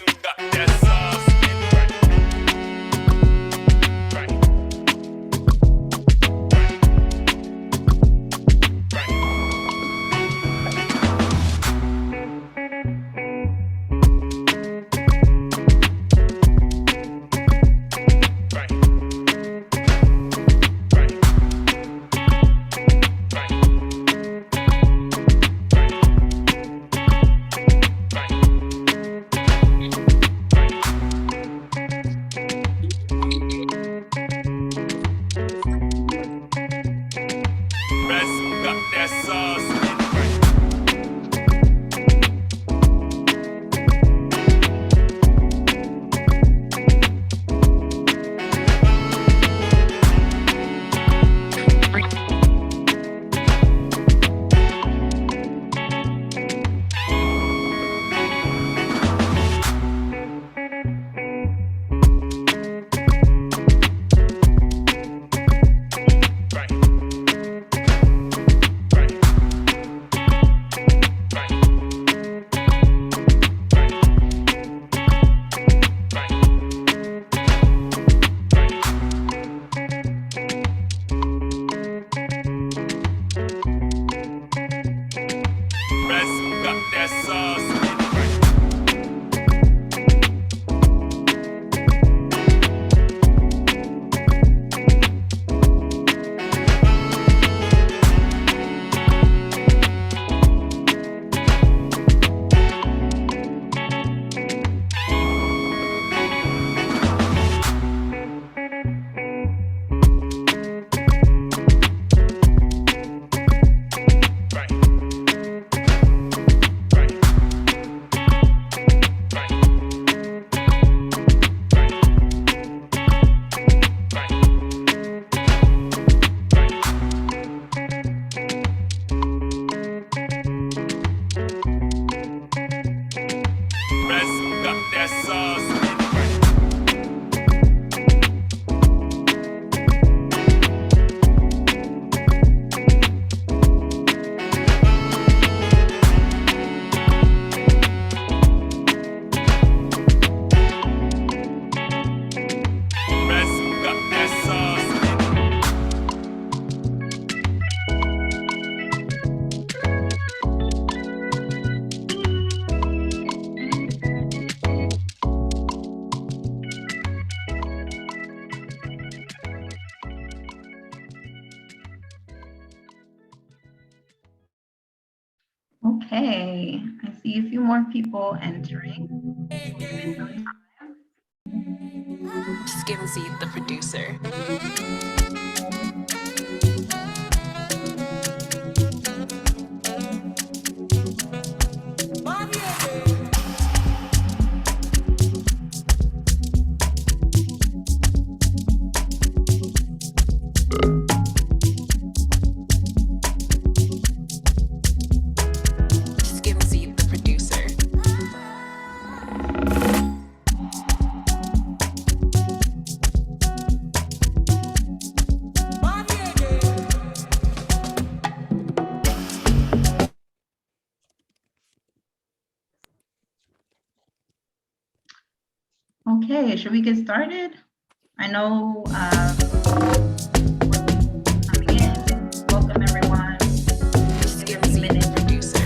got that sauce. Got that sauce. Got that sauce. Got that sauce. Okay, I see a few more people entering. Skimsy, the producer. Skimsy, the producer. Okay, should we get started? I know coming in. Welcome everyone. Skimsy, the producer.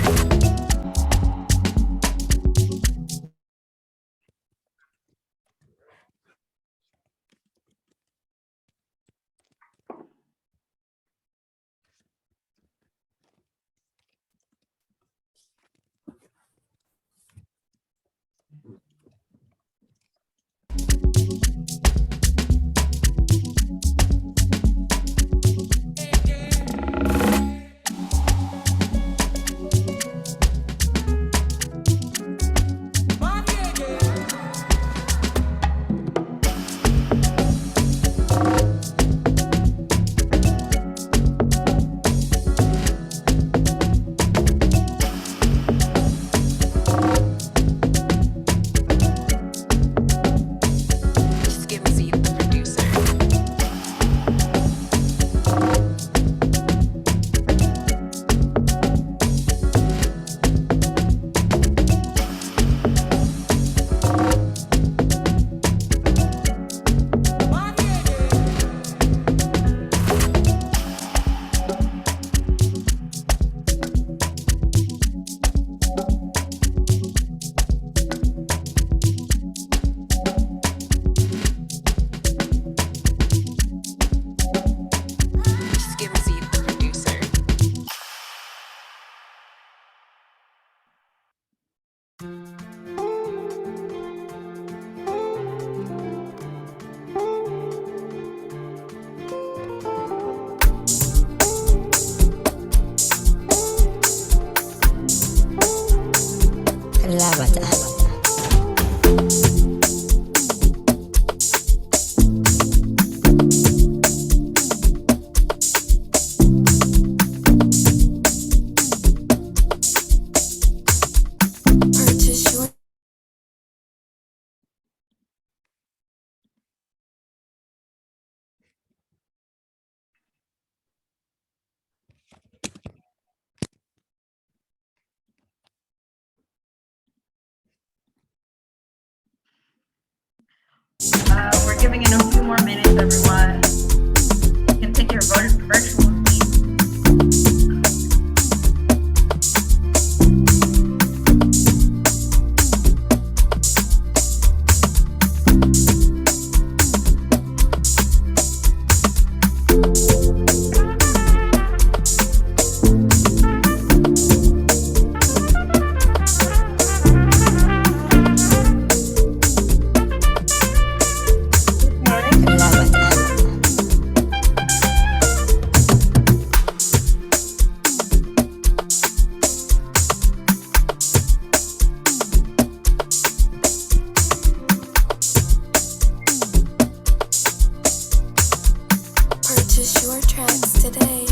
giving it a few more minutes, everyone. You can take your virtual seat. Purchase your tracks today.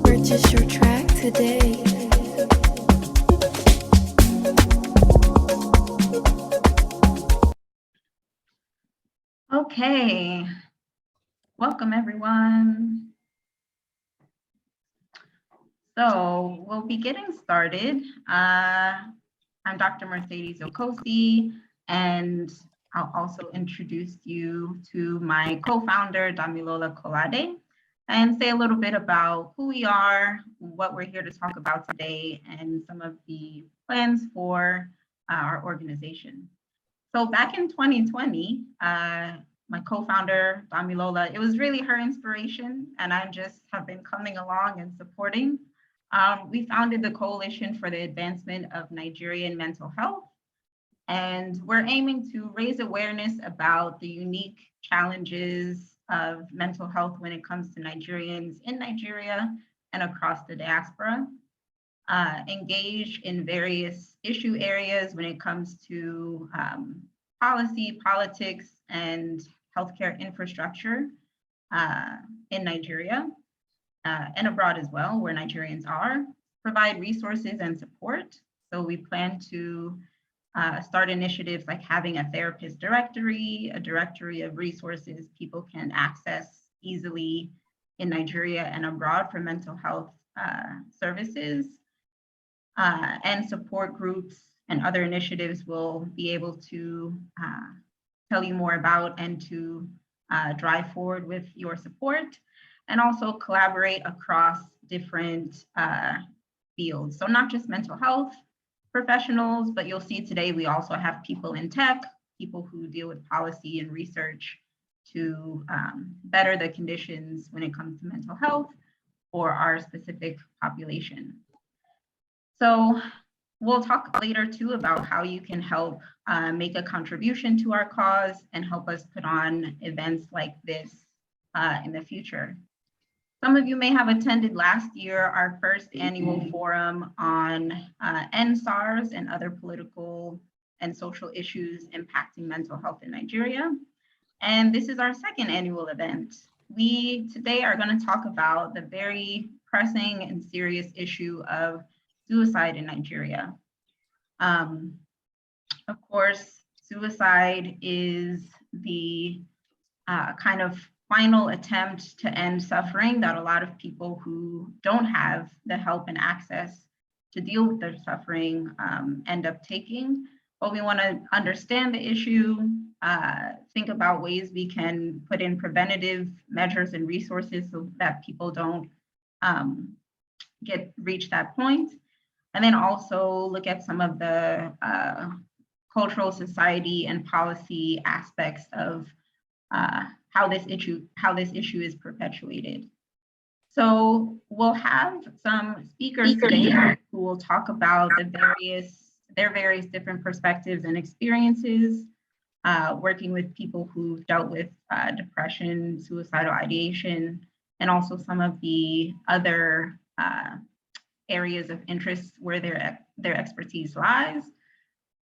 Purchase your track today. Okay, welcome everyone. So we'll be getting started. I'm Dr. Mercedes Okosi, and I'll also introduce you to my co-founder, Damilola Kolade, and say a little bit about who we are, what we're here to talk about today, and some of the plans for our organization. So back in 2020, my co-founder, Damilola, it was really her inspiration, and I just have been coming along and supporting. We founded the Coalition for the Advancement of Nigerian Mental Health, and we're aiming to raise awareness about the unique challenges of mental health when it comes to Nigerians in Nigeria and across the diaspora. Engage in various issue areas when it comes to policy, politics, and healthcare infrastructure in Nigeria and abroad as well, where Nigerians are. Provide resources and support. So we plan to start initiatives like having a therapist directory, a directory of resources people can access easily in Nigeria and abroad for mental health services. And support groups and other initiatives will be able to tell you more about and to drive forward with your support, and also collaborate across different fields. So not just mental health professionals, but you'll see today we also have people in tech, people who deal with policy and research to better the conditions when it comes to mental health for our specific population. So we'll talk later too about how you can help make a contribution to our cause and help us put on events like this in the future. Some of you may have attended last year our first annual forum on S.O.S and other political and social issues impacting mental health in Nigeria. And this is our second annual event. We today are going to talk about the very pressing and serious issue of suicide in Nigeria. Of course, suicide is the kind of final attempt to end suffering that a lot of people who don't have the help and access to deal with their suffering end up taking. But we want to understand the issue, think about ways we can put in preventative measures and resources so that people don't reach that point. And then also look at some of the cultural, society, and policy aspects of how this issue is perpetuated. So we'll have some speakers today who will talk about their various different perspectives and experiences, working with people who've dealt with depression, suicidal ideation, and also some of the other areas of interest where their expertise lies.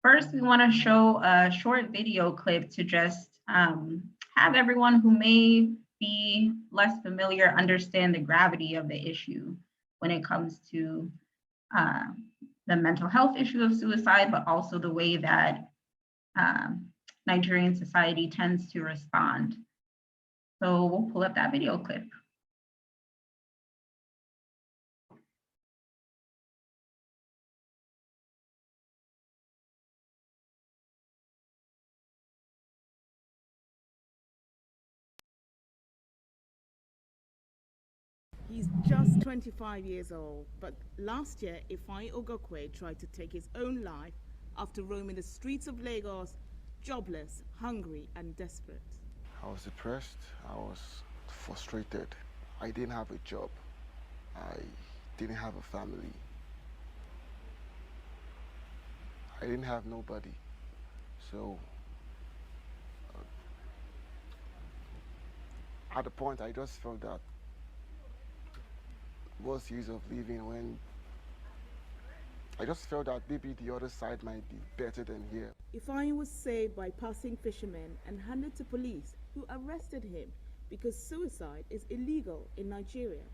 First, we want to show a short video clip to just have everyone who may be less familiar understand the gravity of the issue when it comes to the mental health issue of suicide, but also the way that Nigerian society tends to respond. So we'll pull up that video clip. He's just 25 years old, but last year, Ifeanyi Ogokwe tried to take his own life after roaming the streets of Lagos, jobless, hungry, and desperate. I was depressed, I was frustrated. I didn't have a job, I didn't have a family. I didn't have nobody. So, at the point I just felt that what's the use of living when I just felt that maybe the other side might be better than here. Ifeanyi was saved by passing fishermen and handed to police who arrested him because suicide is illegal in Nigeria.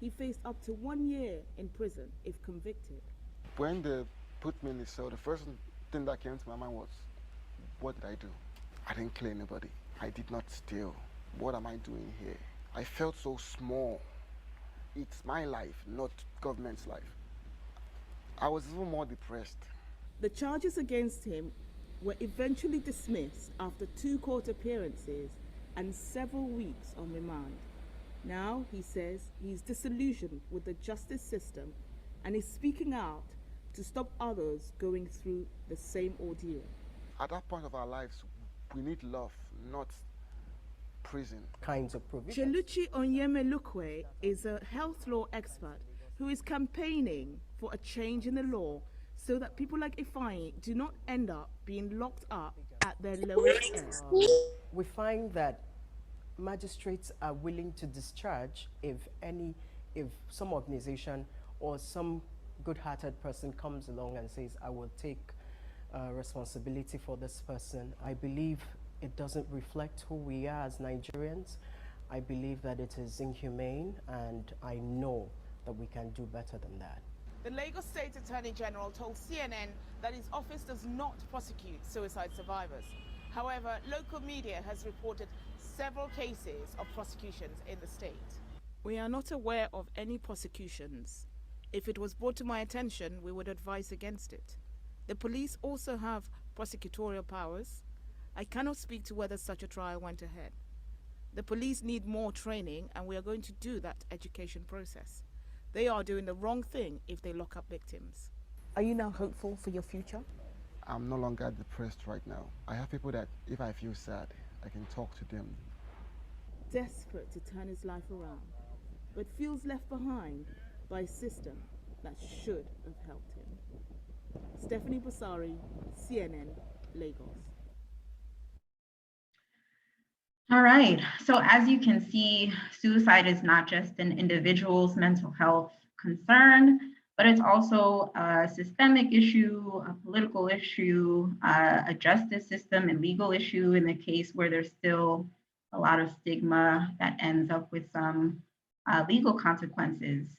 He faced up to 1 year in prison if convicted. When they put me in the cell, the first thing that came to my mind was, what did I do? I didn't kill anybody. I did not steal. What am I doing here? I felt so small. It's my life, not government's life. I was even more depressed. The charges against him were eventually dismissed after 2 court appearances and several weeks on remand. Now, he says, he's disillusioned with the justice system and is speaking out to stop others going through the same ordeal. At that point of our lives, we need love, not prison. Kinds of provisions. Cheluchi Onyemelukwe is a health law expert who is campaigning for a change in the law so that people like Ifeanyi do not end up being locked up at their lowest end. We find that magistrates are willing to discharge if some organization or some good-hearted person comes along and says, I will take responsibility for this person. I believe it doesn't reflect who we are as Nigerians. I believe that it is inhumane, and I know that we can do better than that. The Lagos State Attorney General told CNN that his office does not prosecute suicide survivors. However, local media has reported several cases of prosecutions in the state. We are not aware of any prosecutions. If it was brought to my attention, we would advise against it. The police also have prosecutorial powers. I cannot speak to whether such a trial went ahead. The police need more training, and we are going to do that education process. They are doing the wrong thing if they lock up victims. Are you now hopeful for your future? I'm no longer depressed right now. I have people that if I feel sad, I can talk to them. Desperate to turn his life around, but feels left behind by a system that should have helped him. Stephanie Basari, CNN, Lagos. All right, so as you can see, suicide is not just an individual's mental health concern, but it's also a systemic issue, a political issue, a justice system and legal issue in the case where there's still a lot of stigma that ends up with some legal consequences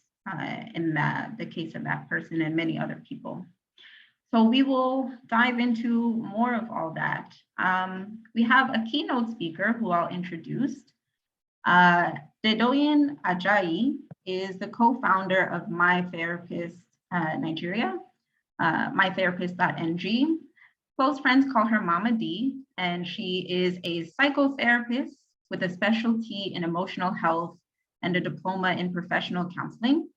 in the case of that person and many other people. So we will dive into more of all that. We have a keynote speaker who I'll introduce. Dedoyin Ajayi is the co-founder of My Therapist Nigeria, mytherapist.ng. Close friends call her Mama D, and she is a psychotherapist with a specialty in emotional health and a diploma in professional counseling.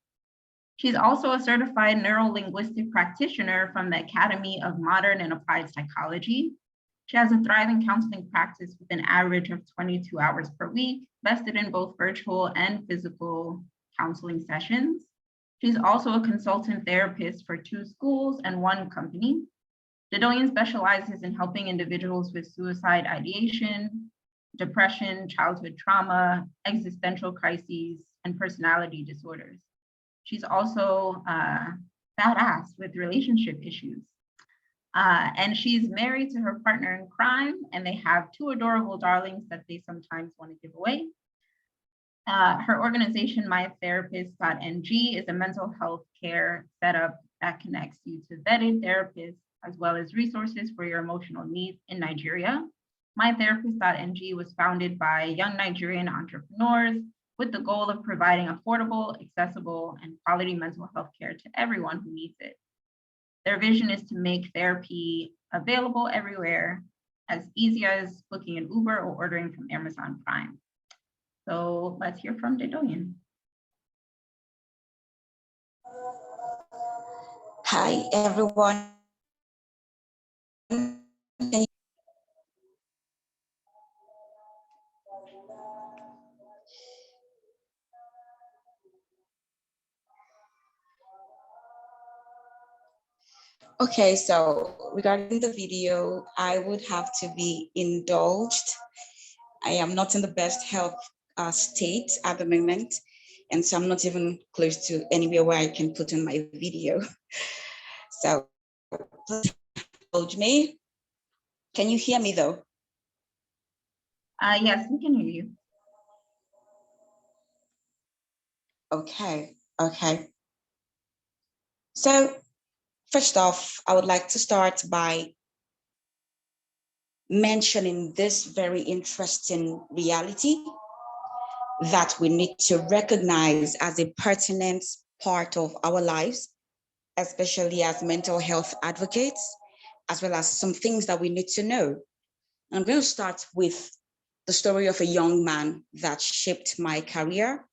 She's also a certified neuro-linguistic practitioner from the Academy of Modern and Applied Psychology. She has a thriving counseling practice with an average of 22 hours per week, vested in both virtual and physical counseling sessions. She's also a consultant therapist for 2 schools and 1 company. Dedoyin specializes in helping individuals with suicide ideation, depression, childhood trauma, existential crises, and personality disorders. She's also badass with relationship issues. And she's married to her partner in crime, and they have 2 adorable darlings that they sometimes want to give away. Her organization, mytherapist.ng, is a mental health care setup that connects you to vetted therapists, as well as resources for your emotional needs in Nigeria. Mytherapist.ng was founded by young Nigerian entrepreneurs with the goal of providing affordable, accessible, and quality mental health care to everyone who needs it. Their vision is to make therapy available everywhere, as easy as booking an Uber or ordering from Amazon Prime. So let's hear from Dedoyin. Hi, everyone. Okay, so regarding the video, I would have to be indulged. I am not in the best health state at the moment, and so I'm not even close to anywhere where I can put in my video. So please indulge me. Can you hear me though? Yes, we can hear you. Okay. So first off, I would like to start by mentioning this very interesting reality that we need to recognize as a pertinent part of our lives, especially as mental health advocates, as well as some things that we need to know. I'm going to start with the story of a young man that shaped my career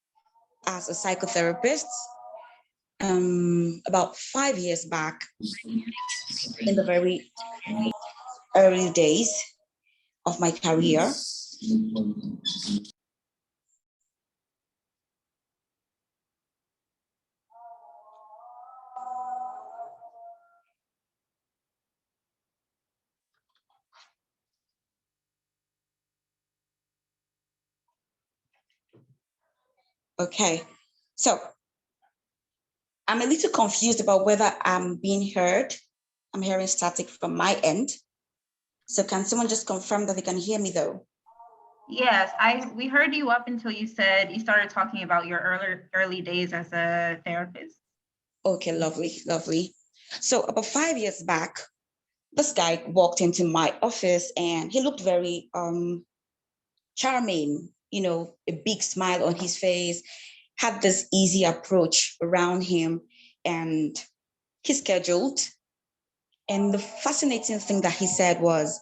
as a psychotherapist. About 5 years back, in the very early days of my career, okay, so I'm a little confused about whether I'm being heard. I'm hearing static from my end. So can someone just confirm that they can hear me though? Yes, we heard you up until you said you started talking about your early days as a therapist. Okay, lovely. So about 5 years back, this guy walked into my office and he looked very charming, a big smile on his face, had this easy approach around him, and he scheduled. And the fascinating thing that he said was,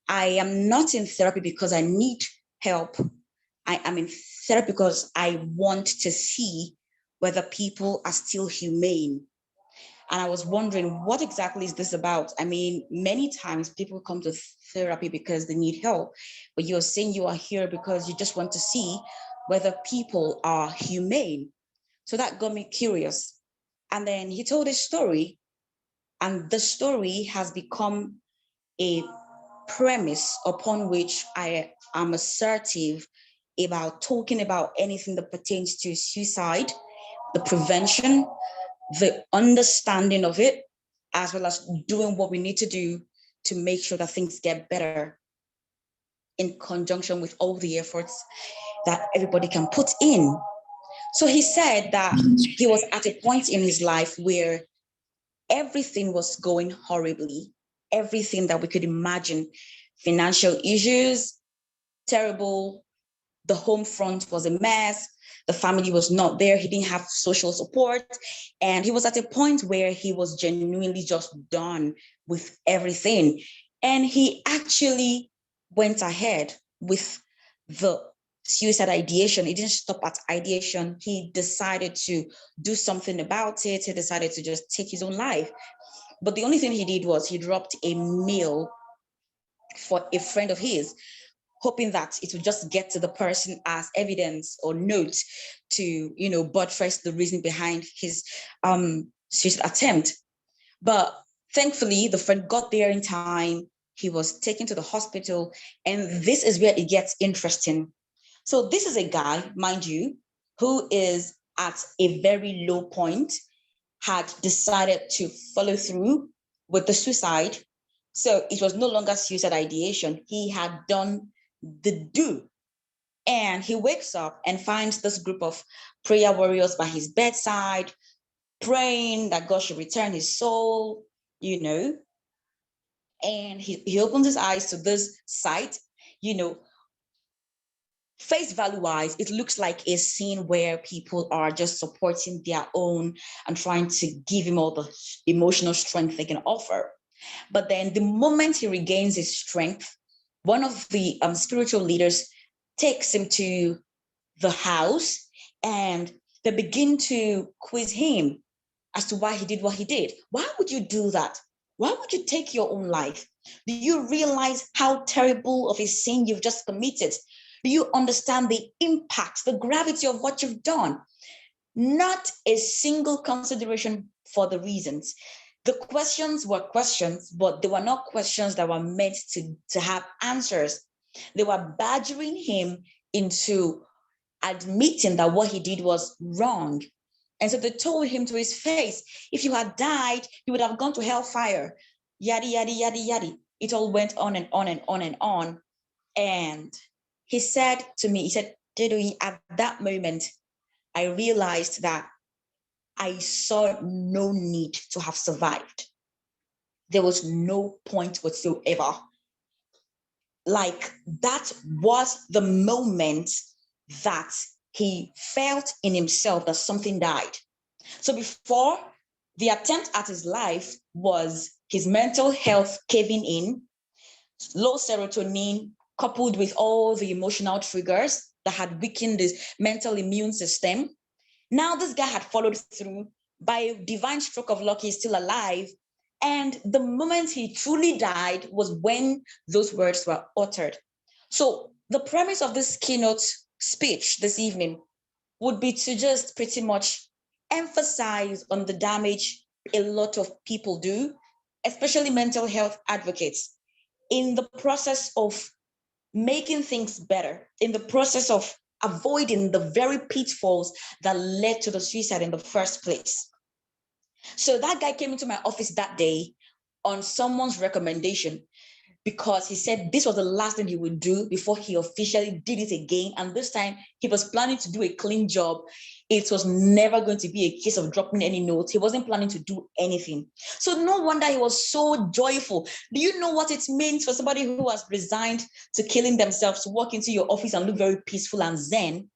I am not in therapy because I need help. I am in therapy because I want to see whether people are still humane. And I was wondering, what exactly is this about? I mean, many times people come to therapy because they need help, but you're saying you are here because you just want to see whether people are humane. So that got me curious. And then he told a story, and the story has become a premise upon which I am assertive about talking about anything that pertains to suicide, the prevention, the understanding of it, as well as doing what we need to do to make sure that things get better in conjunction with all the efforts that everybody can put in. So he said that he was at a point in his life where everything was going horribly, everything that we could imagine, financial issues, terrible, the home front was a mess, the family was not there, he didn't have social support, and he was at a point where he was genuinely just done with everything. And he actually went ahead with the suicide ideation. He didn't stop at ideation. He decided to do something about it. He decided to just take his own life. But the only thing he did was he dropped a mail for a friend of his, hoping that it would just get to the person as evidence or note to, buttress the reason behind his suicide attempt. But thankfully, the friend got there in time. He was taken to the hospital, and this is where it gets interesting. So this is a guy, mind you, who is at a very low point, had decided to follow through with the suicide. So it was no longer suicide ideation. He had done the do. And he wakes up and finds this group of prayer warriors by his bedside, praying that God should return his soul, and he opens his eyes to this sight, face value wise, it looks like a scene where people are just supporting their own and trying to give him all the emotional strength they can offer. But then the moment he regains his strength, one of the spiritual leaders takes him to the house and they begin to quiz him as to why he did what he did. Why would you do that? Why would you take your own life? Do you realize how terrible of a sin you've just committed? Do you understand the impact, the gravity of what you've done? Not a single consideration for the reasons. The questions were questions, but they were not questions that were meant to have answers. They were badgering him into admitting that what he did was wrong. And so they told him to his face, if you had died, you would have gone to hellfire. Yaddy, yaddy, yaddy, yaddy. It all went on and on and on and on. And he said to me, he said, Dedoyi, at that moment, I realized that I saw no need to have survived. There was no point whatsoever. Like, that was the moment that he felt in himself that something died. So before, the attempt at his life was his mental health caving in, low serotonin, coupled with all the emotional triggers that had weakened his mental immune system. Now this guy had followed through. By a divine stroke of luck, he's still alive. And the moment he truly died was when those words were uttered. So the premise of this keynote speech this evening would be to just pretty much emphasize on the damage a lot of people do, especially mental health advocates, in the process of making things better, in the process of avoiding the very pitfalls that led to the suicide in the first place. So that guy came into my office that day on someone's recommendation because he said this was the last thing he would do before he officially did it again. And this time he was planning to do a clean job. It was never going to be a case of dropping any notes. He wasn't planning to do anything. So no wonder he was so joyful. Do you know what it means for somebody who has resigned to killing themselves to walk into your office and look very peaceful and zen?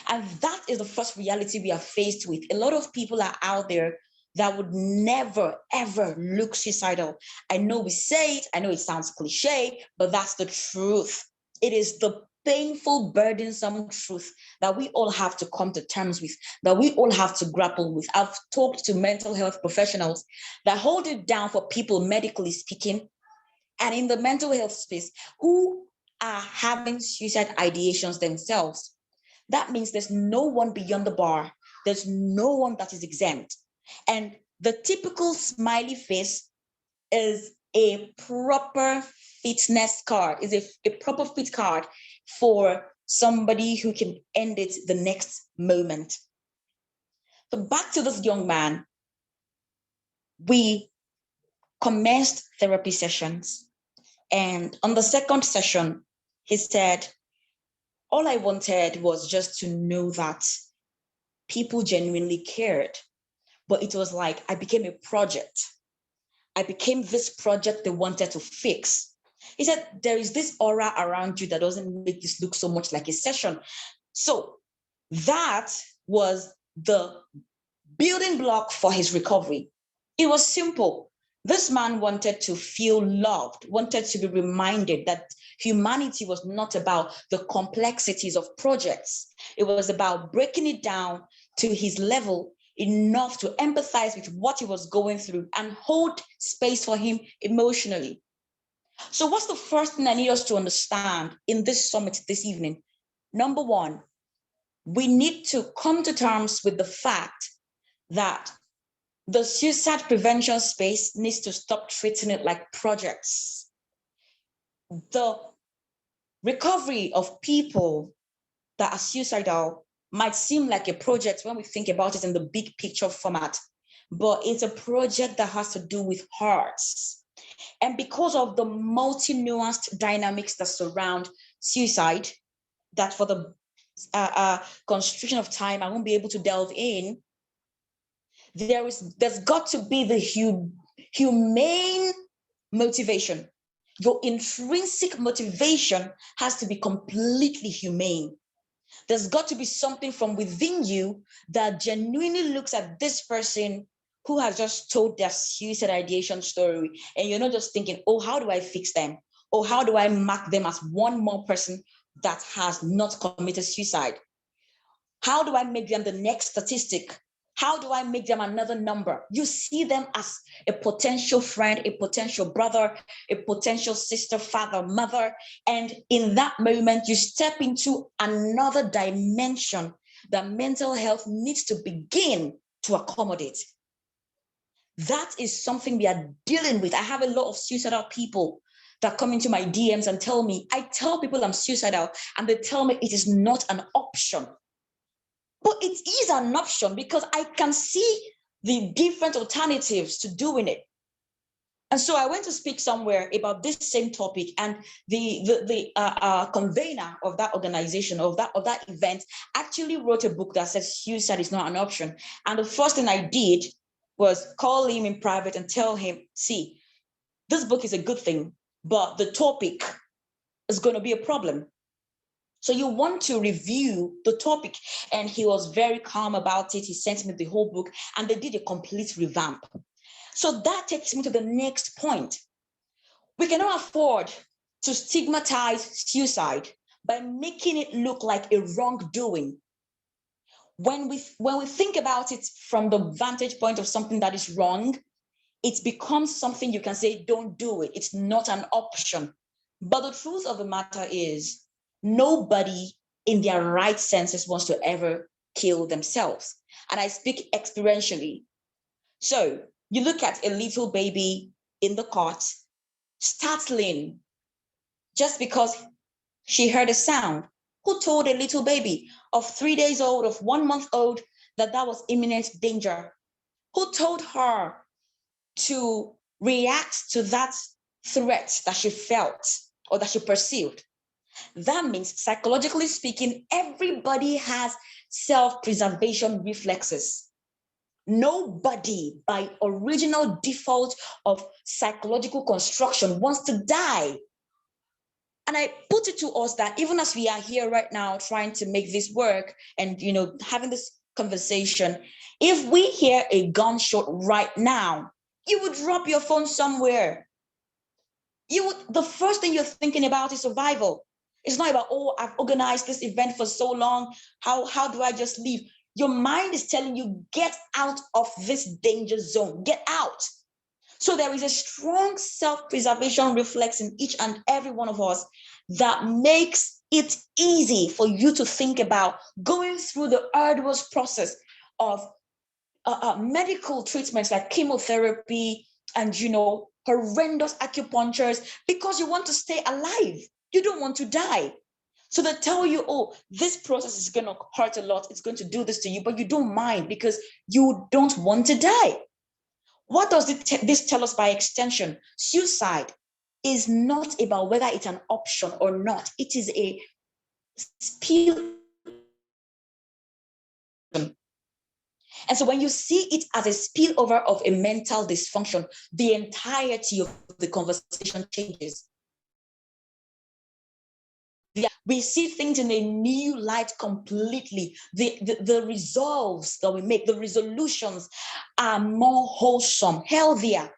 And that is the first reality we are faced with. A lot of people are out there that would never, ever look suicidal. I know we say it, I know it sounds cliche, but that's the truth. It is the painful, burdensome truth that we all have to come to terms with, that we all have to grapple with. I've talked to mental health professionals that hold it down for people, medically speaking, and in the mental health space, who are having suicide ideations themselves. That means there's no one beyond the bar. There's no one that is exempt. And the typical smiley face is a proper fitness card, is a proper fit card for somebody who can end it the next moment. So back to this young man, we commenced therapy sessions. And on the second session, he said, all I wanted was just to know that people genuinely cared. But it was like I became a project. I became this project they wanted to fix. He said, there is this aura around you that doesn't make this look so much like a session. So that was the building block for his recovery. It was simple. This man wanted to feel loved, wanted to be reminded that humanity was not about the complexities of projects. It was about breaking it down to his level enough to empathize with what he was going through and hold space for him emotionally. So what's the first thing I need us to understand in this summit this evening? Number one, we need to come to terms with the fact that the suicide prevention space needs to stop treating it like projects. The recovery of people that are suicidal might seem like a project when we think about it in the big picture format, but it's a project that has to do with hearts. And because of the multi-nuanced dynamics that surround suicide, that for the constriction of time, I won't be able to delve in, there's got to be the humane motivation. Your intrinsic motivation has to be completely humane. There's got to be something from within you that genuinely looks at this person who has just told their suicide ideation story, and you're not just thinking, oh, how do I fix them? Or how do I mark them as one more person that has not committed suicide? How do I make them the next statistic? How do I make them another number? You see them as a potential friend, a potential brother, a potential sister, father, mother. And in that moment, you step into another dimension that mental health needs to begin to accommodate. That is something we are dealing with. I have a lot of suicidal people that come into my DMs and tell me, I tell people I'm suicidal, and they tell me it is not an option. But it is an option because I can see the different alternatives to doing it. And so I went to speak somewhere about this same topic, and the convener of that organization, of that event, actually wrote a book that says suicide is not an option. And the first thing I did was call him in private and tell him, see, this book is a good thing, but the topic is going to be a problem. So you want to review the topic. And he was very calm about it. He sent me the whole book, and they did a complete revamp. So that takes me to the next point. We cannot afford to stigmatize suicide by making it look like a wrongdoing. When we think about it from the vantage point of something that is wrong, it becomes something you can say, don't do it. It's not an option. But the truth of the matter is, nobody in their right senses wants to ever kill themselves. And I speak experientially. So you look at a little baby in the cot, startling, just because she heard a sound. Who told a little baby of 3 days old, of 1 month old, that was imminent danger? Who told her to react to that threat that she felt or that she perceived? That means, psychologically speaking, everybody has self-preservation reflexes. Nobody, by original default of psychological construction, wants to die. And I put it to us that even as we are here right now trying to make this work and, having this conversation, if we hear a gunshot right now, you would drop your phone somewhere. The first thing you're thinking about is survival. It's not about, oh, I've organized this event for so long. How do I just leave? Your mind is telling you, get out of this danger zone, get out. So there is a strong self-preservation reflex in each and every one of us that makes it easy for you to think about going through the arduous process of medical treatments like chemotherapy and, horrendous acupunctures because you want to stay alive. You don't want to die. So they tell you, oh, this process is going to hurt a lot. It's going to do this to you, but you don't mind because you don't want to die. What does this tell us by extension? Suicide is not about whether it's an option or not. It is a spill. And so when you see it as a spillover of a mental dysfunction, the entirety of the conversation changes. We see things in a new light completely. The resolves that we make, the resolutions are more wholesome, healthier.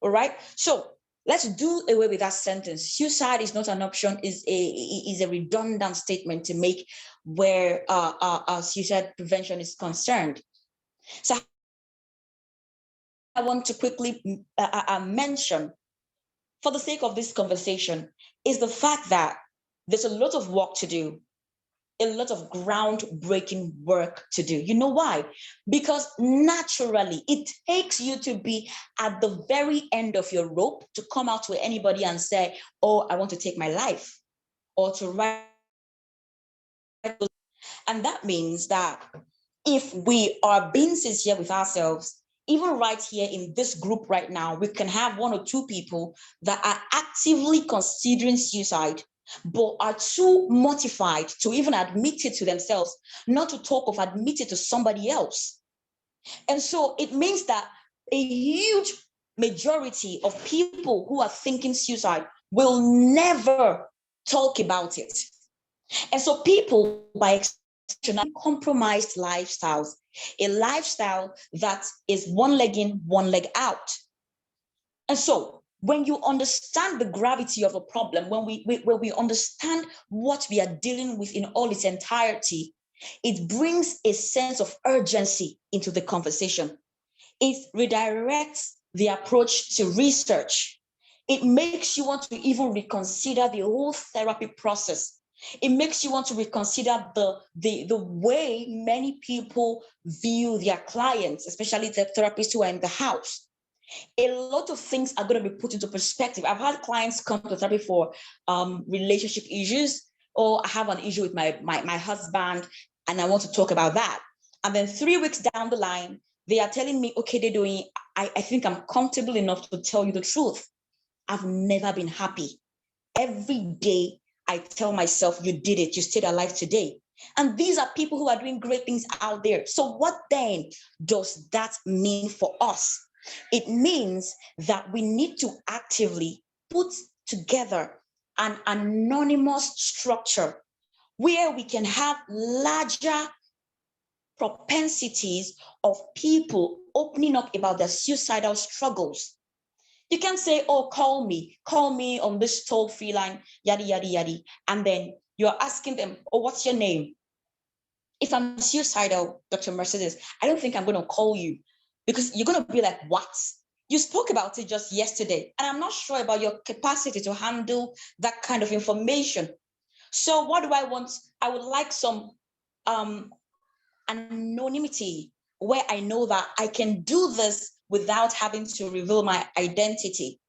All right. So let's do away with that sentence. Suicide is not an option is a redundant statement to make where suicide prevention is concerned. So I want to quickly mention, for the sake of this conversation, is the fact that there's a lot of work to do, a lot of groundbreaking work to do. You know why? Because naturally, it takes you to be at the very end of your rope to come out to anybody and say, oh, I want to take my life, or to write. And that means that if we are being sincere with ourselves, even right here in this group right now, we can have one or two people that are actively considering suicide, but are too mortified to even admit it to themselves, not to talk of admit it to somebody else. And so it means that a huge majority of people who are thinking suicide will never talk about it. And so people, by extension, compromised lifestyles, a lifestyle that is one leg in, one leg out. And so when you understand the gravity of a problem, when we understand what we are dealing with in all its entirety, it brings a sense of urgency into the conversation. It redirects the approach to research. It makes you want to even reconsider the whole therapy process. It makes you want to reconsider the way many people view their clients, especially the therapists who are in the house. A lot of things are going to be put into perspective. I've had clients come to therapy for relationship issues, or I have an issue with my husband and I want to talk about that. And then 3 weeks down the line, they are telling me, okay, they're doing, I think I'm comfortable enough to tell you the truth. I've never been happy. Every day I tell myself, you did it, you stayed alive today. And these are people who are doing great things out there. So what then does that mean for us? It means that we need to actively put together an anonymous structure where we can have larger propensities of people opening up about their suicidal struggles. You can say, oh, call me on this toll-free line, yada, yada, yada. And then you're asking them, oh, what's your name? If I'm suicidal, Dr. Mercedes, I don't think I'm going to call you, because you're going to be like, what? You spoke about it just yesterday, and I'm not sure about your capacity to handle that kind of information. So what do I want? I would like some anonymity where I know that I can do this without having to reveal my identity.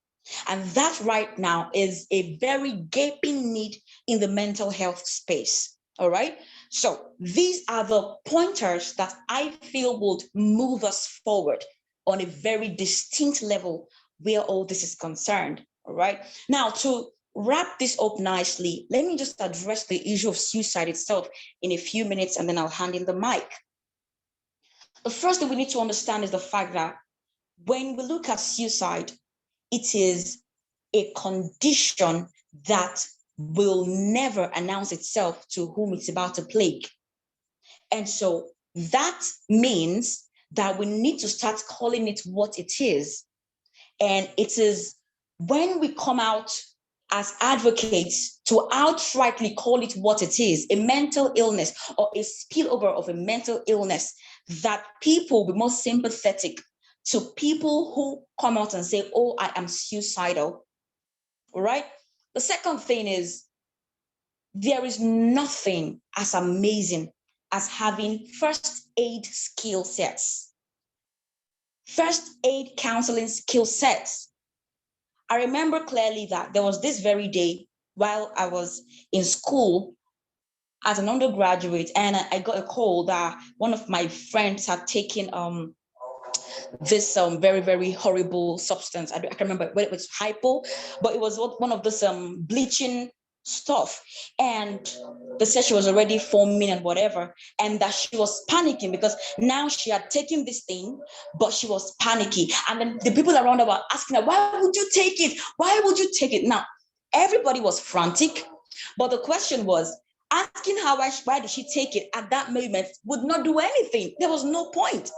And that right now is a very gaping need in the mental health space. All right. So these are the pointers that I feel would move us forward on a very distinct level where all this is concerned. All right. Now, to wrap this up nicely, let me just address the issue of suicide itself in a few minutes, and then I'll hand in the mic. The first thing we need to understand is the fact that when we look at suicide, it is a condition that will never announce itself to whom it's about to plague. And so that means that we need to start calling it what it is. And it is when we come out as advocates to outrightly call it what it is, a mental illness or a spillover of a mental illness, that people will be more sympathetic to people who come out and say, oh, I am suicidal. All right. The second thing is, there is nothing as amazing as having first aid skill sets, first aid counseling skill sets. I remember clearly that there was this very day while I was in school as an undergraduate, and I got a call that one of my friends had taken this very, very horrible substance. I can't remember whether it was hypo, but it was one of this bleaching stuff. And they said she was already foaming and whatever, and that she was panicking because now she had taken this thing, but she was panicky. And then the people around her were asking her, why would you take it? Why would you take it? Now, everybody was frantic, but the question was, asking her why did she take it at that moment would not do anything. There was no point.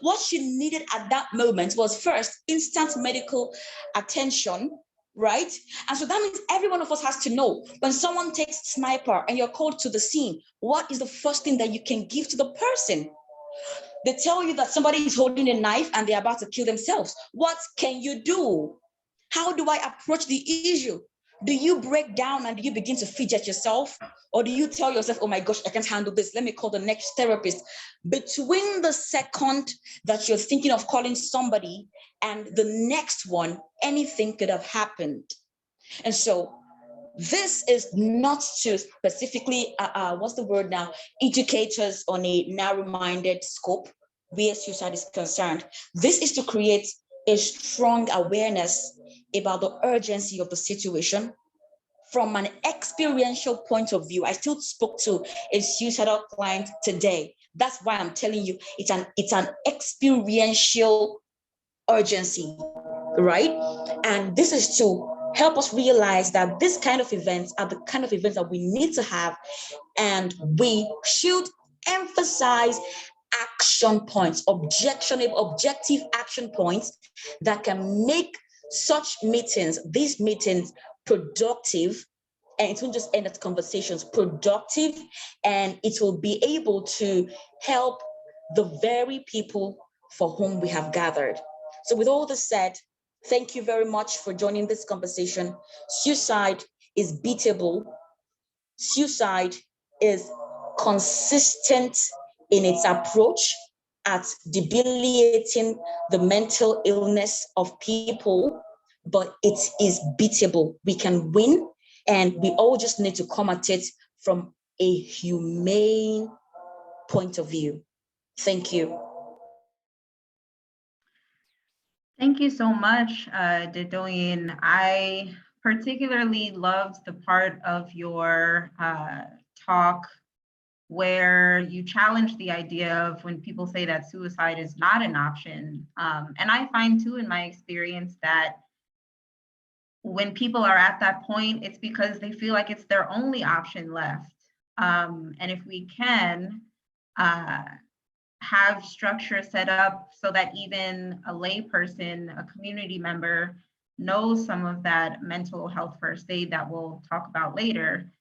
What she needed at that moment was first instant medical attention, right? And so that means every one of us has to know when someone takes sniper and you're called to the scene, what is the first thing that you can give to the person? They tell you that somebody is holding a knife and they're about to kill themselves. What can you do? How do I approach the issue? Do you break down and do you begin to fidget yourself? Or do you tell yourself, oh my gosh, I can't handle this. Let me call the next therapist. Between the second that you're thinking of calling somebody and the next one, anything could have happened. And so this is not to specifically, what's the word now, educate us on a narrow-minded scope where suicide is concerned. This is to create a strong awareness about the urgency of the situation. From an experiential point of view, I still spoke to a suicidal client today. That's why I'm telling you, it's an experiential urgency, right? And this is to help us realize that this kind of events are the kind of events that we need to have, and we should emphasize action points, objective action points that can make such meetings, these meetings, productive. And it won't just end as conversations, productive, and it will be able to help the very people for whom we have gathered. So with all this said, thank you very much for joining this conversation. Suicide is beatable. Suicide is consistent in its approach at debilitating the mental illness of people, but it is beatable. We can win, and we all just need to come at it from a humane point of view. Thank you. Thank you so much, Dedoyin. I particularly loved the part of your talk where you challenge the idea of when people say that suicide is not an option. And I find too, in my experience, that when people are at that point, it's because they feel like it's their only option left. And if we can have structure set up so that even a layperson, a community member, knows some of that mental health first aid that we'll talk about later,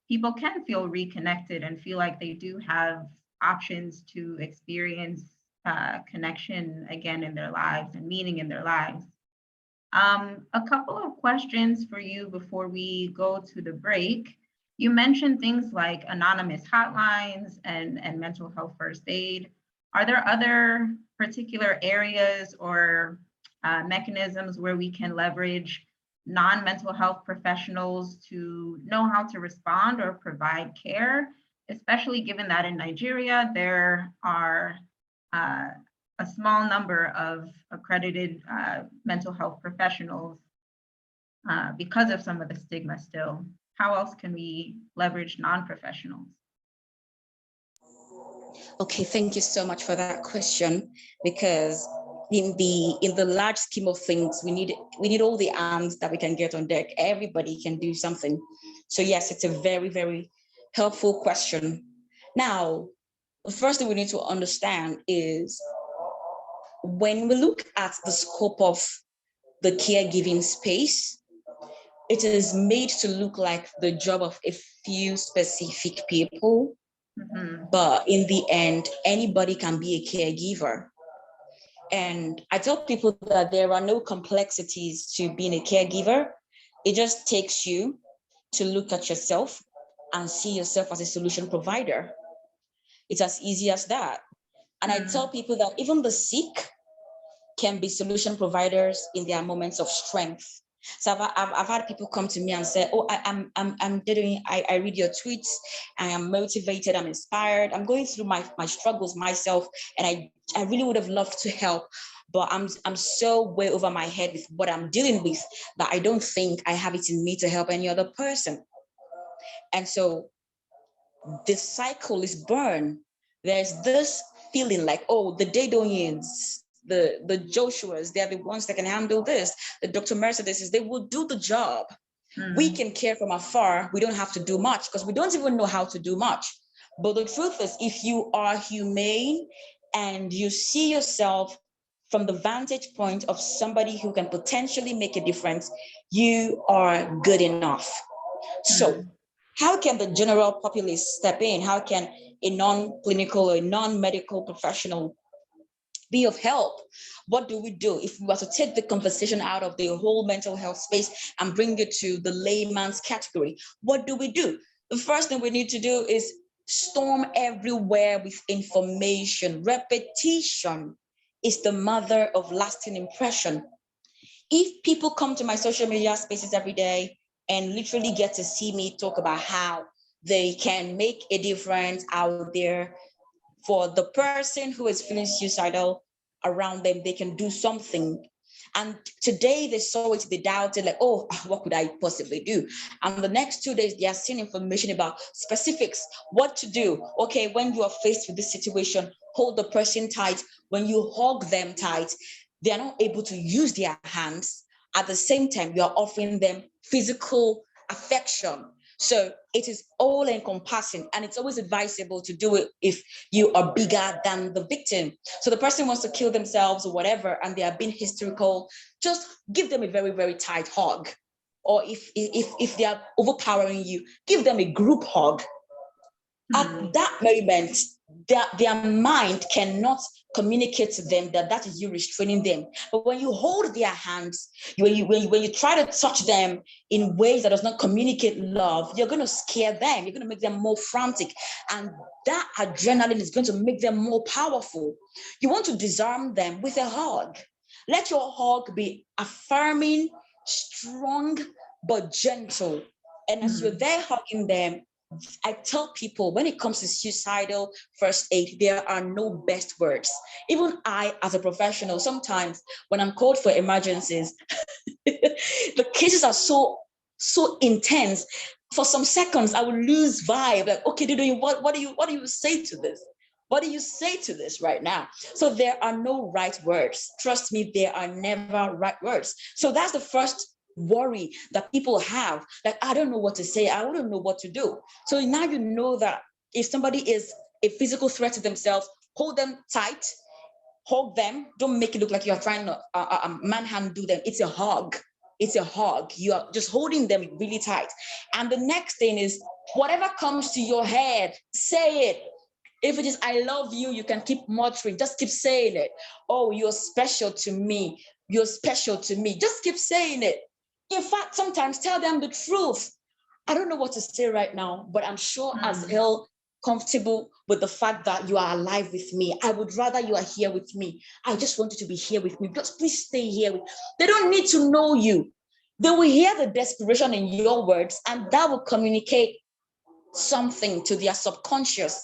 people can feel reconnected and feel like they do have options to experience connection again in their lives and meaning in their lives. A couple of questions for you before we go to the break. You mentioned things like anonymous hotlines and mental health first aid. Are there other particular areas or mechanisms where we can leverage non-mental health professionals to know how to respond or provide care, especially given that in Nigeria, there are a small number of accredited mental health professionals because of some of the stigma still? How else can we leverage non-professionals? Okay, thank you so much for that question, because in the large scheme of things, we need all the arms that we can get on deck. Everybody can do something. So yes, it's a very, very helpful question. Now, the first thing we need to understand is when we look at the scope of the caregiving space, it is made to look like the job of a few specific people. Mm-hmm. But in the end, anybody can be a caregiver. And I tell people that there are no complexities to being a caregiver. It just takes you to look at yourself and see yourself as a solution provider. It's as easy as that. And I tell people that even the sick can be solution providers in their moments of strength. So I've had people come to me and say, oh, I read your tweets, I am motivated, I'm inspired, I'm going through my struggles myself, and I really would have loved to help, but I'm so way over my head with what I'm dealing with that I don't think I have it in me to help any other person. And so the cycle is born. There's this feeling like, oh, the Daytonians, the Joshuas, they're the ones that can handle this. The Dr. Mercedes, they will do the job. We can care from afar. We don't have to do much because we don't even know how to do much. But the truth is, if you are humane and you see yourself from the vantage point of somebody who can potentially make a difference, you are good enough. So how can the general populace step in? How can a non-clinical or a non-medical professional be of help? What do we do if we were to take the conversation out of the whole mental health space and bring it to the layman's category? What do we do? The first thing we need to do is storm everywhere with information. Repetition is the mother of lasting impression. If people come to my social media spaces every day and literally get to see me talk about how they can make a difference out there for the person who is feeling suicidal around them, they can do something. And today they saw it, they doubted, like, oh, what could I possibly do? And the next 2 days, they are seeing information about specifics, what to do. Okay, when you are faced with this situation, hold the person tight. When you hug them tight, they are not able to use their hands. At the same time, you are offering them physical affection. So it is all encompassing, and it's always advisable to do it if you are bigger than the victim. So the person wants to kill themselves or whatever, and they are being hysterical, just give them a very, very tight hug. Or if they are overpowering you, give them a group hug. At that moment, their mind cannot communicate to them that is you restraining them. But when you hold their hands, when you try to touch them in ways that does not communicate love, you're going to scare them. You're going to make them more frantic. And that adrenaline is going to make them more powerful. You want to disarm them with a hug. Let your hug be affirming, strong, but gentle. And as you're there hugging them, I tell people when it comes to suicidal first aid, there are no best words. Even I, as a professional, sometimes when I'm called for emergencies, the cases are so intense. For some seconds, I will lose vibe. Like, okay, what do you say to this? What do you say to this right now? So there are no right words. Trust me, there are never right words. So that's the first worry that people have. Like, I don't know what to say. I don't know what to do. So now you know that if somebody is a physical threat to themselves, hold them tight, hug them. Don't make it look like you're trying to manhandle them. It's a hug. It's a hug. You are just holding them really tight. And the next thing is, whatever comes to your head, say it. If it is, I love you, you can keep muttering. Just keep saying it. Oh, you're special to me. You're special to me. Just keep saying it. In fact, sometimes tell them the truth. I don't know what to say right now, but I'm sure as hell comfortable with the fact that you are alive with me. I would rather you are here with me. I just want you to be here with me. Just please stay here. They don't need to know you. They will hear the desperation in your words, and that will communicate something to their subconscious.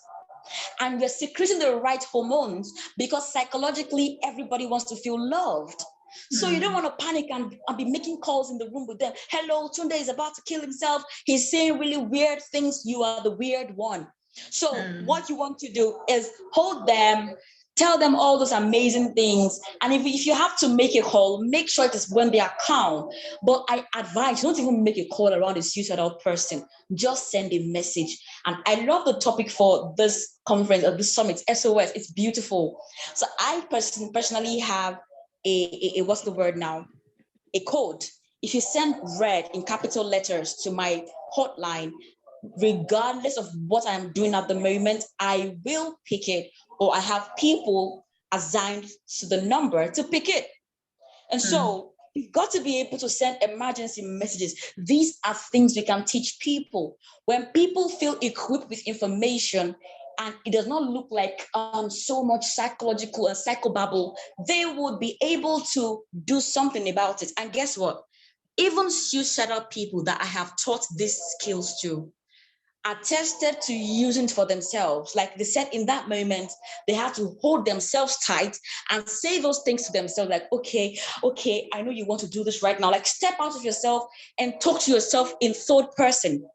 And we're secreting the right hormones because psychologically, everybody wants to feel loved. So you don't want to panic and be making calls in the room with them. Hello, Tunde is about to kill himself. He's saying really weird things. You are the weird one. So what you want to do is hold them, tell them all those amazing things. And if you have to make a call, make sure it is when they are calm. But I advise, don't even make a call around a suicidal person. Just send a message. And I love the topic for this conference or this summit, S.O.S. It's beautiful. So I personally have a what's the word now? A code. If you send red in capital letters to my hotline, regardless of what I'm doing at the moment, I will pick it, or I have people assigned to the number to pick it. And so you've got to be able to send emergency messages. These are things we can teach people. When people feel equipped with information, and it does not look like so much psychological and psychobabble, they would be able to do something about it. And guess what? Even suicidal people that I have taught these skills to attested to using it for themselves. Like they said, in that moment, they have to hold themselves tight and say those things to themselves, like, okay, I know you want to do this right now. Like, step out of yourself and talk to yourself in third person.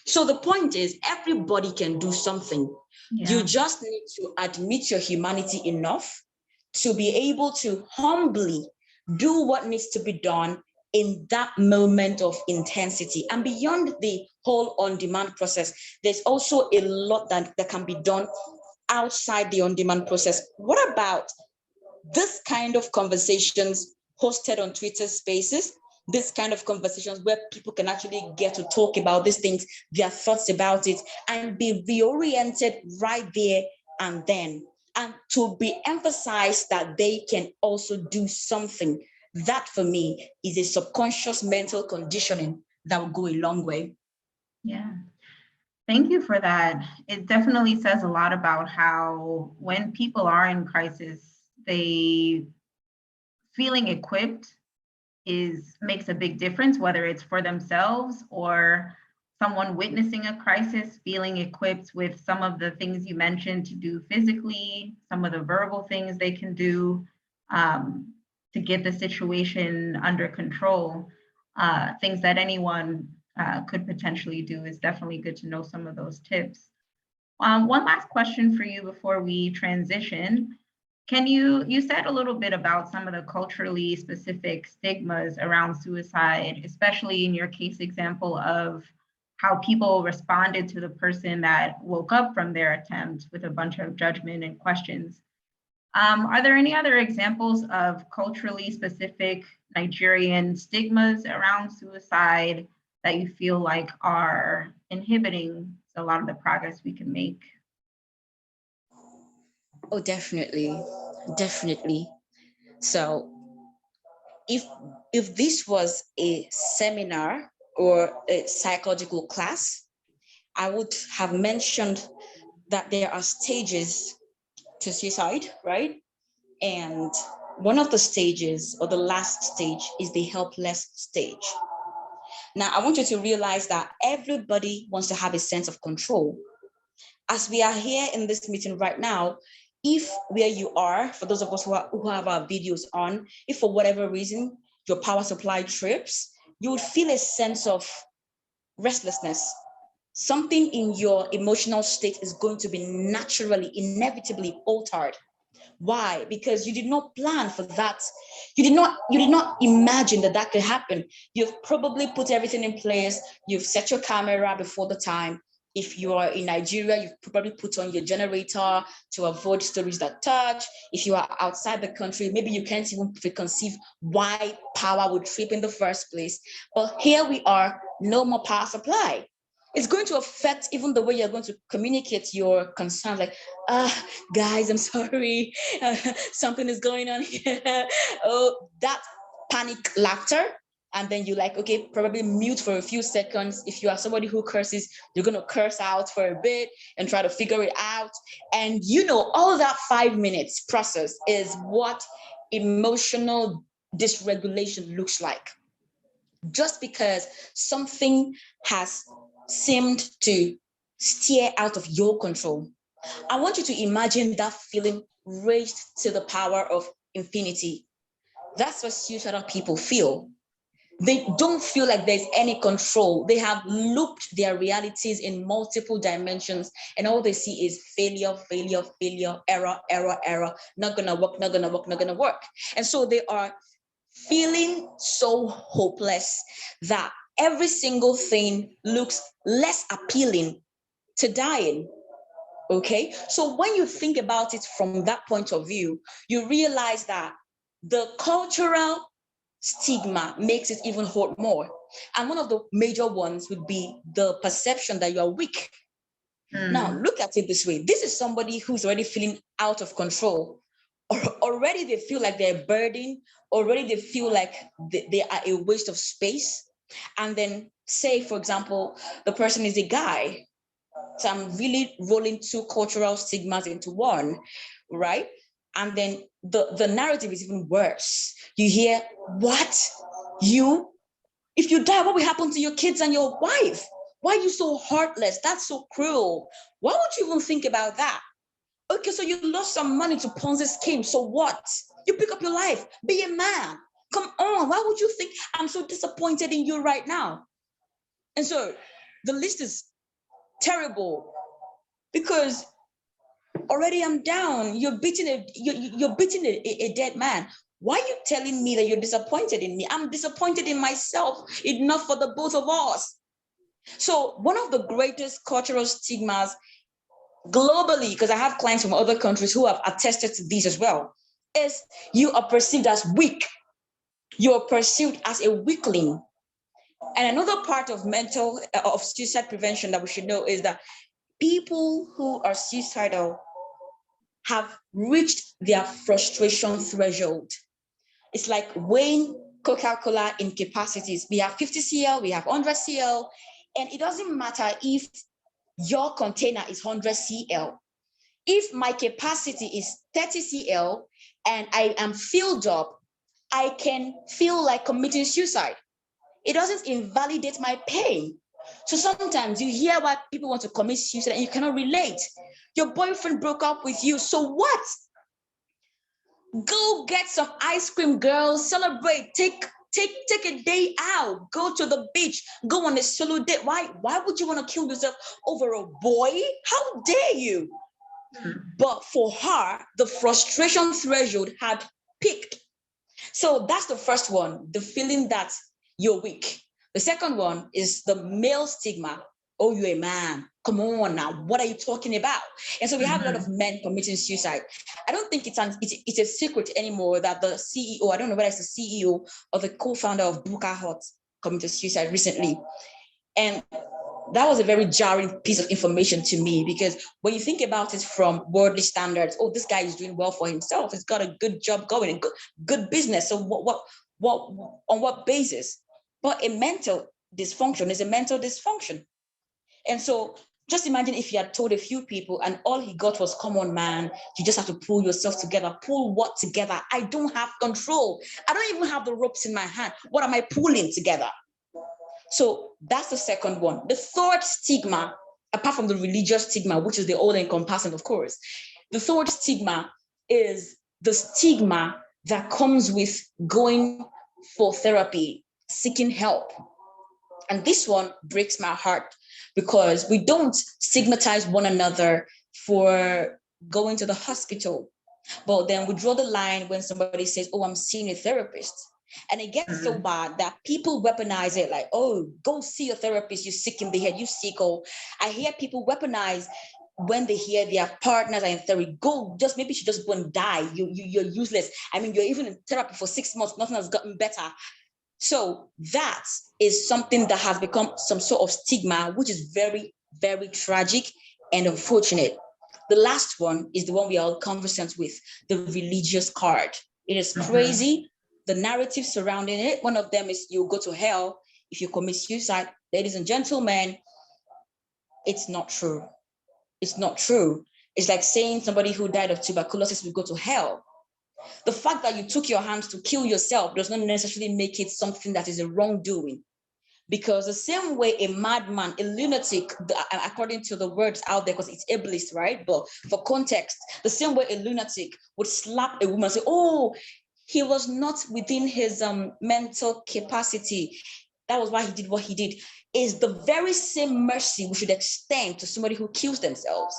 So the point is, everybody can do something. You just need to admit your humanity enough to be able to humbly do what needs to be done in that moment of intensity. And beyond the whole on-demand process, there's also a lot that can be done outside the on-demand process. What about this kind of conversations hosted on Twitter Spaces? This kind of conversations where people can actually get to talk about these things, their thoughts about it, and be reoriented right there and then. And to be emphasized that they can also do something. That for me is a subconscious mental conditioning that will go a long way. Yeah. Thank you for that. It definitely says a lot about how when people are in crisis, they feeling equipped makes a big difference, whether it's for themselves or someone witnessing a crisis, feeling equipped with some of the things you mentioned to do physically, some of the verbal things they can do to get the situation under control. Things that anyone could potentially do. Is definitely good to know some of those tips. One last question for you before we transition. You said a little bit about some of the culturally specific stigmas around suicide, especially in your case example of how people responded to the person that woke up from their attempt with a bunch of judgment and questions. Are there any other examples of culturally specific Nigerian stigmas around suicide that you feel like are inhibiting a lot of the progress we can make? Oh, definitely. So if this was a seminar or a psychological class, I would have mentioned that there are stages to suicide, right? And one of the stages, or the last stage, is the helpless stage. Now, I want you to realize that everybody wants to have a sense of control. As we are here in this meeting right now, if where you are, for those of us who have our videos on, if for whatever reason your power supply trips, you would feel a sense of restlessness. Something in your emotional state is going to be naturally, inevitably altered. Why? Because you did not plan for that. You did not imagine that could happen. You've probably put everything in place. You've set your camera before the time. If you are in Nigeria, you've probably put on your generator to avoid stories that touch. If you are outside the country, maybe you can't even conceive why power would trip in the first place. But here we are, no more power supply. It's going to affect even the way you're going to communicate your concerns, like, guys, I'm sorry, something is going on here. Oh, that panic laughter. And then you like, okay, probably mute for a few seconds. If you are somebody who curses, you're going to curse out for a bit and try to figure it out. And all that 5 minutes process is what emotional dysregulation looks like. Just because something has seemed to steer out of your control. I want you to imagine that feeling raised to the power of infinity. That's what suicidal people feel. They don't feel like there's any control. They have looped their realities in multiple dimensions, and all they see is failure, error, not gonna work. And so they are feeling so hopeless that every single thing looks less appealing to dying. Okay, so when you think about it from that point of view, you realize that the cultural stigma makes it even hold more. And one of the major ones would be the perception that you are weak. Now, look at it this way. This is somebody who's already feeling out of control. Already they feel like they're burdened. Already they feel like they are a waste of space. And then say, for example, the person is a guy. So I'm really rolling two cultural stigmas into one, right? And then the narrative is even worse. You hear, what? If you die, what will happen to your kids and your wife? Why are you so heartless? That's so cruel. Why would you even think about that? Okay, so you lost some money to Ponzi scheme. So what? You pick up your life. Be a man. Come on. Why would you think I'm so disappointed in you right now? And so the list is terrible because already I'm down. You're beating a dead man. Why are you telling me that you're disappointed in me? I'm disappointed in myself, enough for the both of us. So one of the greatest cultural stigmas globally, because I have clients from other countries who have attested to this as well, is you are perceived as weak. You're perceived as a weakling. And another part of suicide prevention that we should know is that people who are suicidal have reached their frustration threshold. It's like weighing Coca-Cola in capacities. We have 50 cl, we have 100 cl, and it doesn't matter if your container is 100 cl. If my capacity is 30 cl and I am filled up, I can feel like committing suicide. It doesn't invalidate my pain. So sometimes you hear why people want to commit suicide and you cannot relate. Your boyfriend broke up with you, so what? Go get some ice cream, girl. Celebrate. Take a day out. Go to the beach. Go on a solo date. Why would you want to kill yourself over a boy? How dare you? But for her, the frustration threshold had peaked. So that's the first one, the feeling that you're weak. The second one is the male stigma. Oh, you're a man. Come on now. What are you talking about? And so we have a lot of men committing suicide. I don't think it's a secret anymore that the CEO, I don't know whether it's the CEO or the co-founder of Buka Hut committed suicide recently. And that was a very jarring piece of information to me, because when you think about it from worldly standards, oh, this guy is doing well for himself. He's got a good job going, a good business. So on what basis? But a mental dysfunction is a mental dysfunction. And so just imagine if he had told a few people and all he got was, come on, man, you just have to pull yourself together. Pull what together? I don't have control. I don't even have the ropes in my hand. What am I pulling together? So that's the second one. The third stigma, apart from the religious stigma, which is the all-encompassing, of course, the third stigma is the stigma that comes with going for therapy, seeking help. And this one breaks my heart, because we don't stigmatize one another for going to the hospital. But then we draw the line when somebody says, oh, I'm seeing a therapist. And it gets so bad that people weaponize it like, oh, go see a therapist, you sick in the head, you sick. Or I hear people weaponize when they hear their partners are in therapy. Go, maybe you should just go and die. You're useless. I mean, you're even in therapy for 6 months, nothing has gotten better. So that is something that has become some sort of stigma, which is very, very tragic and unfortunate. The last one is the one we are all conversant with, the religious card. It is crazy. The narrative surrounding it, one of them is you go to hell if you commit suicide. Ladies and gentlemen, it's not true. It's not true. It's like saying somebody who died of tuberculosis will go to hell. The fact that you took your hands to kill yourself does not necessarily make it something that is a wrongdoing. Because the same way a madman, a lunatic, according to the words out there, because it's ableist, right? But for context, the same way a lunatic would slap a woman and say, oh, he was not within his mental capacity. That was why he did what he did. Is the very same mercy we should extend to somebody who kills themselves.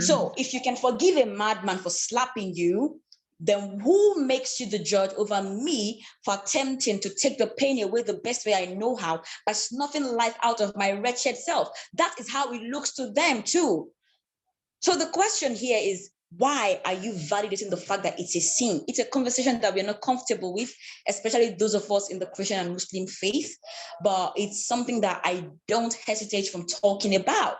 So if you can forgive a madman for slapping you, then who makes you the judge over me for attempting to take the pain away the best way I know how, by snuffing life out of my wretched self? That is how it looks to them too. So the question here is, why are you validating the fact that it's a sin? It's a conversation that we're not comfortable with, especially those of us in the Christian and Muslim faith, but it's something that I don't hesitate from talking about.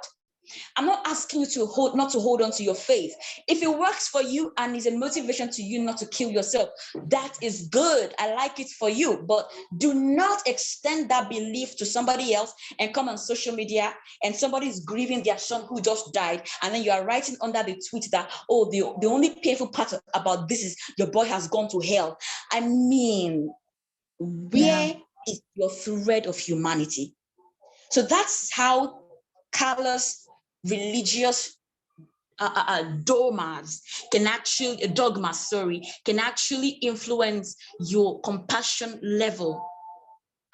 I'm not asking you to not to hold on to your faith. If it works for you and is a motivation to you not to kill yourself, that is good. I like it for you. But do not extend that belief to somebody else and come on social media and somebody is grieving their son who just died. And then you are writing under the tweet that, oh, the only painful part about this is your boy has gone to hell. I mean, where is your thread of humanity? So that's how callous religious dogmas can actually influence your compassion level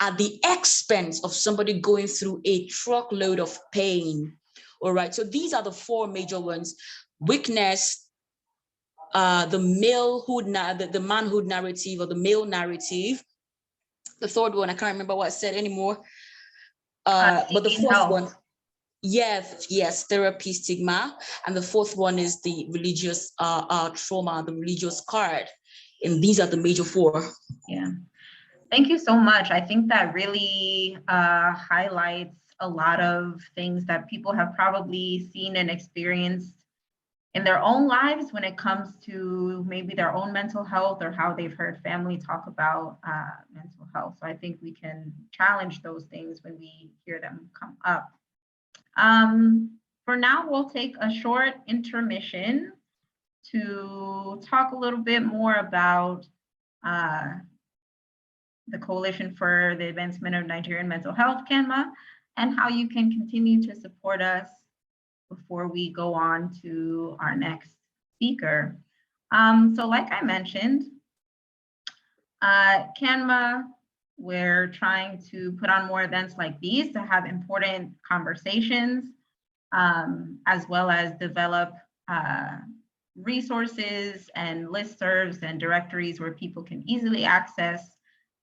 at the expense of somebody going through a truckload of pain. All right, so these are the four major ones: weakness, the the manhood narrative or the male narrative. The third one, I can't remember what I said anymore. But the fourth one, yes, therapy, stigma. And the fourth one is the religious trauma, the religious card. And these are the major four. Yeah. Thank you so much. I think that really highlights a lot of things that people have probably seen and experienced in their own lives when it comes to maybe their own mental health or how they've heard family talk about mental health. So I think we can challenge those things when we hear them come up. For now, we'll take a short intermission to talk a little bit more about the Coalition for the Advancement of Nigerian Mental Health, CANMA, and how you can continue to support us before we go on to our next speaker. So like I mentioned, CANMA, we're trying to put on more events like these to have important conversations, as well as develop resources and listservs and directories where people can easily access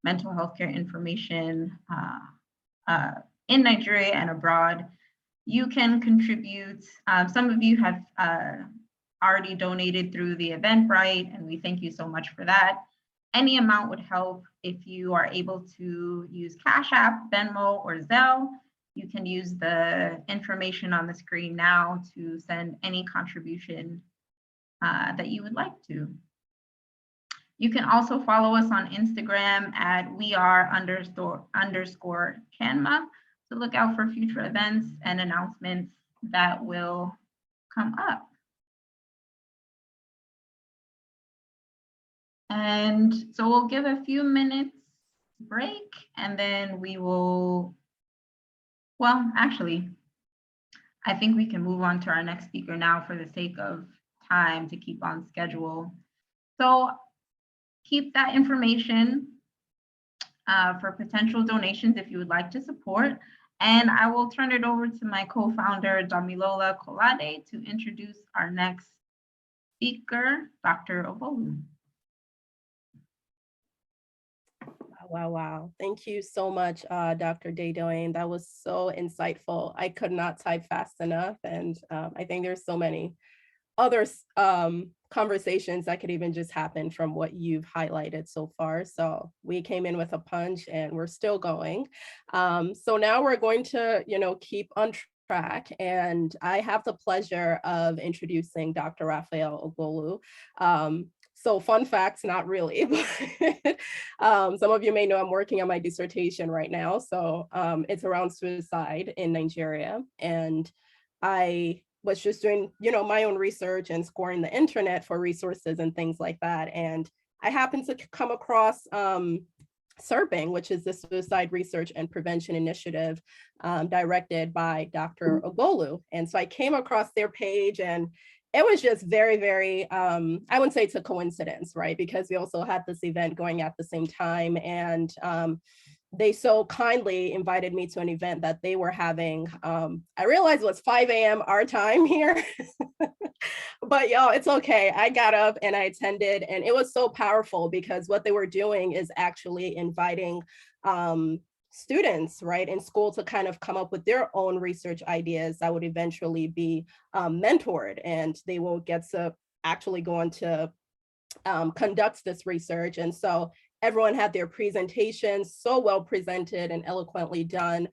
mental health care information in Nigeria and abroad. You can contribute. Some of you have already donated through the Eventbrite, and we thank you so much for that. Any amount would help. If you are able to use Cash App, Venmo, or Zelle, you can use the information on the screen now to send any contribution that you would like to. You can also follow us on Instagram at @weare_CANMA to look out for future events and announcements that will come up. And so we'll give a few minutes break and then we will, well, actually, I think we can move on to our next speaker now for the sake of time to keep on schedule. So keep that information for potential donations if you would like to support. And I will turn it over to my co-founder, Damilola Kolade, to introduce our next speaker, Dr. Obolu. Wow. Thank you so much, Dr. Dadoane. That was so insightful. I could not type fast enough. And I think there's so many other conversations that could even just happen from what you've highlighted so far. So we came in with a punch and we're still going. So now we're going to, keep on track. And I have the pleasure of introducing Dr. Raphael Ogolu. So fun facts, not really, but some of you may know I'm working on my dissertation right now. So it's around suicide in Nigeria. And I was just doing, my own research and scoring the internet for resources and things like that. And I happened to come across SERPing, which is the Suicide Research and Prevention Initiative directed by Dr. Ogolu. And so I came across their page and it was just very, very, I wouldn't say it's a coincidence, right? Because we also had this event going at the same time. And they so kindly invited me to an event that they were having. I realized it was 5 a.m. our time here, but y'all, it's okay. I got up and I attended, and it was so powerful because what they were doing is actually inviting students, right, in school to kind of come up with their own research ideas that would eventually be mentored, and they will get to actually go on to conduct this research. And so everyone had their presentations so well presented and eloquently done.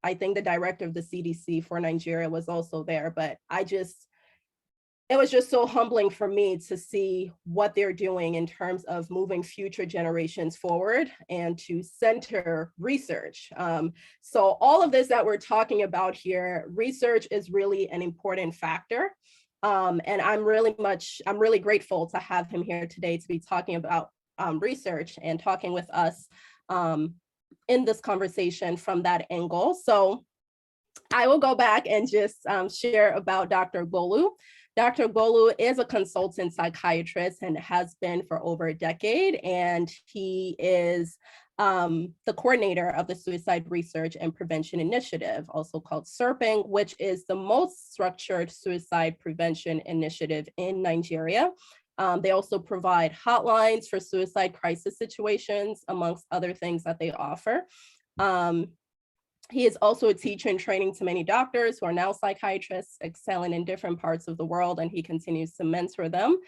I think the director of the CDC for Nigeria was also there, but it was just so humbling for me to see what they're doing in terms of moving future generations forward and to center research. So all of this that we're talking about here, research is really an important factor. And I'm really grateful to have him here today to be talking about research and talking with us in this conversation from that angle. So I will go back and just share about Dr. Golu. Dr. Golu is a consultant psychiatrist and has been for over a decade, and he is the coordinator of the Suicide Research and Prevention Initiative, also called SERPING, which is the most structured suicide prevention initiative in Nigeria. They also provide hotlines for suicide crisis situations, amongst other things that they offer. He is also a teacher in training to many doctors who are now psychiatrists excelling in different parts of the world, and he continues to mentor them.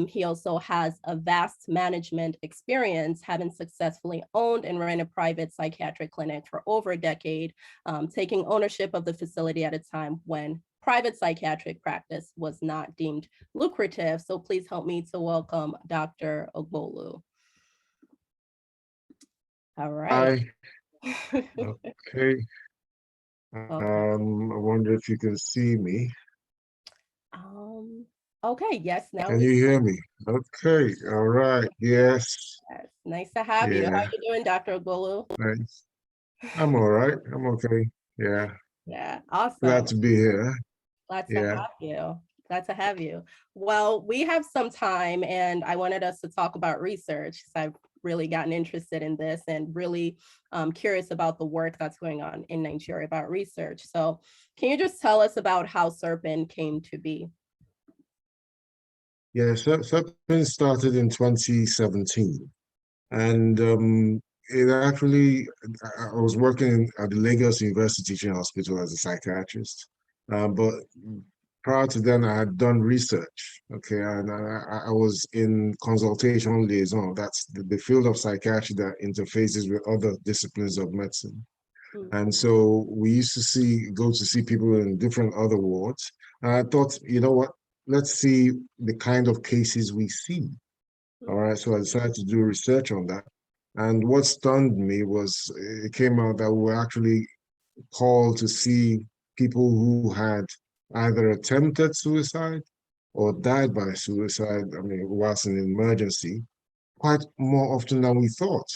He also has a vast management experience, having successfully owned and ran a private psychiatric clinic for over a decade, taking ownership of the facility at a time when private psychiatric practice was not deemed lucrative. So please help me to welcome Dr. Ogbolu. All right. Hi. Okay. I wonder if you can see me. Okay, yes, now Can you hear me? Okay, all right, yes. Nice to have you. How Yeah. are you doing, Dr. Ogbolu? Nice. I'm all right, I'm okay, yeah. Yeah, awesome. Glad to be here. Glad to Yeah. have you. Glad to have you. Well, we have some time and I wanted us to talk about research because I've really gotten interested in this and really curious about the work that's going on in Nigeria about research. So can you just tell us about how SERPIN came to be? Yeah, SERPIN started in 2017. And it actually, I was working at the Lagos University Teaching Hospital as a psychiatrist. But prior to then, I had done research, okay, and I was in consultation liaison. That's the field of psychiatry that interfaces with other disciplines of medicine. And so we used to go to see people in different other wards. And I thought, you know what, let's see the kind of cases we see. All right, so I decided to do research on that. And what stunned me was it came out that we were actually called to see people who had either attempted suicide or died by suicide, I mean, whilst in emergency, quite more often than we thought.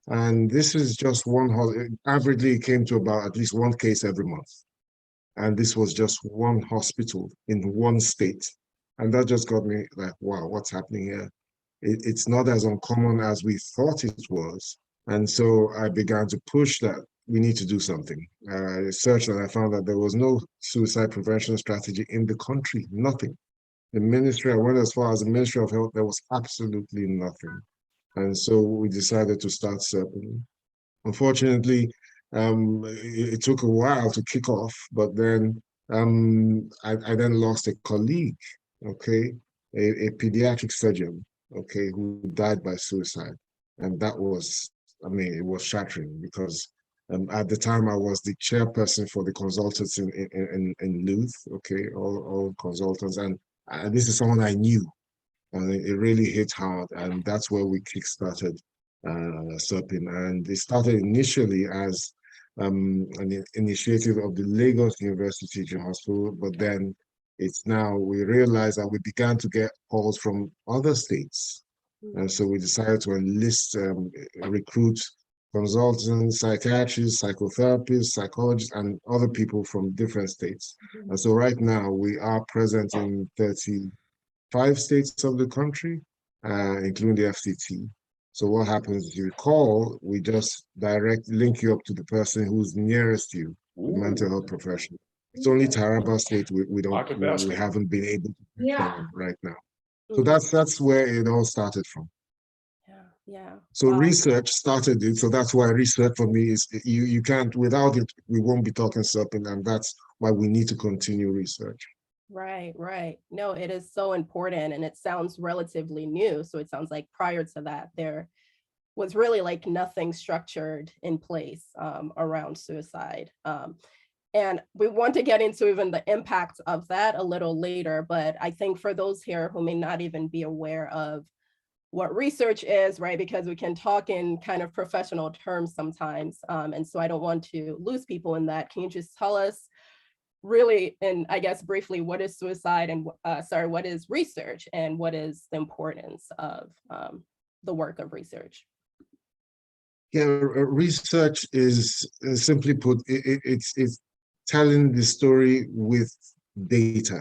And this is just averagely it came to about at least one case every month. And this was just one hospital in one state. And that just got me like, wow, what's happening here? It's not as uncommon as we thought it was. And so I began to push that we need to do something. I researched and I found that there was no suicide prevention strategy in the country, nothing. The ministry, I went as far as the Ministry of Health, there was absolutely nothing. And so we decided to start SERPIN. Unfortunately, it took a while to kick off, but then I then lost a colleague, okay, a pediatric surgeon, okay, who died by suicide. And that was, I mean, it was shattering because at the time I was the chairperson for the consultants in Luth, okay, all consultants. And this is someone I knew. And it really hit hard. And that's where we kickstarted SERPIN. And it started initially as an initiative of the Lagos University Teaching Hospital, but then we realized that we began to get calls from other states. And so we decided to enlist, recruit consultants, psychiatrists, psychotherapists, psychologists, and other people from different states. And so right now we are present in 35 states of the country, including the FCT. So what happens, if you call, we just link you up to the person who's nearest you, the mental health professional. It's only Taraba State we haven't been able to perform right now. So that's where it all started from. Yeah. So research started it. So that's why research for me is you can't, without it, we won't be talking SERPIN, and that's why we need to continue research. Right. No, it is so important and it sounds relatively new. So it sounds like prior to that, there was really like nothing structured in place around suicide. And we want to get into even the impacts of that a little later, but I think for those here who may not even be aware of what research is, right? Because we can talk in kind of professional terms sometimes. And so I don't want to lose people in that. Can you just tell us really, and I guess briefly, what is suicide and what is research and what is the importance of the work of research? Yeah, research is simply put, it's telling the story with data,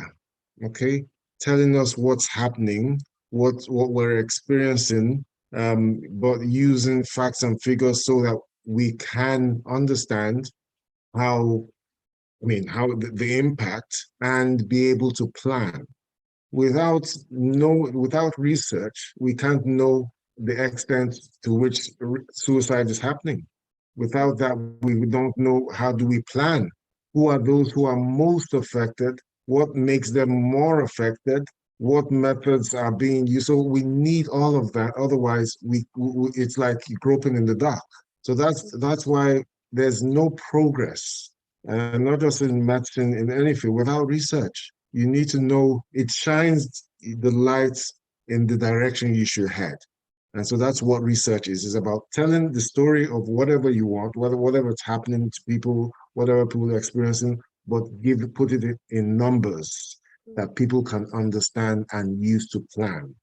okay? Telling us what's happening, what we're experiencing, but using facts and figures so that we can understand how, how the impact and be able to plan. Without research, we can't know the extent to which suicide is happening. Without that, we don't know how do we plan. Who are those who are most affected? What makes them more affected? What methods are being used? So we need all of that. Otherwise, it's like groping in the dark. So that's why there's no progress, and not just in medicine, in any field, without research. You need to know it shines the lights in the direction you should head. And so that's what research is about telling the story of whatever you want, whatever's happening to people, whatever people are experiencing, but put it in numbers that people can understand and use to plan.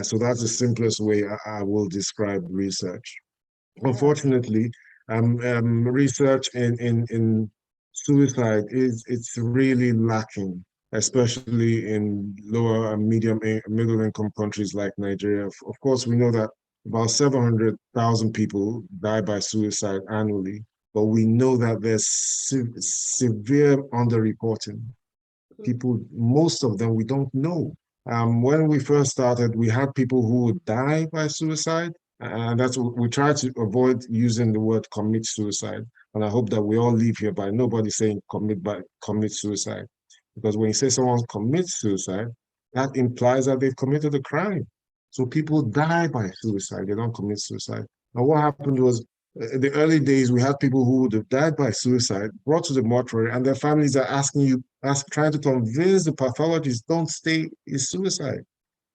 So that's the simplest way I will describe research. Unfortunately, research in suicide it's really lacking, especially in lower and middle income countries like Nigeria. Of course, we know that about 700,000 people die by suicide annually, but we know that there's severe underreporting. People, most of them, we don't know. When we first started, we had people who would die by suicide, and that's what we try to avoid using the word commit suicide. And I hope that we all leave here by nobody saying commit suicide. Because when you say someone commits suicide, that implies that they've committed a crime. So people die by suicide, they don't commit suicide. And what happened was, in the early days, we had people who would have died by suicide, brought to the mortuary, and their families are trying to convince the pathologists, don't stay, it's suicide.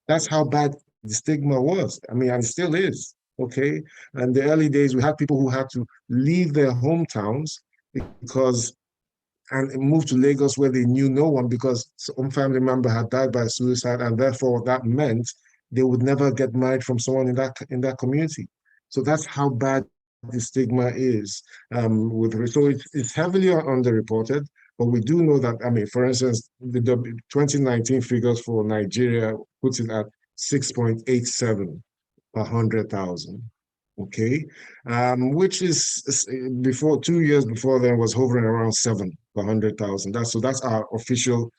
That's how bad the stigma was. And it still is, okay? And the early days, we had people who had to leave their hometowns and move to Lagos where they knew no one because some family member had died by suicide, and therefore that meant they would never get married from someone in that community. So that's how bad the stigma is so it's heavily underreported, but we do know that, for instance, the 2019 figures for Nigeria puts it at 6.87 per 100,000. Okay, which is before 2 years before then was hovering around 7 per 100,000. That's our official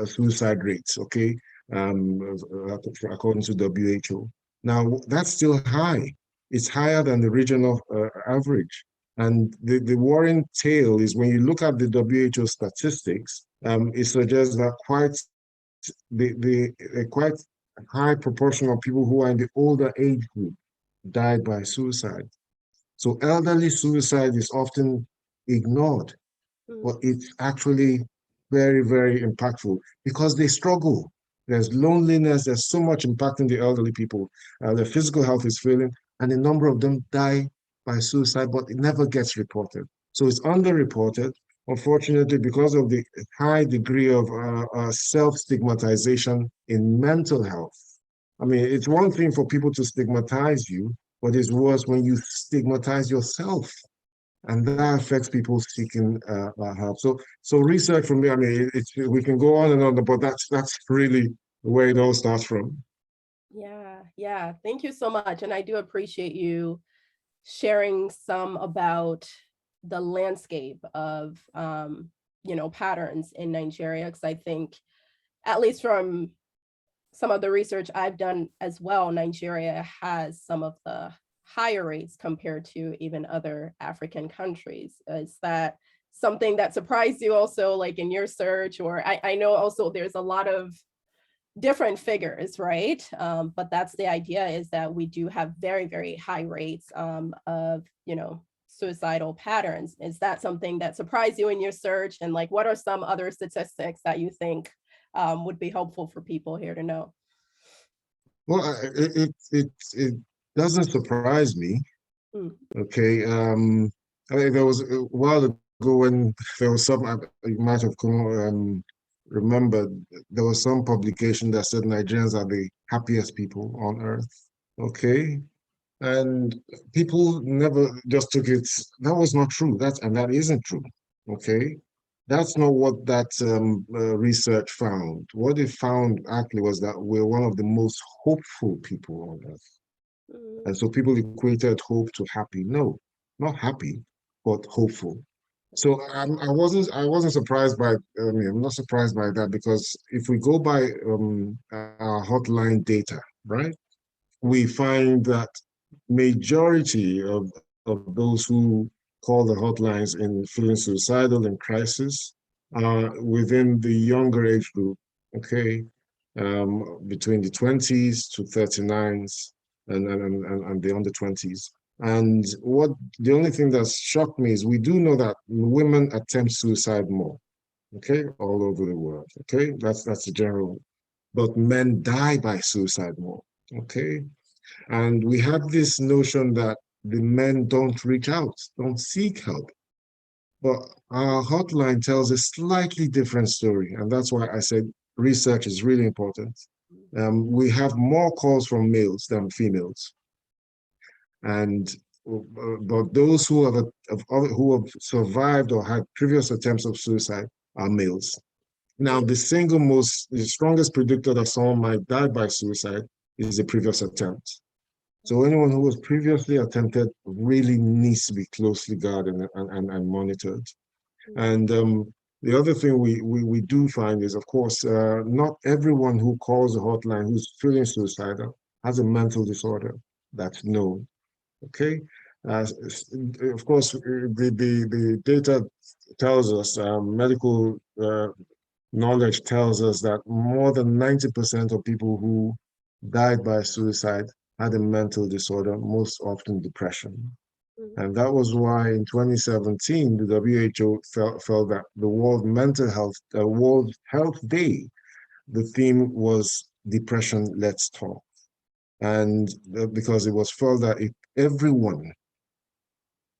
suicide rates. Okay, according to WHO. Now that's still high. It's higher than the regional average. And the worrying tale is when you look at the WHO statistics, it suggests that a quite high proportion of people who are in the older age group died by suicide. So elderly suicide is often ignored, but it's actually very, very impactful because they struggle. There's loneliness, there's so much impacting the elderly people. Their physical health is failing, and a number of them die by suicide, but it never gets reported. So it's underreported, unfortunately, because of the high degree of self-stigmatization in mental health. It's one thing for people to stigmatize you, but it's worse when you stigmatize yourself, and that affects people seeking help. So research for me, we can go on and on, but that's really where it all starts from. Yeah. Thank you so much, and I do appreciate you sharing some about the landscape of patterns in Nigeria, because I think, at least from some of the research I've done as well, Nigeria has some of the higher rates compared to even other African countries. Is that something that surprised you also, like in your search? Or I know also there's a lot of different figures, right? But that's the idea, is that we do have very, very high rates of, suicidal patterns. Is that something that surprised you in your search? And like, what are some other statistics that you think would be helpful for people here to know? Well, it doesn't surprise me. Okay. There was a while ago when there was some, you might have remembered, there was some publication that said Nigerians are the happiest people on earth. Okay. And people never just took it. That was not true. That isn't true. Okay. That's not what that research found. What it found actually was that we're one of the most hopeful people on earth. And so people equated hope to happy. No, not happy, but hopeful. So I wasn't surprised by. I'm not surprised by that, because if we go by our hotline data, right, we find that majority of those who call the hotlines in feeling suicidal and crisis are within the younger age group. Okay, between the 20s to 39s and the under 20s. And the only thing that's shocked me is we do know that women attempt suicide more, okay, all over the world, okay? That's the general, but men die by suicide more, okay? And we have this notion that the men don't reach out, don't seek help. But our hotline tells a slightly different story. And that's why I said research is really important. We have more calls from males than females. And but those who have survived or had previous attempts of suicide are males. Now, the strongest predictor that someone might die by suicide is a previous attempt. So anyone who was previously attempted really needs to be closely guarded and monitored. And the other thing we do find is, of course, not everyone who calls the hotline who's feeling suicidal has a mental disorder that's known. Okay, of course, the data tells us, medical knowledge tells us that more than 90% of people who died by suicide had a mental disorder, most often depression. And that was why in 2017, the WHO felt that the World World Health Day, the theme was Depression, Let's Talk. And because it was felt that if everyone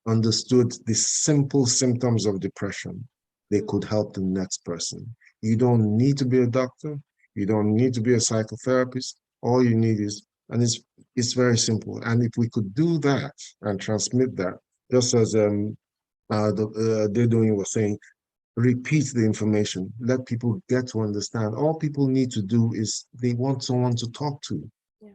understood the simple symptoms of depression, they could help the next person. You don't need to be a doctor. You don't need to be a psychotherapist. All you need is, and it's very simple. And if we could do that and transmit that, just as Dedoyin was saying, repeat the information, let people get to understand. All people need to do is they want someone to talk to. Yeah.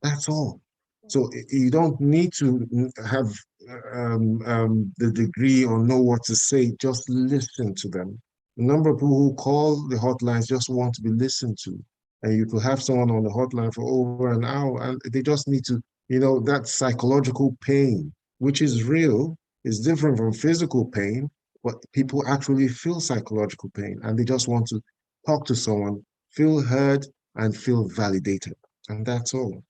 That's all. So you don't need to have the degree or know what to say. Just listen to them. The number of people who call the hotlines just want to be listened to. And you could have someone on the hotline for over an hour, and they just need to, that psychological pain, which is real, is different from physical pain, but people actually feel psychological pain, and they just want to talk to someone, feel heard, and feel validated. And that's all.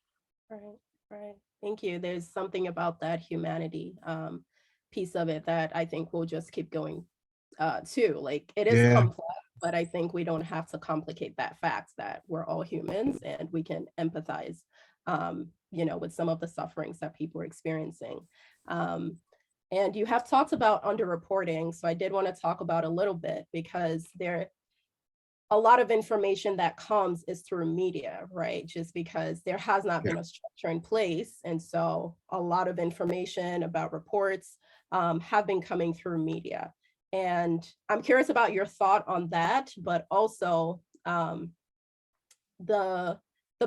Right. Thank you. There's something about that humanity piece of it that I think we'll just keep going too. Like, it is complex, but I think we don't have to complicate that fact that we're all humans and we can empathize, with some of the sufferings that people are experiencing. And you have talked about underreporting. So I did want to talk about a little bit, because a lot of information that comes is through media, right? Just because there has not been a structure in place. And so a lot of information about reports have been coming through media. And I'm curious about your thought on that, but also the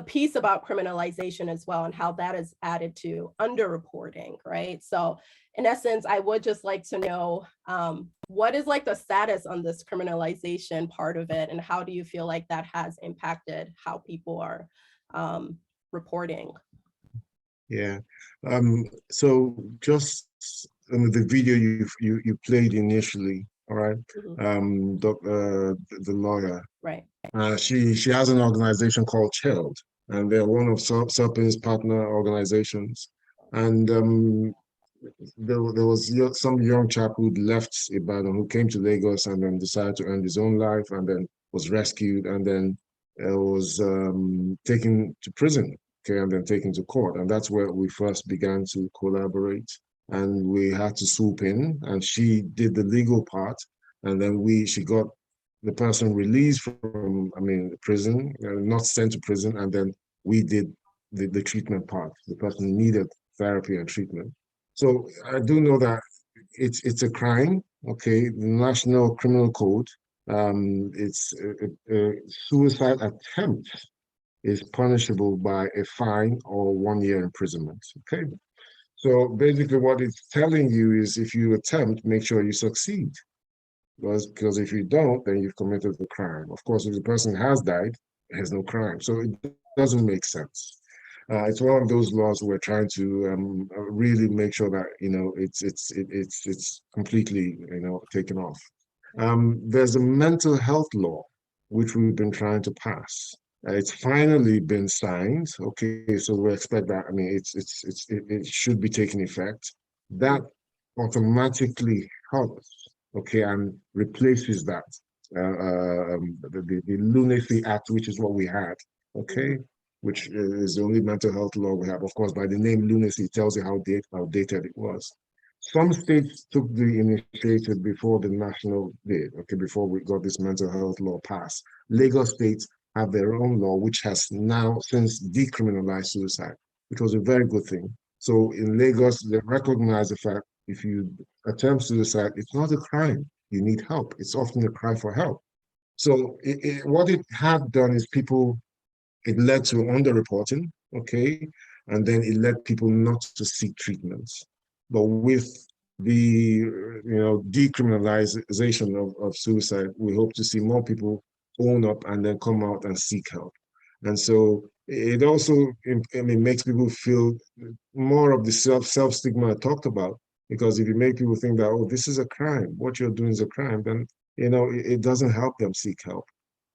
piece about criminalization as well, and how that is added to underreporting, right? So in essence, I would just like to know, what is like the status on this criminalization part of it, and how do you feel like that has impacted how people are reporting? Yeah. So just the video you played initially, all right, the lawyer. Right. She has an organization called CHILD, and they're one of SERPIN's partner organizations. And there was some young chap who'd left Ibadan, who came to Lagos and then decided to end his own life, and then was rescued, and then was taken to prison, okay, and then taken to court. And that's where we first began to collaborate. And we had to swoop in, and she did the legal part, and then she got the person released from, the prison, not sent to prison, and then we did the treatment part. The person needed therapy and treatment. So I do know that it's a crime, okay? The National Criminal Code, it's a suicide attempt is punishable by a fine or 1 year imprisonment, okay? So basically what it's telling you is if you attempt, make sure you succeed. Because if you don't, then you've committed the crime. Of course, if the person has died, there's no crime. So it doesn't make sense. It's one of those laws we're trying to really make sure that it's completely taken off. There's a mental health law which we've been trying to pass. It's finally been signed. Okay, so we expect that. It should be taking effect. That automatically helps. Okay, and replaces that the Lunacy Act, which is what we had. Okay, which is the only mental health law we have. Of course, by the name lunacy, it tells you how dated it was. Some states took the initiative before the national did, okay, before we got this mental health law passed. Lagos states have their own law, which has now since decriminalized suicide, which was a very good thing. So in Lagos, they recognize the fact if you attempt suicide, it's not a crime. You need help. It's often a cry for help. So what it had done is it led to underreporting, okay? And then it led people not to seek treatments. But with the decriminalization of suicide, we hope to see more people own up and then come out and seek help. And so it also makes people feel more of the self-stigma I talked about, because if you make people think that, oh, this is a crime, what you're doing is a crime, then it doesn't help them seek help.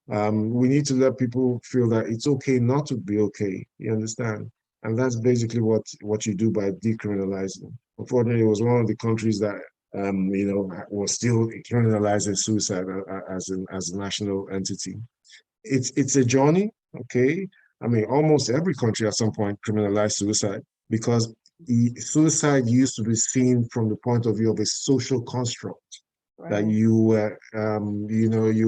We need to let people feel that it's okay not to be okay. You understand? And that's basically what you do by decriminalizing. Unfortunately, it was one of the countries that was still criminalizing suicide as a national entity. It's a journey, okay? Almost every country at some point criminalized suicide because suicide used to be seen from the point of view of a social construct, right? That you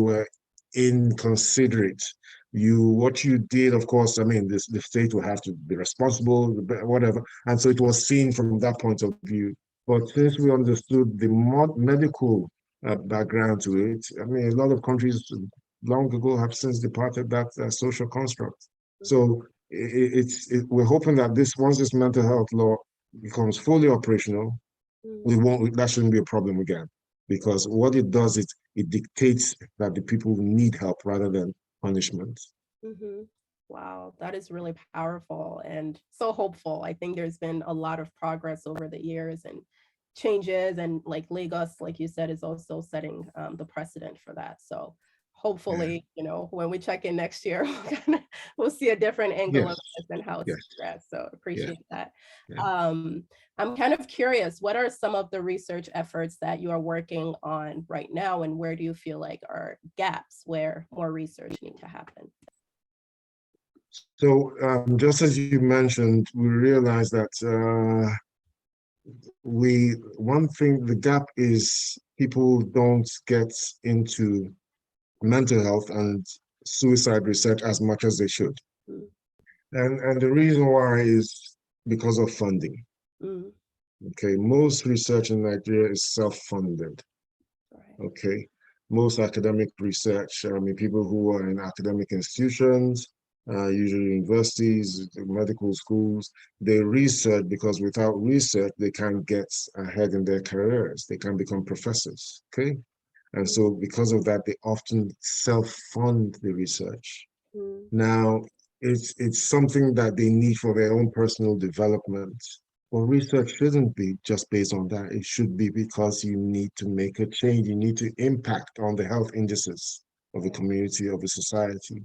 were inconsiderate. What you did, of course, the state will have to be responsible, whatever. And so it was seen from that point of view. But since we understood the medical background to it, a lot of countries long ago have since departed that social construct. So we're hoping that once this mental health law becomes fully operational, that shouldn't be a problem again. Because what it does is it dictates that the people need help rather than punishment. Mm-hmm. Wow, that is really powerful and so hopeful. I think there's been a lot of progress over the years and changes, and like Lagos, like you said, is also setting the precedent for that. So hopefully, when we check in next year, we'll see a different angle of this and how it's progressed. So appreciate that. I'm kind of curious, what are some of the research efforts that you are working on right now, and where do you feel like are gaps where more research need to happen? So just as you mentioned, we realized that the gap is people don't get into mental health and suicide research as much as they should. And the reason why is because of funding. Okay, most research in Nigeria is self-funded. Okay, most academic research, people who are in academic institutions, usually universities, medical schools, they research because without research, they can't get ahead in their careers. They can't become professors, okay? And so because of that, they often self-fund the research. Now, it's something that they need for their own personal development. But research shouldn't be just based on that. It should be because you need to make a change. You need to impact on the health indices of the community, of the society.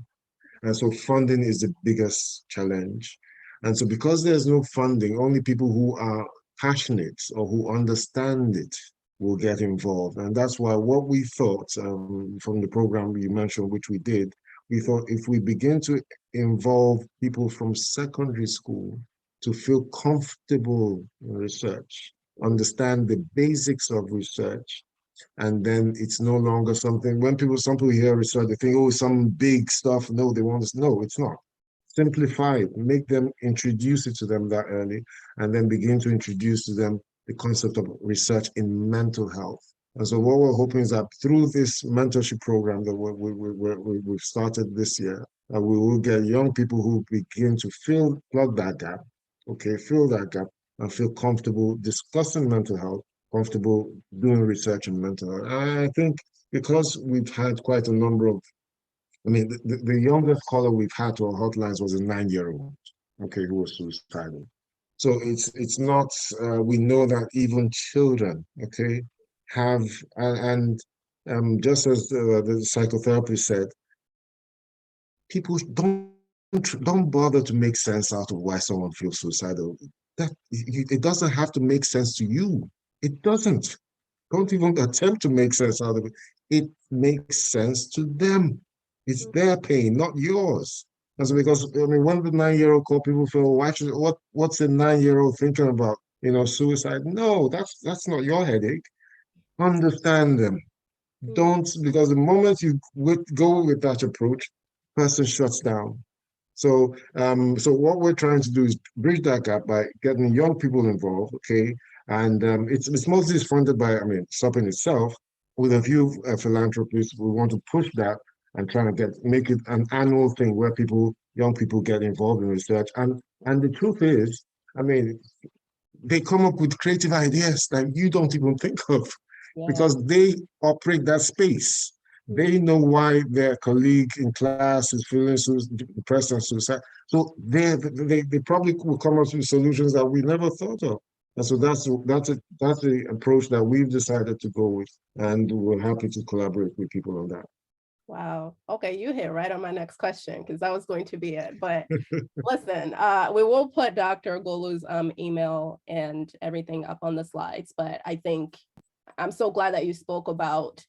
And so funding is the biggest challenge. And so because there's no funding, only people who are passionate or who understand it will get involved. And that's why what we thought from the program you mentioned, which we did, we thought if we begin to involve people from secondary school to feel comfortable in research, understand the basics of research, and then it's no longer something when some people hear research, they think, oh, some big stuff. No, they want to, no, it's not. Simplify it, make them introduce it to them that early, and then begin to introduce to them the concept of research in mental health. And so what we're hoping is that through this mentorship program that we've started this year, we will get young people who begin to plug that gap, okay, fill that gap and feel comfortable discussing mental health, comfortable doing research in mental health. I think because we've had quite a number of, I mean, the youngest caller we've had to our hotlines was a 9-year-old, okay, who was suicidal. So it's not, we know that even children, okay, have, just as the psychotherapist said, people don't bother to make sense out of why someone feels suicidal. That it doesn't have to make sense to you. It doesn't. Don't even attempt to make sense out of it. It makes sense to them. It's their pain, not yours. That's because I mean, when the 9-year-old call, people feel, what's a 9-year-old thinking about? You know, suicide. No, that's not your headache. Understand them. Don't, because the moment you go with that approach, person shuts down. So, so what we're trying to do is bridge that gap by getting young people involved, okay? And it's mostly funded by, I mean, SOPIN itself, with a few philanthropists. We want to push that and try to make it an annual thing where young people get involved in research. And the truth is, I mean, they come up with creative ideas that you don't even think of because they operate that space. They know why their colleague in class is feeling depressed and suicide. So they probably will come up with solutions that we never thought of. And so that's the approach that we've decided to go with, and we're happy to collaborate with people on that. Wow. Okay, you hit right on my next question because that was going to be it. But listen, we will put Dr. Golu's email and everything up on the slides. But I think I'm so glad that you spoke about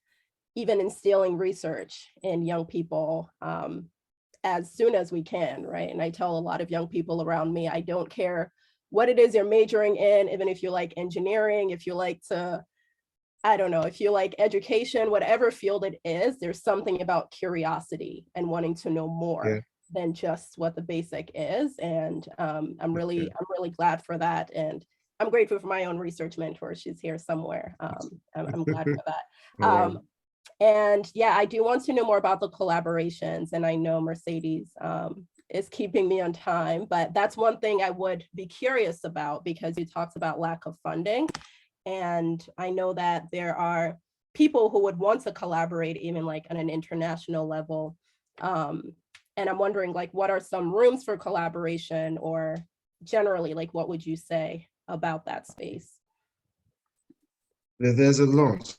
even instilling research in young people as soon as we can, right? And I tell a lot of young people around me, I don't care what it is you're majoring in, even if you like engineering, if you like to, I don't know, if you like education, whatever field it is, there's something about curiosity and wanting to know more than just what the basic is. And I'm really glad for that. And I'm grateful for my own research mentor. She's here somewhere. I'm glad for that. And yeah, I do want to know more about the collaborations. And I know Mercedes is keeping me on time, but that's one thing I would be curious about because you talked about lack of funding. And I know that there are people who would want to collaborate even like on an international level. And I'm wondering like, what are some rooms for collaboration or generally, like, what would you say about that space? There's a lot.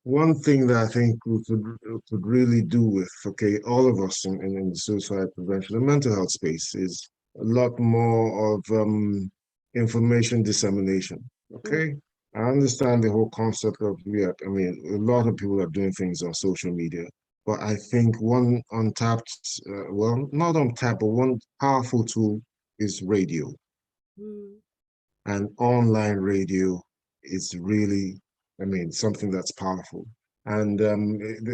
One thing that I think we could really do with, okay, all of us in the suicide prevention and mental health space is a lot more of information dissemination, okay? I understand the whole concept of, I mean, a lot of people are doing things on social media, but I think one untapped, well, not untapped, but one powerful tool is radio. And online radio is really, I mean, something that's powerful. And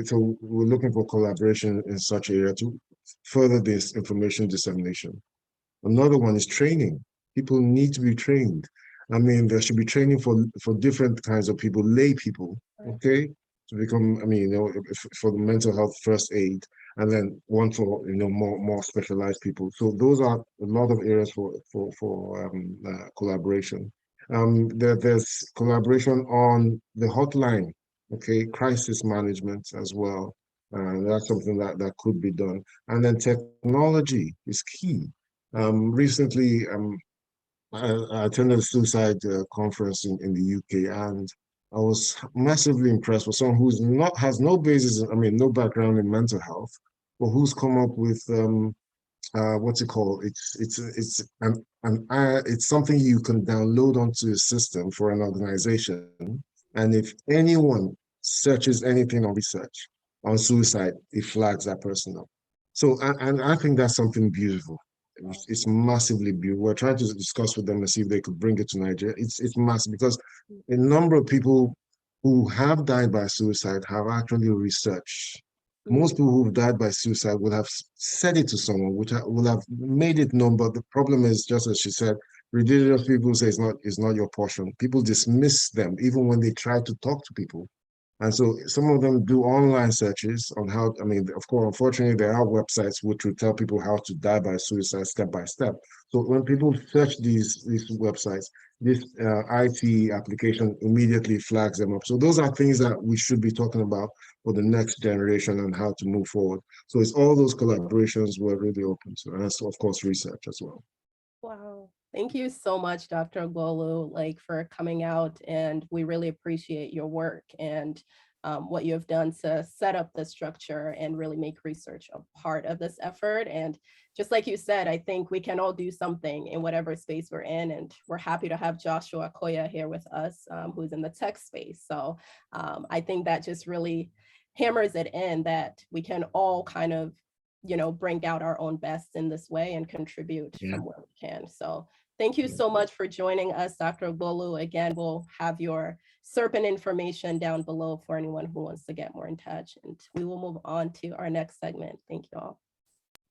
so we're looking for collaboration in such area to further this information dissemination. Another one is training. People need to be trained. I mean, there should be training for different kinds of people, lay people, okay? To become, I mean, you know, for the mental health first aid, and then one for, you know, more specialized people. So those are a lot of areas for collaboration. There's collaboration on the hotline, okay, crisis management as well. That's something that could be done. And then technology is key. Recently, I attended a suicide conference in the UK, and I was massively impressed with someone who's not has no basis, I mean, no background in mental health, but who's come up with what's it called? It's something you can download onto a system for an organization, and if anyone searches anything on research on suicide, it flags that person up. So, and I think that's something beautiful. It's massively beautiful. We're trying to discuss with them and see if they could bring it to Nigeria. It's massive because a number of people who have died by suicide have actually researched. Most people who've died by suicide would have said it to someone, which would have made it known. But the problem is, just as she said, religious people say it's not your portion. People dismiss them even when they try to talk to people. And so some of them do online searches on how, I mean, of course, unfortunately, there are websites which will tell people how to die by suicide step by step. So when people search these websites, this IT application immediately flags them up. So those are things that we should be talking about for the next generation and how to move forward. So it's all those collaborations we're really open to. And that's, of course, research as well. Wow. Thank you so much, Dr. Golu, for coming out, and we really appreciate your work and what you have done to set up the structure and really make research a part of this effort. And just like you said, I think we can all do something in whatever space we're in, and we're happy to have Joshua Koya here with us, who's in the tech space. So I think that just really hammers it in that we can all kind of bring out our own best in this way and contribute from where we can. So thank you so much for joining us, Dr. Golu. Again, we'll have your Serpent information down below for anyone who wants to get more in touch. And we will move on to our next segment. Thank you all.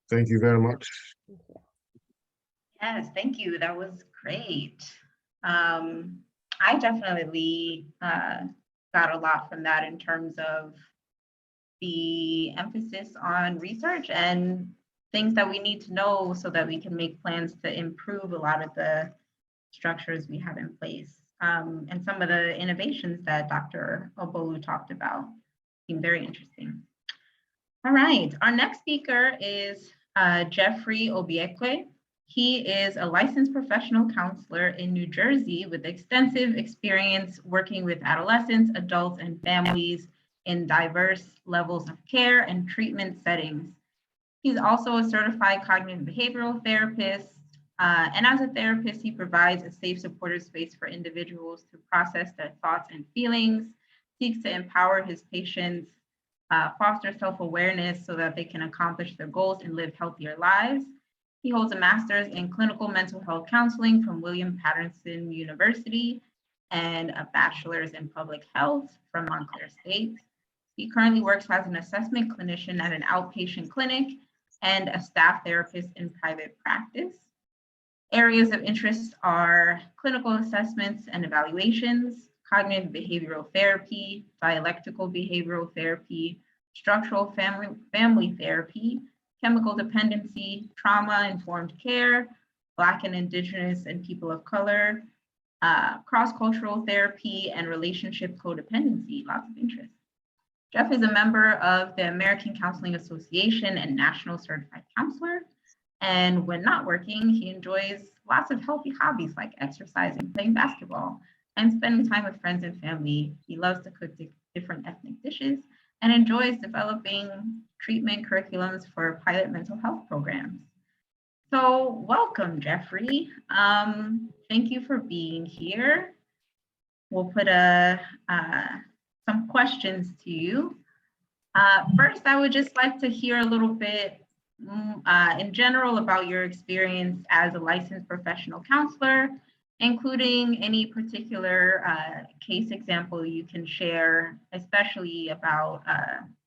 Thank you very much. Thank you. Yes, thank you. That was great. I definitely got a lot from that in terms of the emphasis on research and things that we need to know so that we can make plans to improve a lot of the structures we have in place. And some of the innovations that Dr. Obolu talked about seem very interesting. All right, our next speaker is Jeffrey Obiekwe. He is a licensed professional counselor in New Jersey with extensive experience working with adolescents, adults, and families in diverse levels of care and treatment settings. He's also a certified cognitive behavioral therapist. And as a therapist, he provides a safe, supportive space for individuals to process their thoughts and feelings, seeks to empower his patients, foster self-awareness so that they can accomplish their goals and live healthier lives. He holds a master's in clinical mental health counseling from William Patterson University and a bachelor's in public health from Montclair State. He currently works as an assessment clinician at an outpatient clinic and a staff therapist in private practice. Areas of interest are clinical assessments and evaluations, cognitive behavioral therapy, dialectical behavioral therapy, structural family therapy, chemical dependency, trauma-informed care, Black and Indigenous and people of color, cross-cultural therapy, and relationship codependency, lots of interest. Jeff is a member of the American Counseling Association and National Certified Counselor. And when not working, he enjoys lots of healthy hobbies like exercising, playing basketball, and spending time with friends and family. He loves to cook different ethnic dishes and enjoys developing treatment curriculums for pilot mental health programs. So welcome, Jeffrey. Thank you for being here. We'll put some questions to you. First, I would just like to hear a little bit in general about your experience as a licensed professional counselor, including any particular case example you can share, especially about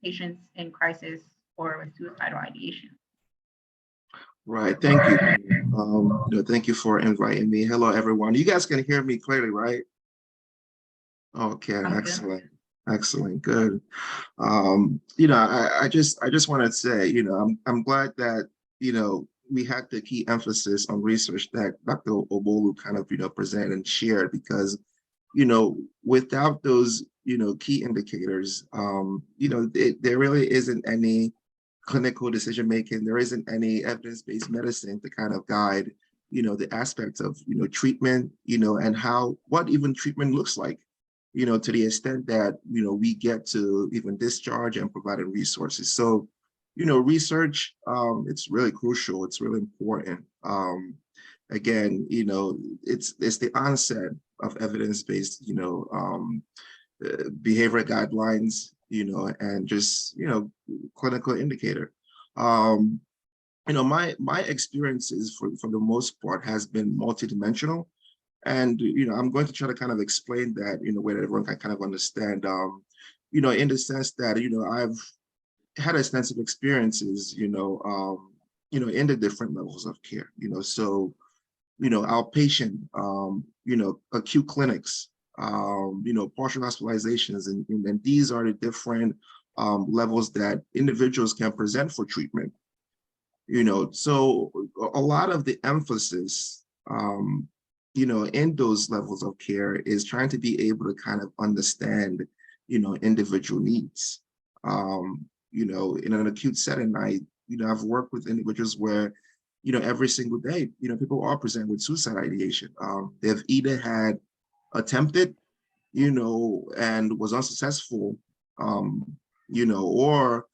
patients in crisis or with suicidal ideation. Right, thank you. Thank you for inviting me. Hello, everyone. You guys can hear me clearly, right? Okay, excellent. Excellent, good. I just want to say, I'm glad that, we had the key emphasis on research that Dr. Obolu kind of, presented and shared, because, without those, key indicators, there really isn't any clinical decision making. There isn't any evidence-based medicine to kind of guide, the aspects of, treatment, and what even treatment looks like, to the extent that, we get to even discharge and providing resources. So, research, it's really crucial. It's really important. Again, it's the onset of evidence-based, behavior guidelines, and just, clinical indicator. My experiences for the most part has been multidimensional. And, I'm going to try to kind of explain that in a way that everyone can kind of understand, in the sense that, I've had extensive experiences, in the different levels of care, so, outpatient, acute clinics, partial hospitalizations, and these are the different levels that individuals can present for treatment. So a lot of the emphasis, in those levels of care is trying to be able to kind of understand, individual needs. In an acute setting, I've worked with individuals where, every single day, people are presenting with suicide ideation. They've either had attempted, and was unsuccessful, or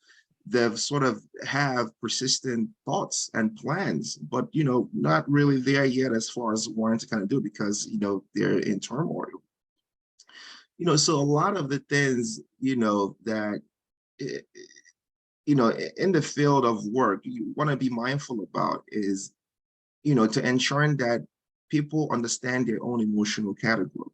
they've sort of have persistent thoughts and plans, but, not really there yet as far as wanting to kind of do it because, they're in turmoil. So a lot of the things, that, in the field of work, you want to be mindful about is, to ensuring that people understand their own emotional category.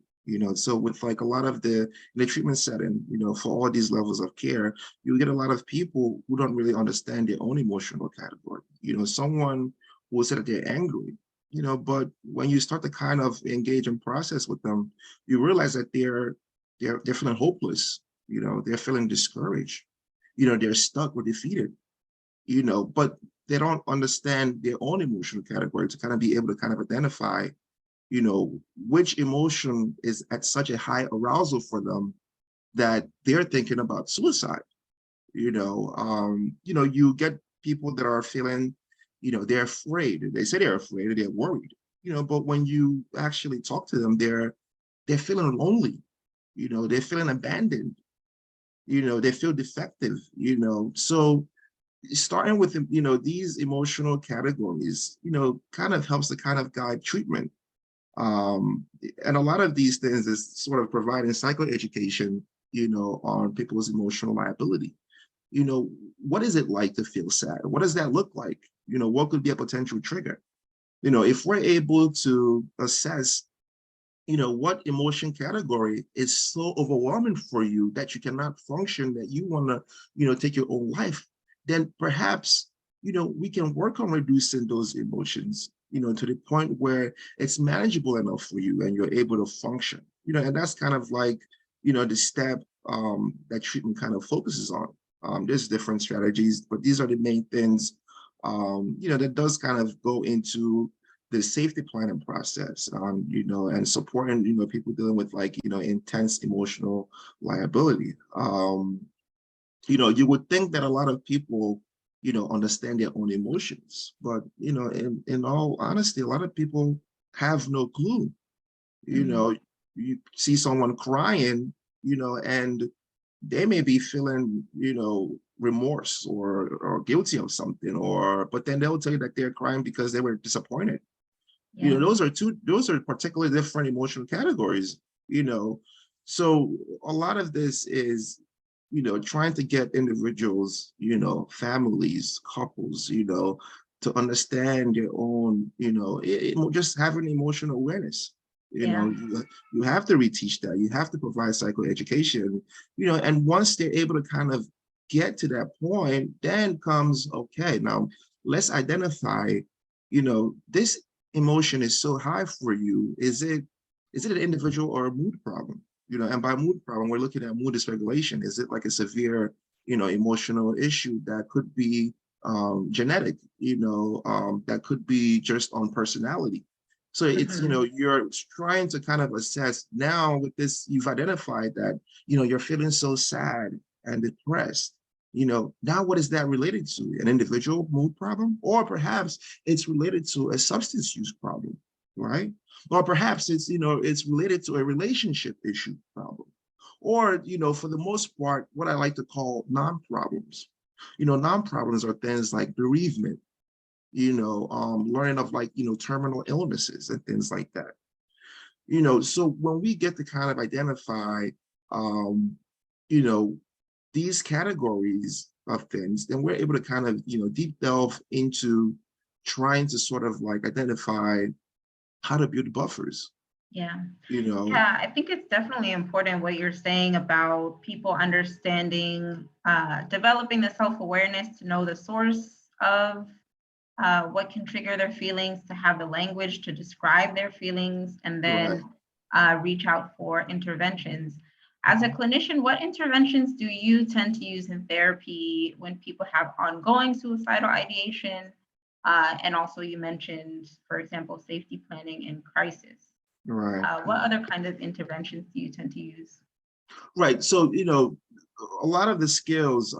So with like a lot of in the treatment setting, for all these levels of care, you get a lot of people who don't really understand their own emotional category. Someone who will say that they're angry, but when you start to kind of engage and process with them, you realize that they're feeling hopeless, they're feeling discouraged, they're stuck or defeated, but they don't understand their own emotional category to kind of be able to kind of identify which emotion is at such a high arousal for them that they're thinking about suicide. You get people that are feeling, they're afraid. They say they're afraid, they're worried, but when you actually talk to them, they're feeling lonely, they're feeling abandoned, they feel defective, so starting with, these emotional categories, kind of helps to kind of guide treatment. And a lot of these things is sort of providing psychoeducation, on people's emotional liability. What is it like to feel sad? What does that look like? What could be a potential trigger? If we're able to assess, what emotion category is so overwhelming for you that you cannot function, that you want to, take your own life, then perhaps, we can work on reducing those emotions, to the point where it's manageable enough for you and you're able to function, and that's kind of like, the step that treatment kind of focuses on. There's different strategies, but these are the main things, that does kind of go into the safety planning process, and supporting, people dealing with like, intense emotional liability. You would think that a lot of people, understand their own emotions, but, in all honesty, a lot of people have no clue. You see someone crying, and they may be feeling, remorse or guilty of something, but then they'll tell you that they're crying because they were disappointed. Yeah. Those are particularly different emotional categories, so a lot of this is, trying to get individuals, families, couples, to understand their own, just having emotional awareness. You have to reteach that. You have to provide psychoeducation, and once they're able to kind of get to that point, then comes, okay, now let's identify, this emotion is so high for you. Is it an individual or a mood problem? And by mood problem, we're looking at mood dysregulation. Is it like a severe, emotional issue that could be genetic, that could be just on personality. So it's, you're trying to kind of assess now with this, you've identified that, you're feeling so sad and depressed. Now what is that related to? An individual mood problem? Or perhaps it's related to a substance use problem, right? Or perhaps it's related to a relationship issue problem. Or, for the most part, what I like to call non-problems. Non-problems are things like bereavement, learning of terminal illnesses and things like that. So when we get to kind of identify, you know, these categories of things, then we're able to kind of, deep delve into trying to sort of like identify how to build buffers. Yeah. Yeah, I think it's definitely important what you're saying about people understanding, developing the self-awareness to know the source of what can trigger their feelings, to have the language to describe their feelings, and then reach out for interventions. As a clinician, what interventions do you tend to use in therapy when people have ongoing suicidal ideation? And also you mentioned, for example, safety planning and crisis. What other kind of interventions do you tend to use? Right. So, a lot of the skills,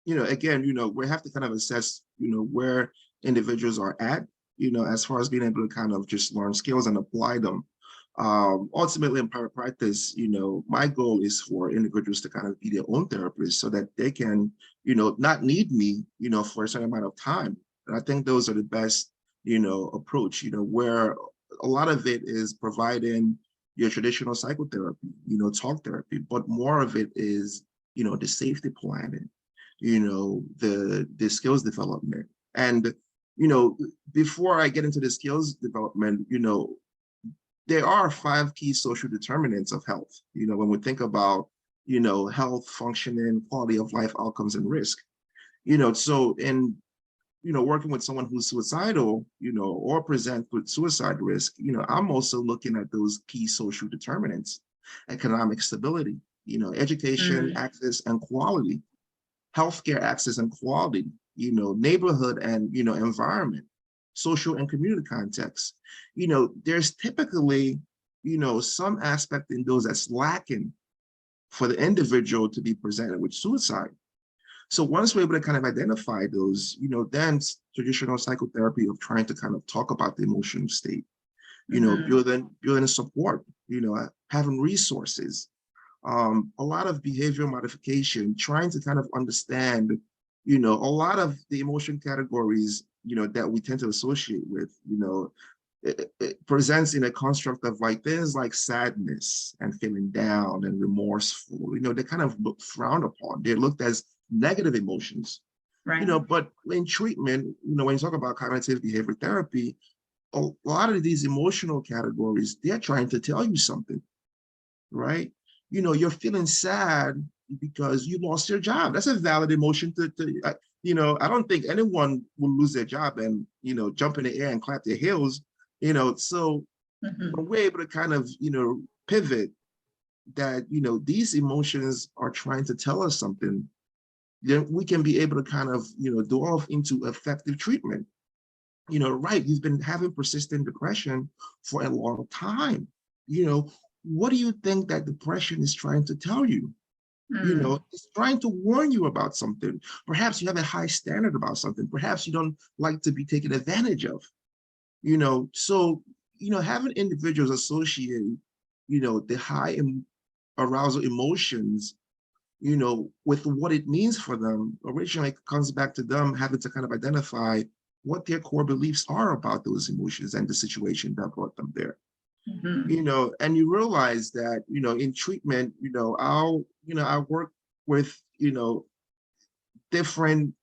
again, we have to kind of assess, where individuals are at, as far as being able to kind of just learn skills and apply them. Ultimately, in private practice, my goal is for individuals to kind of be their own therapists so that they can, not need me, for a certain amount of time. And I think those are the best, approach, where a lot of it is providing your traditional psychotherapy, talk therapy, but more of it is, the safety planning, the skills development. And, before I get into the skills development, there are 5 key social determinants of health. When we think about, health, functioning, quality of life, outcomes, and risk. So in, working with someone who's suicidal, or present with suicide risk, I'm also looking at those key social determinants: economic stability, education, access, and quality, healthcare access and quality, neighborhood and, environment, social and community context. There's typically, some aspect in those that's lacking for the individual to be presented with suicide. So once we're able to kind of identify those, then traditional psychotherapy of trying to kind of talk about the emotional state, building support, having resources, a lot of behavioral modification, trying to kind of understand, a lot of the emotion categories, that we tend to associate with, it presents in a construct of like things like sadness and feeling down and remorseful. They kind of look frowned upon. They're looked as negative emotions. Right. But in treatment, when you talk about cognitive behavior therapy, a lot of these emotional categories, they're trying to tell you something, right? You're feeling sad because you lost your job. That's a valid emotion I don't think anyone will lose their job and, jump in the air and clap their heels, so when we're able to kind of, pivot that, these emotions are trying to tell us something, then we can be able to kind of, delve into effective treatment. Right, you've been having persistent depression for a long time. What do you think that depression is trying to tell you? It's trying to warn you about something. Perhaps you have a high standard about something. Perhaps you don't like to be taken advantage of. So, having individuals associate, the high arousal emotions, with what it means for them, originally comes back to them having to kind of identify what their core beliefs are about those emotions and the situation that brought them there. And you realize that, in treatment, I work with, different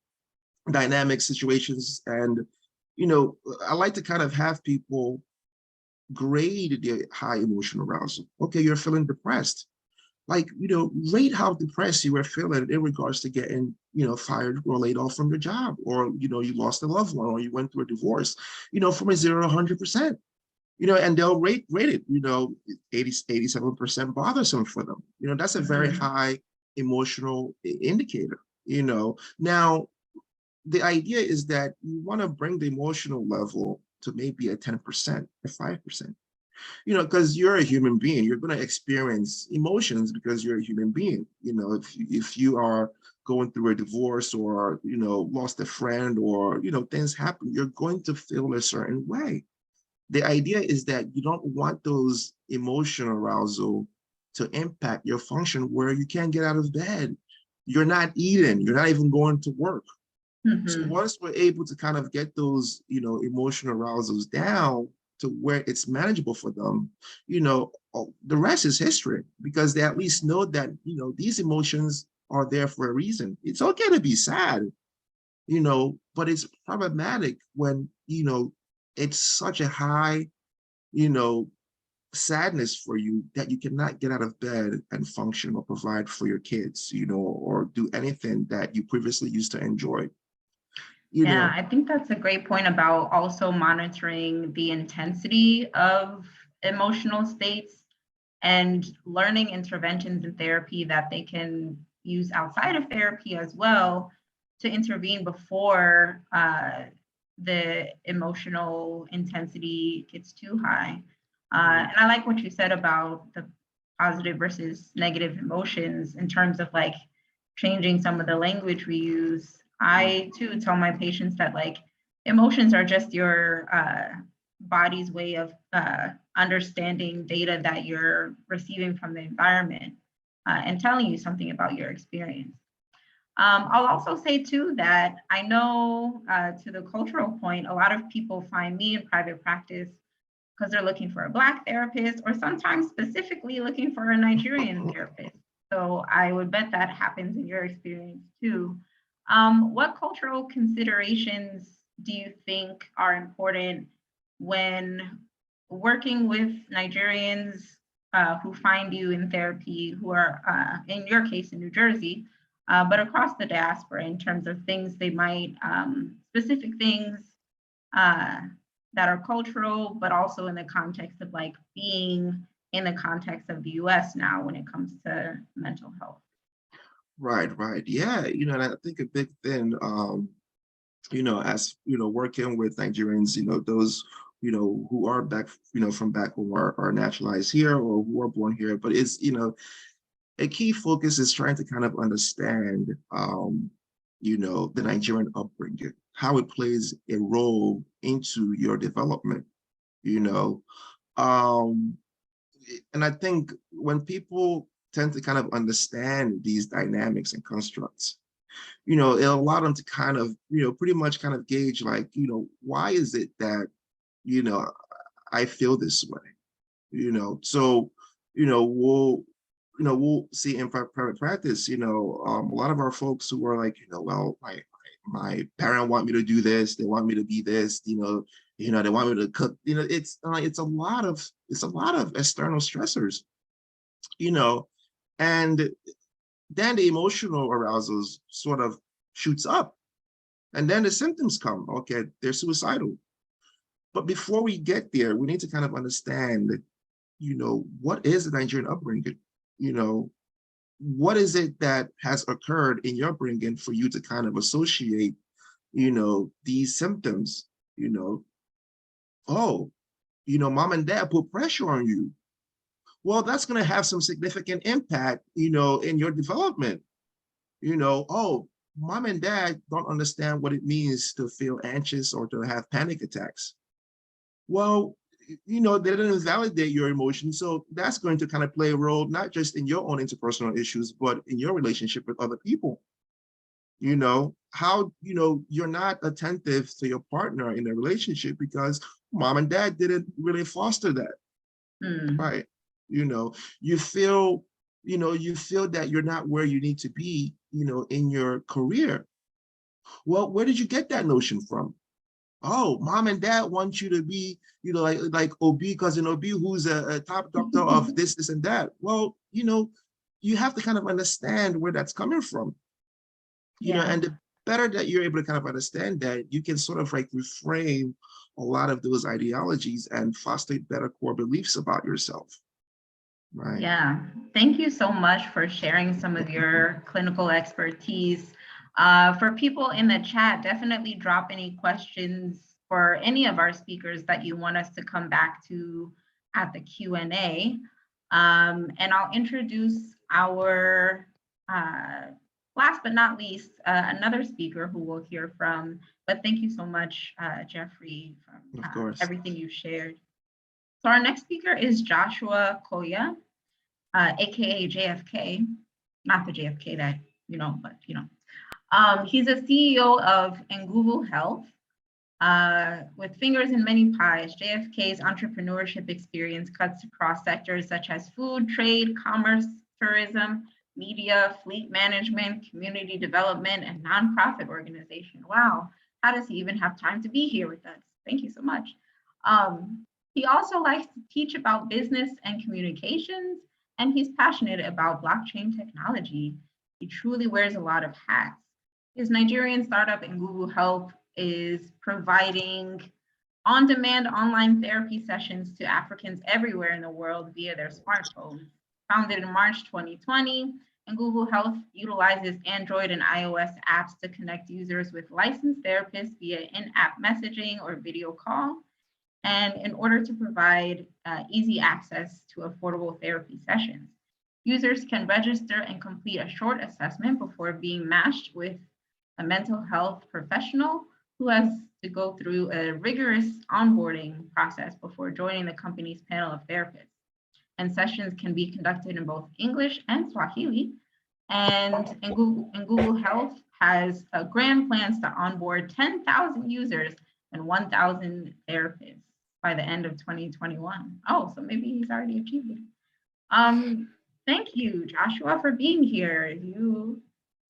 dynamic situations. And, I like to kind of have people grade their high emotional arousal. Okay, you're feeling depressed. Like, rate how depressed you were feeling in regards to getting, fired or laid off from your job, or, you lost a loved one, or you went through a divorce, from a 0 to 100%. And they'll rate it, 87% bothersome for them. That's a very high emotional indicator, Now, the idea is that you want to bring the emotional level to maybe a 10%, a 5%. You know, because you're a human being, you're going to experience emotions because you're a human being. You know, if you are going through a divorce or, you know, lost a friend or, you know, things happen, you're going to feel a certain way. The idea is that you don't want those emotional arousal to impact your function where you can't get out of bed. You're not eating, you're not even going to work. So once we're able to kind of get those, you know, emotional arousals down to where it's manageable for them, you know, the rest is history because they at least know that, you know, these emotions are there for a reason. It's okay to be sad, you know, but it's problematic when, you know, it's such a high, you know, sadness for you that you cannot get out of bed and function or provide for your kids, you know, or do anything that you previously used to enjoy. You Yeah, know, I think that's a great point about also monitoring the intensity of emotional states and learning interventions in therapy that they can use outside of therapy as well to intervene before the emotional intensity gets too high. And I like what you said about the positive versus negative emotions in terms of like changing some of the language we use. I too tell my patients that like emotions are just your body's way of understanding data that you're receiving from the environment and telling you something about your experience. I'll also say too that I know to the cultural point, a lot of people find me in private practice because they're looking for a Black therapist or sometimes specifically looking for a Nigerian therapist. So I would bet that happens in your experience too. What cultural considerations do you think are important when working with Nigerians who find you in therapy, who are, in your case, in New Jersey, but across the diaspora in terms of things they might, specific things that are cultural, but also in the context of like being in the context of the US now when it comes to mental health? right, right. Yeah, you know, and I think a big thing, you know, as, you know, working with Nigerians, you know, those, you know, who are back, you know, from back home are naturalized here or who are born here, but it's, you know, a key focus is trying to kind of understand, you know, the Nigerian upbringing, how it plays a role into your development, you know. Um, and I think when people tend to kind of understand these dynamics and constructs, you know, it'll allow them to kind of, you know, pretty much kind of gauge like, you know, why is it that, you know, I feel this way, you know? So, you know, we'll see in private practice, you know, a lot of our folks who are like, you know, well, my parent want me to do this, they want me to be this, you know, they want me to cook, you know, it's a lot of external stressors, you know, and then the emotional arousals sort of shoots up and then the symptoms come. Okay, they're suicidal. But before we get there, we need to kind of understand that, you know, what is the Nigerian upbringing? You know, what is it that has occurred in your upbringing for you to kind of associate, you know, these symptoms, you know, oh, you know, mom and dad put pressure on you. Well, that's going to have some significant impact, you know, in your development. You know, oh, mom and dad don't understand what it means to feel anxious or to have panic attacks. Well, you know, they didn't validate your emotions. So that's going to kind of play a role, not just in your own interpersonal issues, but in your relationship with other people. You know, how, you know, you're not attentive to your partner in a relationship because mom and dad didn't really foster that. Right. You know, you feel, you know, you feel that you're not where you need to be, you know, in your career. Well, where did you get that notion from? Oh, mom and dad want you to be, you know, like OB, cousin OB, who's a top doctor of this and that. Well, you know, you have to kind of understand where that's coming from, you know, and the better that you're able to kind of understand that, you can sort of like reframe a lot of those ideologies and foster better core beliefs about yourself. Right. Yeah, thank you so much for sharing some of your clinical expertise. For people in the chat, definitely drop any questions for any of our speakers that you want us to come back to at the Q&A. And I'll introduce our, last but not least, another speaker who we'll hear from. But thank you so much, Jeffrey, for everything you shared. So our next speaker is Joshua Koya, AKA JFK, not the JFK that, but he's a CEO of Nguvu Health. With fingers in many pies, JFK's entrepreneurship experience cuts across sectors such as food, trade, commerce, tourism, media, fleet management, community development, and nonprofit organization. Wow, how does he even have time to be here with us? Thank you so much. He also likes to teach about business and communications, and he's passionate about blockchain technology. He truly wears a lot of hats. His Nigerian startup Nguvu Health is providing on-demand online therapy sessions to Africans everywhere in the world via their smartphones. Founded in March 2020, Nguvu Health utilizes Android and iOS apps to connect users with licensed therapists via in-app messaging or video call, and in order to provide easy access to affordable therapy sessions. Users can register and complete a short assessment before being matched with a mental health professional who has to go through a rigorous onboarding process before joining the company's panel of therapists. And sessions can be conducted in both English and Swahili. And Nguvu Health has grand plans to onboard 10,000 users and 1,000 therapists by the end of 2021. Oh, so maybe he's already achieved it. Thank you, Joshua, for being here. You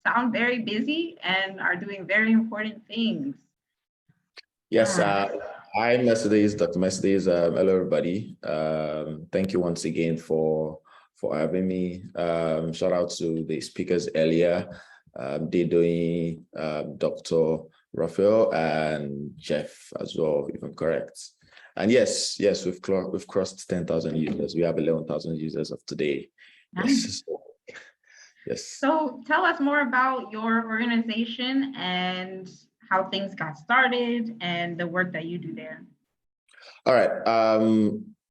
sound very busy and are doing very important things. Yes, hi Mercedes, Dr. Mercedes. Hello everybody. Thank you once again for having me. Shout out to the speakers earlier, Dedoe, Dr. Raphael, and Jeff as well, if I'm correct. And yes, we've crossed 10,000 users. We have 11,000 users of today. Nice. Yes. So tell us more about your organization and how things got started and the work that you do there. All right.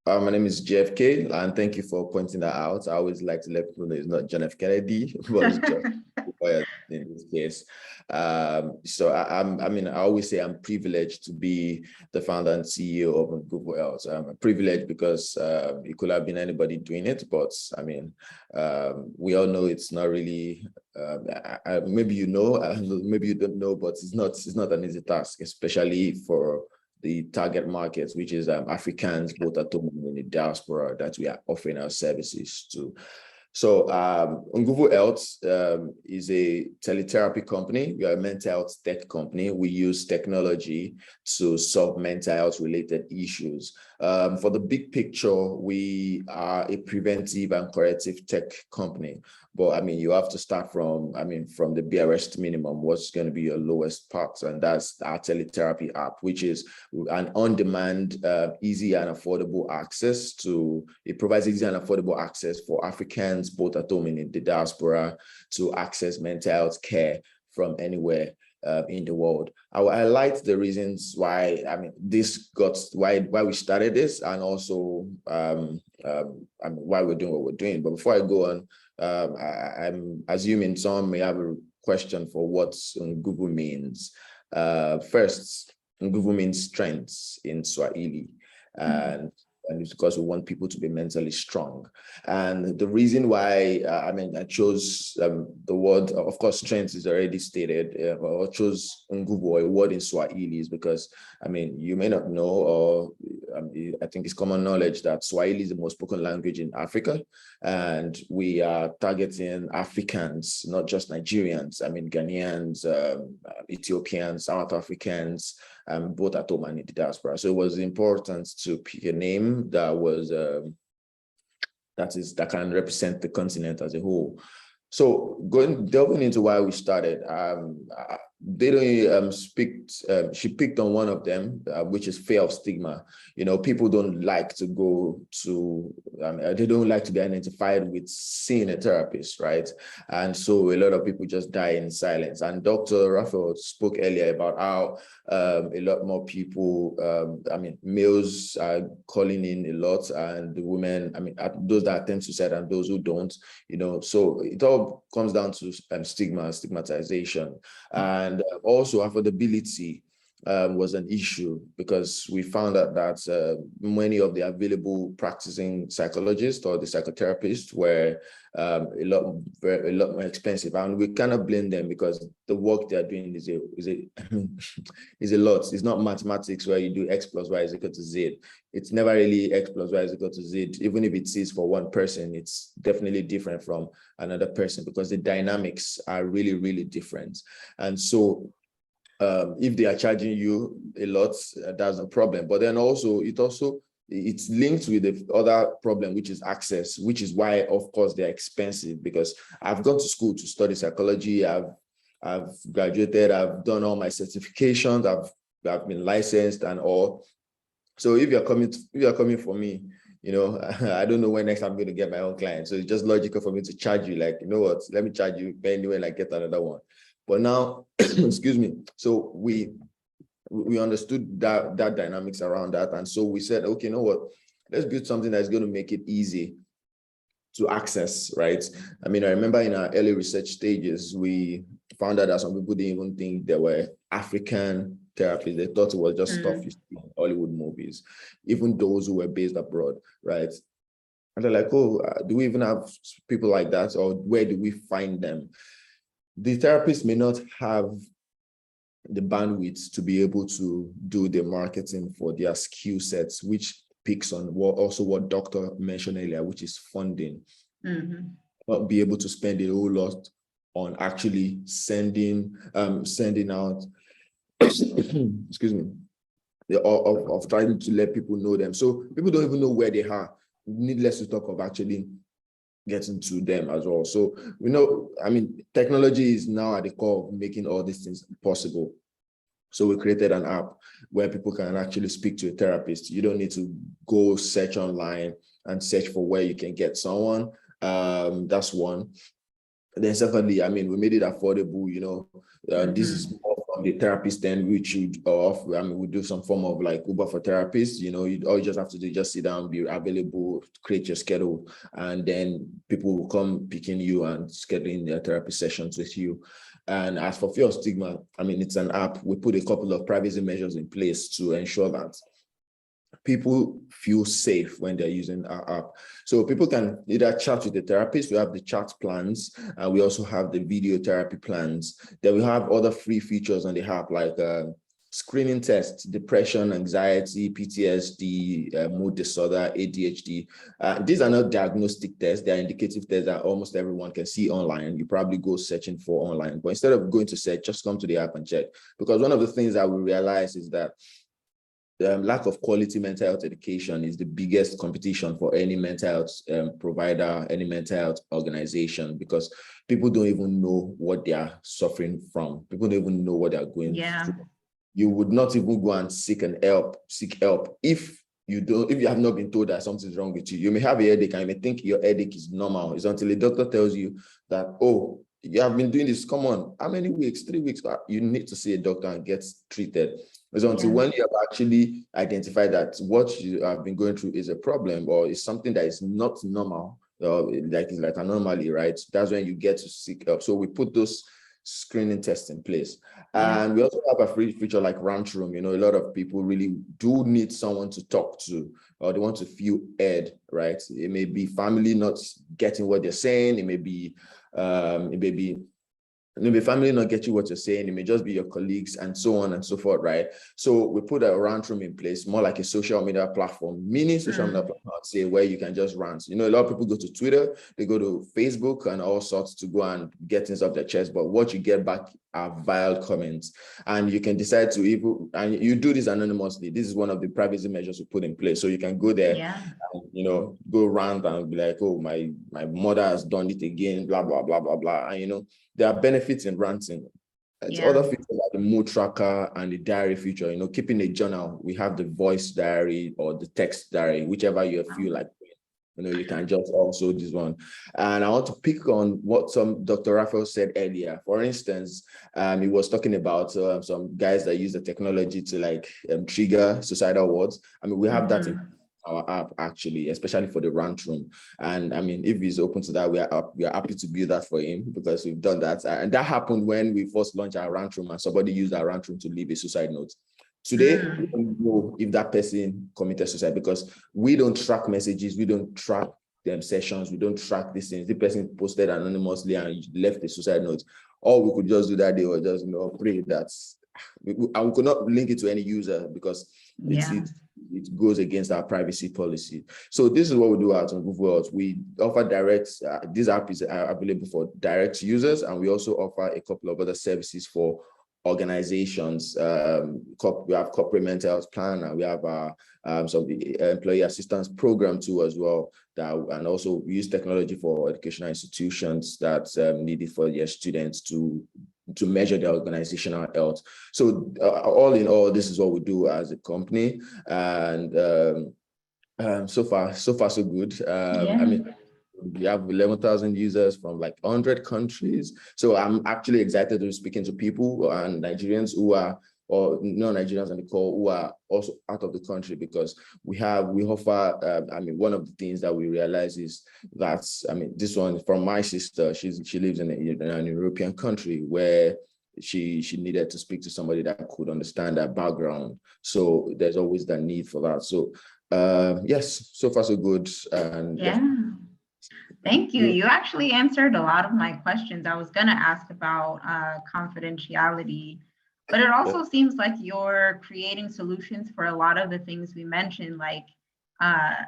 My name is JFK, and thank you for pointing that out. I always like to let people know it's not John F. Kennedy, but it's Jeff in this case. So I always say I'm privileged to be the founder and CEO of Nguvu Health. I'm privileged because it could have been anybody doing it, but I mean, we all know it's not really. Maybe you know, maybe you don't know, but it's not an easy task, especially for the target markets, which is Africans, both at home and in the diaspora, that we are offering our services to. So Nguvu Health is a teletherapy company. We are a mental health tech company. We use technology to solve mental health related issues. For the big picture, we are a preventive and corrective tech company. But I mean, you have to start from the barest minimum, what's going to be your lowest part, and that's our teletherapy app, which is an on-demand, easy and affordable access to, it provides easy and affordable access for Africans, both at home and in the diaspora, to access mental health care from anywhere in the world. I will highlight the reasons why, why we started this, and also why we're doing what we're doing. But before I go on, I'm assuming some may have a question for what Nguvu means. First, Nguvu means strength in Swahili, and it's because we want people to be mentally strong. And the reason why, I chose the word, of course, strength is already stated, I chose Nguvu, a word in Swahili, is because, you may not know, or I think it's common knowledge that Swahili is the most spoken language in Africa. And we are targeting Africans, not just Nigerians, Ghanaians, Ethiopians, South Africans, both at home and in the diaspora. So it was important to pick a name that was that can represent the continent as a whole. So delving into why we started, they don't speak. She picked on one of them, which is fear of stigma. You know, people don't like to go to, they don't like to be identified with seeing a therapist, right? And so a lot of people just die in silence. And Dr. Raphael spoke earlier about how a lot more people, males are calling in a lot, and the women, those that attempt suicide and those who don't, you know, so it all comes down to stigmatization. And also affordability was an issue, because we found out that many of the available practicing psychologists or the psychotherapists were a lot more expensive, and we cannot blame them, because the work they're doing is a lot. It's not mathematics where you do X plus Y is equal to Z. It's never really X plus Y is equal to Z. Even if it is for one person, it's definitely different from another person, because the dynamics are really, really different. And so if they are charging you a lot, that's a problem. But then also, it's linked with the other problem, which is access, which is why, of course, they're expensive. Because I've gone to school to study psychology, I've graduated, I've done all my certifications, I've been licensed and all. So if you're coming for me, you know, I don't know when next I'm going to get my own client. So it's just logical for me to charge you, like, you know what, let me charge you anyway, and I get another one. But now, excuse me, so we understood that dynamics around that. And so we said, okay, you know what, let's build something that's going to make it easy to access, right? I remember in our early research stages, we found out that some people didn't even think there were African therapists. They thought it was just stuff you see in Hollywood movies, even those who were based abroad, right? And they're like, oh, do we even have people like that? Or where do we find them? The therapists may not have the bandwidth to be able to do the marketing for their skill sets, which picks on what Doctor mentioned earlier, which is funding. Not be able to spend a whole lot on actually sending out, excuse me, of trying to let people know them. So people don't even know where they are. Needless to talk of actually getting to them as well. So we know, technology is now at the core of making all these things possible. So we created an app where people can actually speak to a therapist. You don't need to go search online and search for where you can get someone. That's one. And then secondly, we made it affordable, you know. This is more from the therapist end, which you offer. We do some form of like Uber for therapists, you know. All you just have to do is just sit down, be available, create your schedule, and then people will come picking you and scheduling their therapy sessions with you. And as for fear of stigma, it's an app. We put a couple of privacy measures in place to ensure that people feel safe when they're using our app. So people can either chat with the therapist. We have the chat plans, and we also have the video therapy plans. Then we have other free features on the app, like screening tests, depression, anxiety, PTSD, mood disorder, ADHD. These are not diagnostic tests. They are indicative tests that almost everyone can see online. You probably go searching for online, but instead of going to search, just come to the app and check. Because one of the things that we realize is that lack of quality mental health education is the biggest competition for any mental health provider, any mental health organization, because people don't even know what they are suffering from. People don't even know what they are going through. You would not even go and seek help if you have not been told that something's wrong with you. You may have a headache and you may think your headache is normal. It's until a doctor tells you that, oh, you have been doing this, come on, how many weeks? 3 weeks, you need to see a doctor and get treated. It's until when you have actually identified that what you have been going through is a problem or is something that is not normal, like an anomaly, right? That's when you get to seek help. So we put those screening tests in place. And we also have a free feature like Rant Room. You know, a lot of people really do need someone to talk to, or they want to feel heard, right? It may be family not getting what they're saying. It may be family not get you what you're saying. It may just be your colleagues and so on and so forth, right? So we put a rant room in place, more like a social media platform, mini social media platform, I'd say, where you can just rant. You know, a lot of people go to Twitter, they go to Facebook and all sorts to go and get things off their chest, but what you get back are vile comments. And you can decide to and you do this anonymously. This is one of the privacy measures we put in place. So you can go there, and, you know, go rant and be like, oh, my mother has done it again, blah, blah, blah, blah, blah. And, you know, there are benefits in ranting. It's Yeah. other features like the mood tracker and the diary feature, keeping a journal. We have the voice diary or the text diary, whichever you feel like. You can just also this one. And I want to pick on what Dr. Raphael said earlier. For instance, he was talking about some guys that use the technology to trigger suicidal words. I mean, we have that in our app actually, especially for the rant room. And I mean, if he's open to that, we are happy to build that for him because we've done that. And that happened when we first launched our rant room and somebody used our rant room to leave a suicide note. Today, we don't know if that person committed suicide because we don't track messages, we don't track them sessions, we don't track these things. The person posted anonymously and left a suicide note. All we could just do that day was just pray that we could not link it to any user because it goes against our privacy policy. So this is what we do out on Google Earth. We offer direct, this app is available for direct users, and we also offer a couple of other services for organizations. We have corporate mental health plan, and we have some employee assistance program too as well. And also we use technology for educational institutions that need it for their students to measure their organizational health. So all in all, this is what we do as a company, and so far so good. I mean, we have 11,000 users from like 100 countries. So I'm actually excited to be speaking to people and Nigerians who are, or non-Nigerians on the call, who are also out of the country, because we offer, I mean, one of the things that we realize is that, I mean, this one from my sister, she lives in an European country where she needed to speak to somebody that could understand her background. So there's always that need for that. So yes, so far so good. And Thank you. You actually answered a lot of my questions. I was going to ask about confidentiality, but it also seems like you're creating solutions for a lot of the things we mentioned, like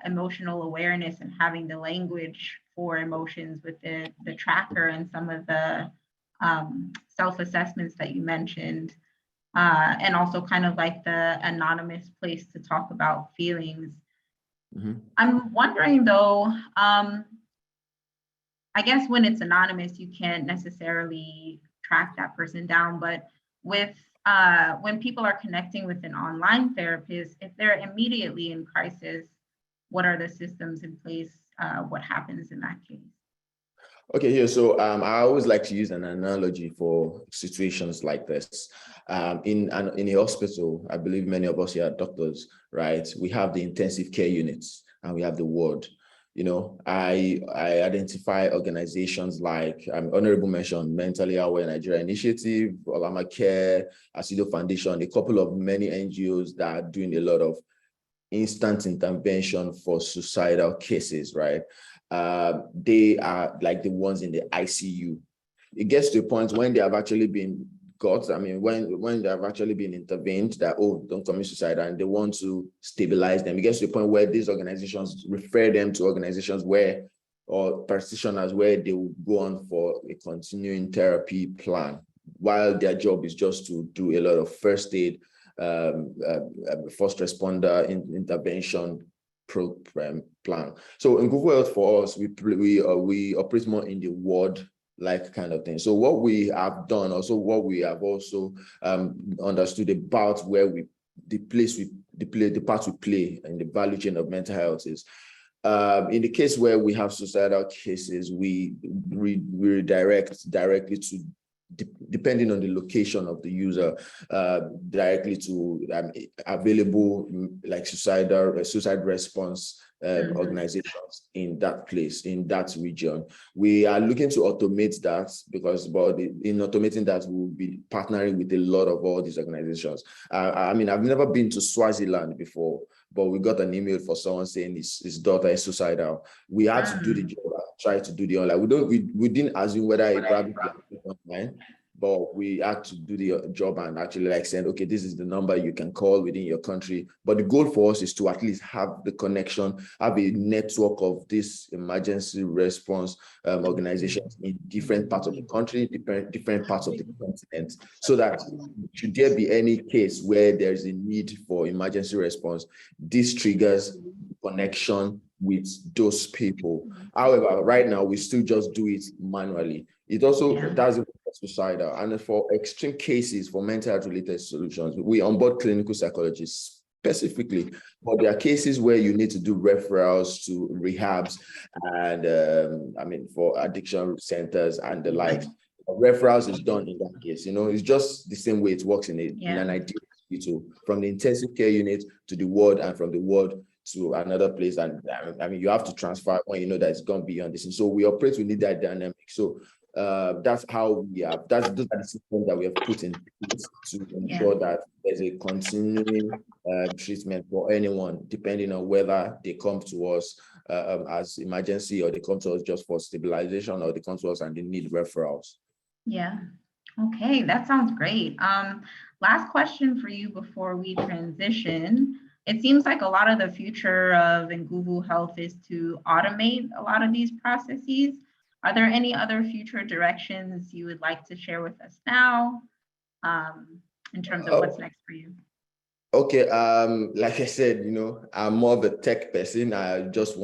emotional awareness and having the language for emotions with the tracker and some of the self-assessments that you mentioned, and also kind of like the anonymous place to talk about feelings. I'm wondering though, I guess when it's anonymous, you can't necessarily track that person down, but with when people are connecting with an online therapist, if they're immediately in crisis, what are the systems in place? What happens in that case? Okay, yeah, so I always like to use an analogy for situations like this. In a hospital, I believe many of us here are doctors, right? We have the intensive care units and we have the ward. I identify organizations like Honorable mentioned Mentally Aware Nigeria Initiative, Olama Care, Asido Foundation, a couple of many NGOs that are doing a lot of instant intervention for suicidal cases, right? They are like the ones in the ICU. It gets to a point when they have actually been got, I mean, when they have actually been intervened that, oh, don't commit suicide, and they want to stabilize them. It gets to a point where these organizations refer them to organizations where, or practitioners where they will go on for a continuing therapy plan, while their job is just to do a lot of first aid, first responder intervention program plan. So in Google Health for us, we operate more in the ward like kind of thing. So what we have done, also what we have also understood about where the part we play in the value chain of mental health is, in the case where we have suicidal cases, we redirect directly to, depending on the location of the user, directly to available like suicide response organizations in that place, in that region. We are looking to automate that because in automating that, we'll be partnering with a lot of all these organizations. I mean, I've never been to Swaziland before, but we got an email for someone saying his daughter is suicidal. We had to do the job, try to do the online. We didn't assume whether it probably online, but we had to do the job and actually like saying, okay, this is the number you can call within your country. But the goal for us is to at least have the connection, have a network of this emergency response organizations in different parts of the country, different parts of the continent, so that should there be any case where there's a need for emergency response, this triggers connection with those people. However, right now we still just do it manually. It also does it suicidal. And for extreme cases, for mental health related solutions, we onboard clinical psychologists specifically, but there are cases where you need to do referrals to rehabs and for addiction centers and the like. Referrals is done in that case. It's just the same way it works in an ideal hospital, from the intensive care unit to the ward, and from the ward to another place. And you have to transfer when you know that it's gone beyond this. And so we operate within that dynamic. So that's how we have, those are the systems that we have put in place to ensure that there's a continuing treatment for anyone, depending on whether they come to us as emergency, or they come to us just for stabilization, or they come to us and they need referrals. Yeah. Okay, that sounds great. Last question for you before we transition. It seems like a lot of the future of Nguvu Health is to automate a lot of these processes. Are there any other future directions you would like to share with us now, in terms of what's next for you? Okay, like I said, I'm more of a tech person. I just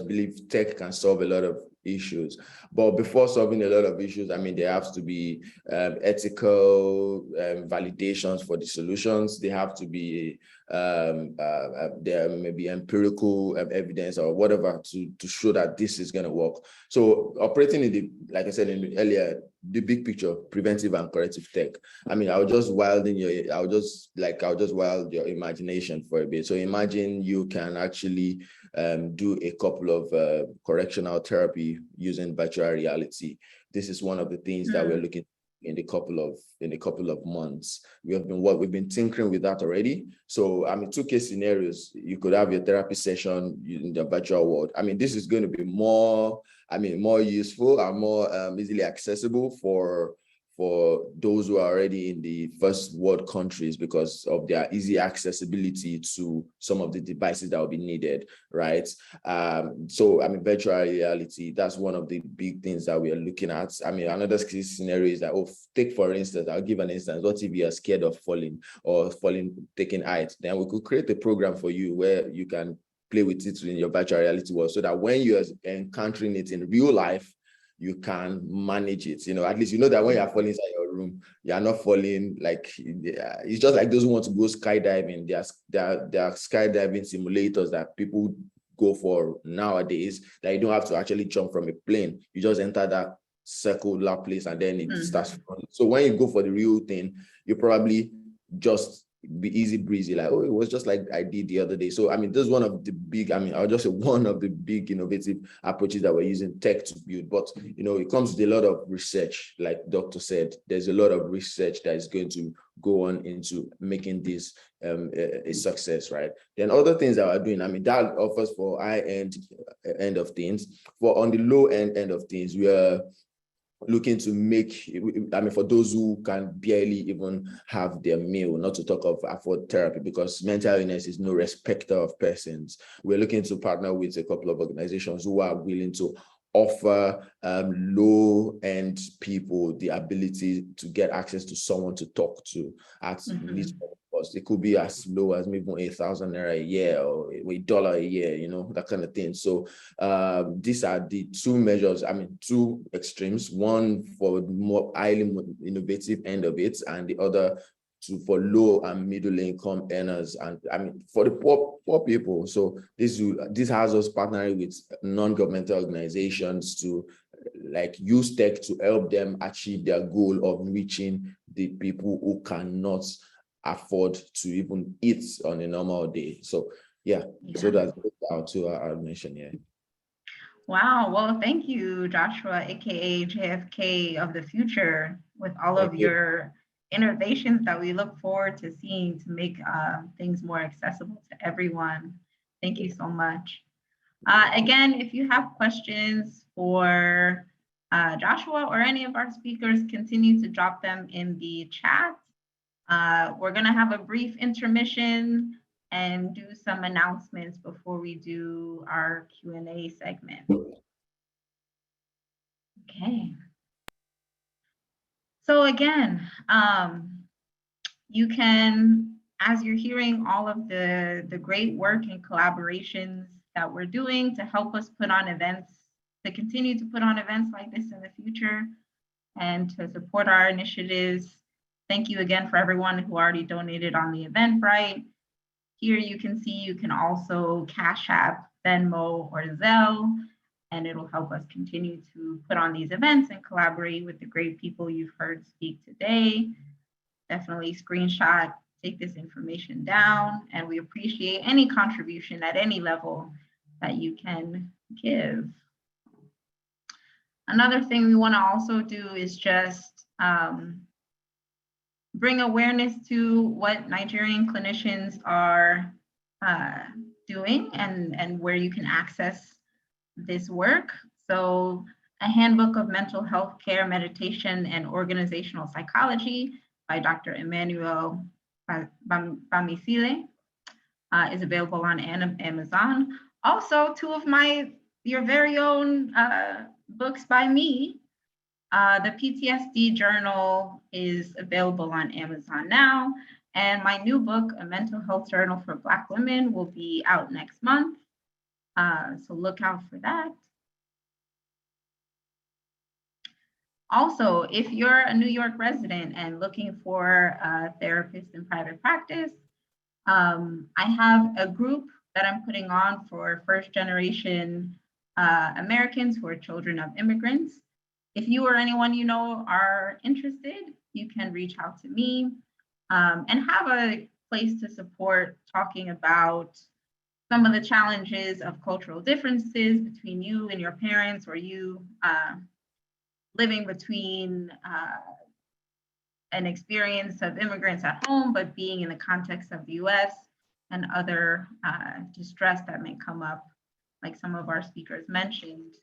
believe tech can solve a lot of issues. But before solving a lot of issues, there have to be ethical validations for the solutions. They have to be there may be empirical evidence or whatever to show that this is going to work. So operating in the, like I said earlier, the big picture, preventive and corrective tech. I'll just wild your imagination for a bit. So imagine you can actually do a couple of correctional therapy using virtual reality. This is one of the things that we're looking in a couple of months. We've been tinkering with that already. So two case scenarios. You could have your therapy session in the virtual world. This is going to be more useful and more easily accessible for those who are already in the first world countries, because of their easy accessibility to some of the devices that will be needed, right? So virtual reality, that's one of the big things that we are looking at. Another case scenario is that, take for instance, I'll give an instance. What if you are scared of falling or taking height? Then we could create a program for you where you can play with it in your virtual reality world, so that when you're encountering it in real life, you can manage it. At least that when you're falling inside your room, you're not falling like, it's just like those who want to go skydiving. There are skydiving simulators that people go for nowadays, that you don't have to actually jump from a plane. You just enter that circular place and then it starts falling. So when you go for the real thing, you probably just be easy breezy, like, it was just like I did the other day. So this is one of the big, I'll just say one of the big innovative approaches that we're using tech to build. But it comes with a lot of research. Like Doctor said, there's a lot of research that is going to go on into making this a success, right? Then other things that we're doing, that offers for high end of things. For on the low end of things, we are looking to make, for those who can barely even have their meal, not to talk of afford therapy, because mental illness is no respecter of persons. We're looking to partner with a couple of organizations who are willing to offer low-end people the ability to get access to someone to talk to at least cost. It could be as low as maybe 8,000 naira a year or $1 a year, that kind of thing. So these are the two measures, two extremes, one for more highly innovative end of it, and the other for low and middle income earners, and for the poor people. So this has us partnering with non-governmental organizations to use tech to help them achieve their goal of reaching the people who cannot afford to even eat on a normal day. So so that's out to our mission here. Wow, well, thank you, Joshua, aka JFK of the future, with all of your innovations that we look forward to seeing to make things more accessible to everyone. Thank you so much. Again, if you have questions for Joshua or any of our speakers, continue to drop them in the chat. We're gonna have a brief intermission and do some announcements before we do our Q&A segment. Okay. So again, you can, as you're hearing all of the great work and collaborations that we're doing to help us put on events, to continue to put on events like this in the future, And to support our initiatives, thank you again for everyone who already donated on the Eventbrite. Here you can see you can also Cash App, Venmo, or Zelle, and it'll help us continue to put on these events and collaborate with the great people you've heard speak today. Definitely screenshot, take this information down, and we appreciate any contribution at any level that you can give. Another thing we want to also do is just bring awareness to what Nigerian clinicians are doing and where you can access this work. So a handbook of mental health care, meditation, and organizational psychology by Dr. Emmanuel Bamisile is available on Amazon. Also, two of your very own books by me. The PTSD journal is available on Amazon now, and my new book, A Mental Health Journal for Black Women, will be out next month. So look out for that. Also, if you're a New York resident and looking for a therapist in private practice, I have a group that I'm putting on for first generation Americans who are children of immigrants. If you or anyone you know are interested, you can reach out to me and have a place to support talking about some of the challenges of cultural differences between you and your parents, or you living between an experience of immigrants at home, but being in the context of the US, and other distress that may come up, like some of our speakers mentioned.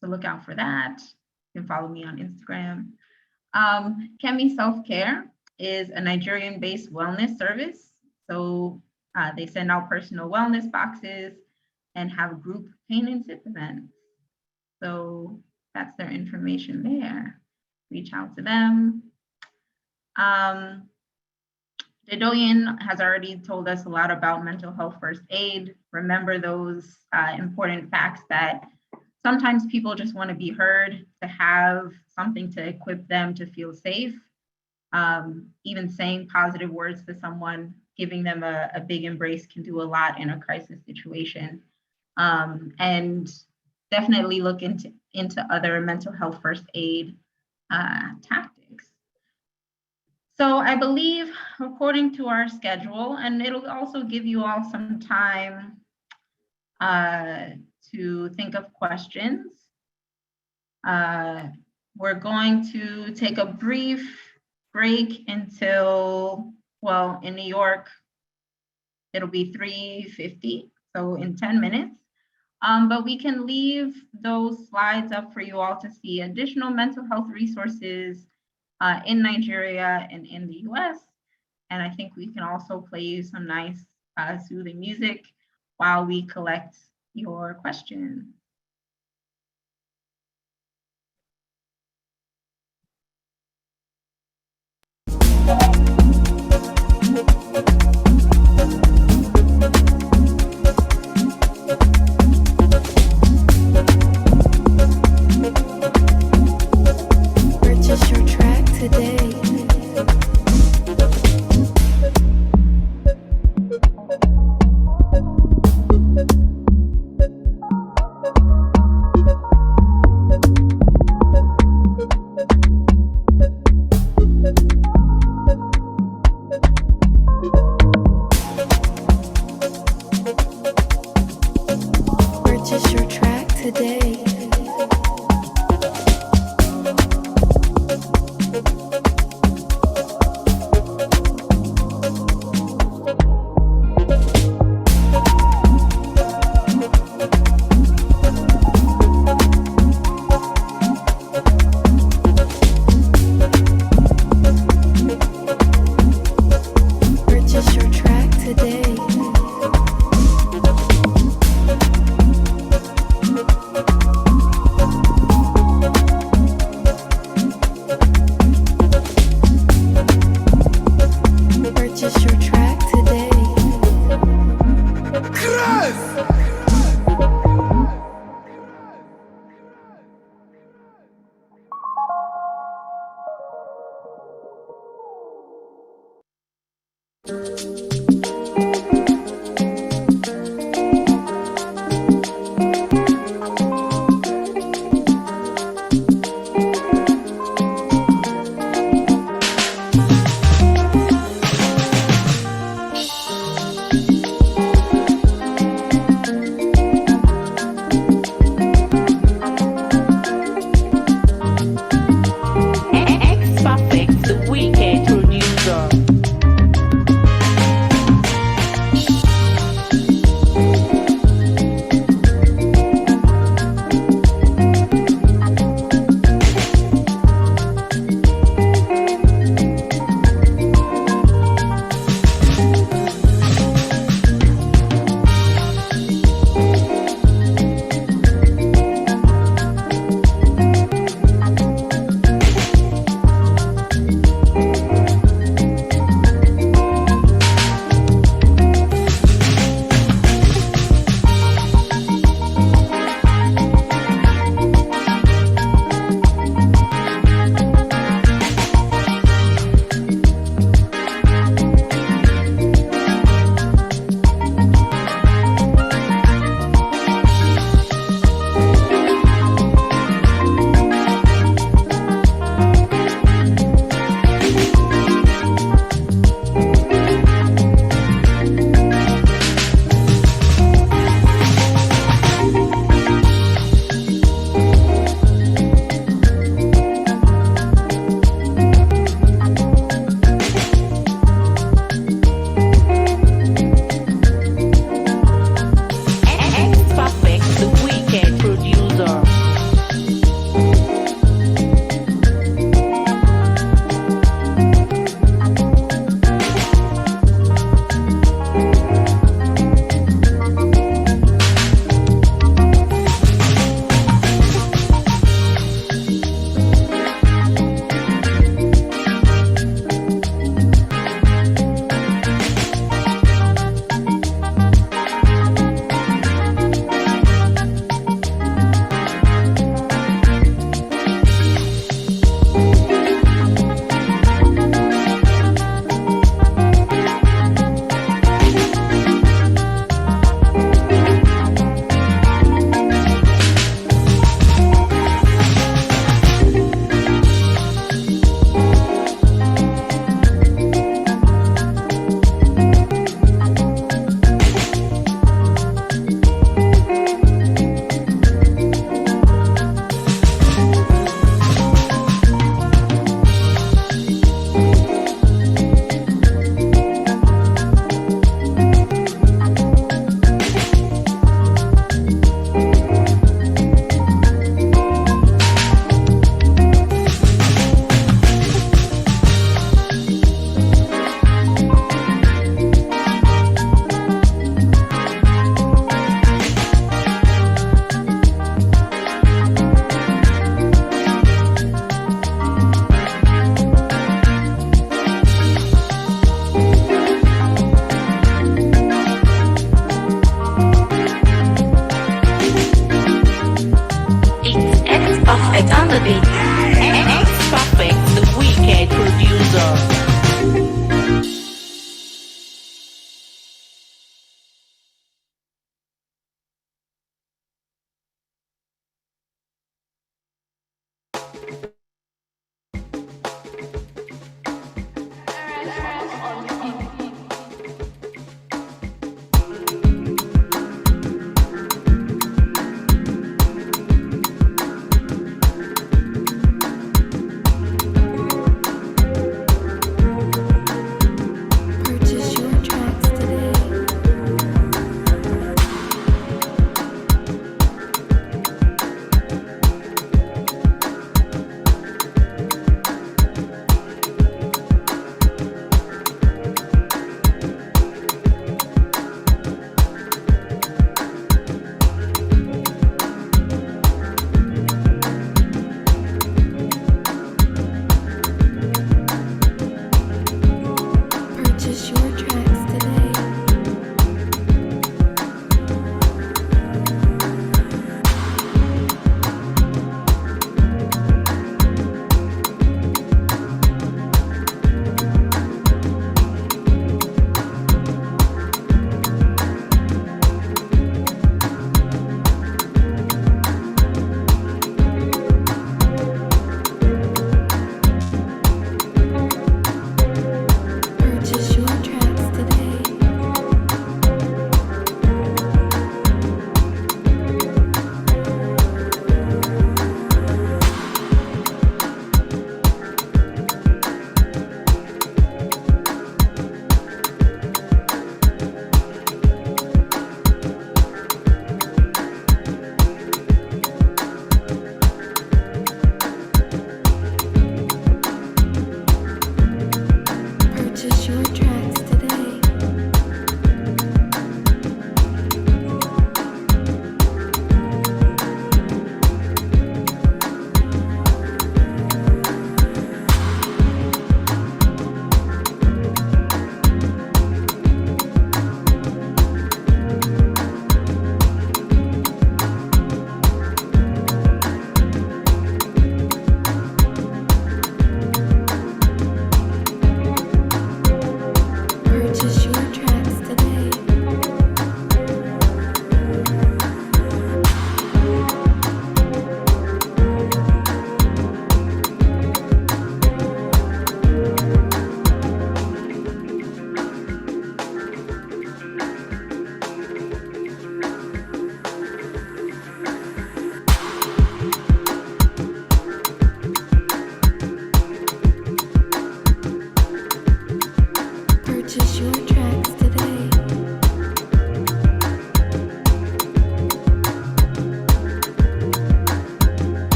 So look out for that. You can follow me on Instagram. Kemi Self-Care is a Nigerian-based wellness service. So they send out personal wellness boxes and have group pain and sip events. So that's their information there. Reach out to them. Dedoyen has already told us a lot about mental health first aid. Remember those important facts that sometimes people just want to be heard, to have something to equip them to feel safe. Even saying positive words to someone, giving them a big embrace can do a lot in a crisis situation. And definitely look into other mental health first aid tactics. So I believe, according to our schedule, and it'll also give you all some time to think of questions. We're going to take a brief break until, well, in New York, it'll be 3:50, so in 10 minutes. But we can leave those slides up for you all to see additional mental health resources in Nigeria and in the US. And I think we can also play you some nice soothing music while we collect your questions. Purchase your track today.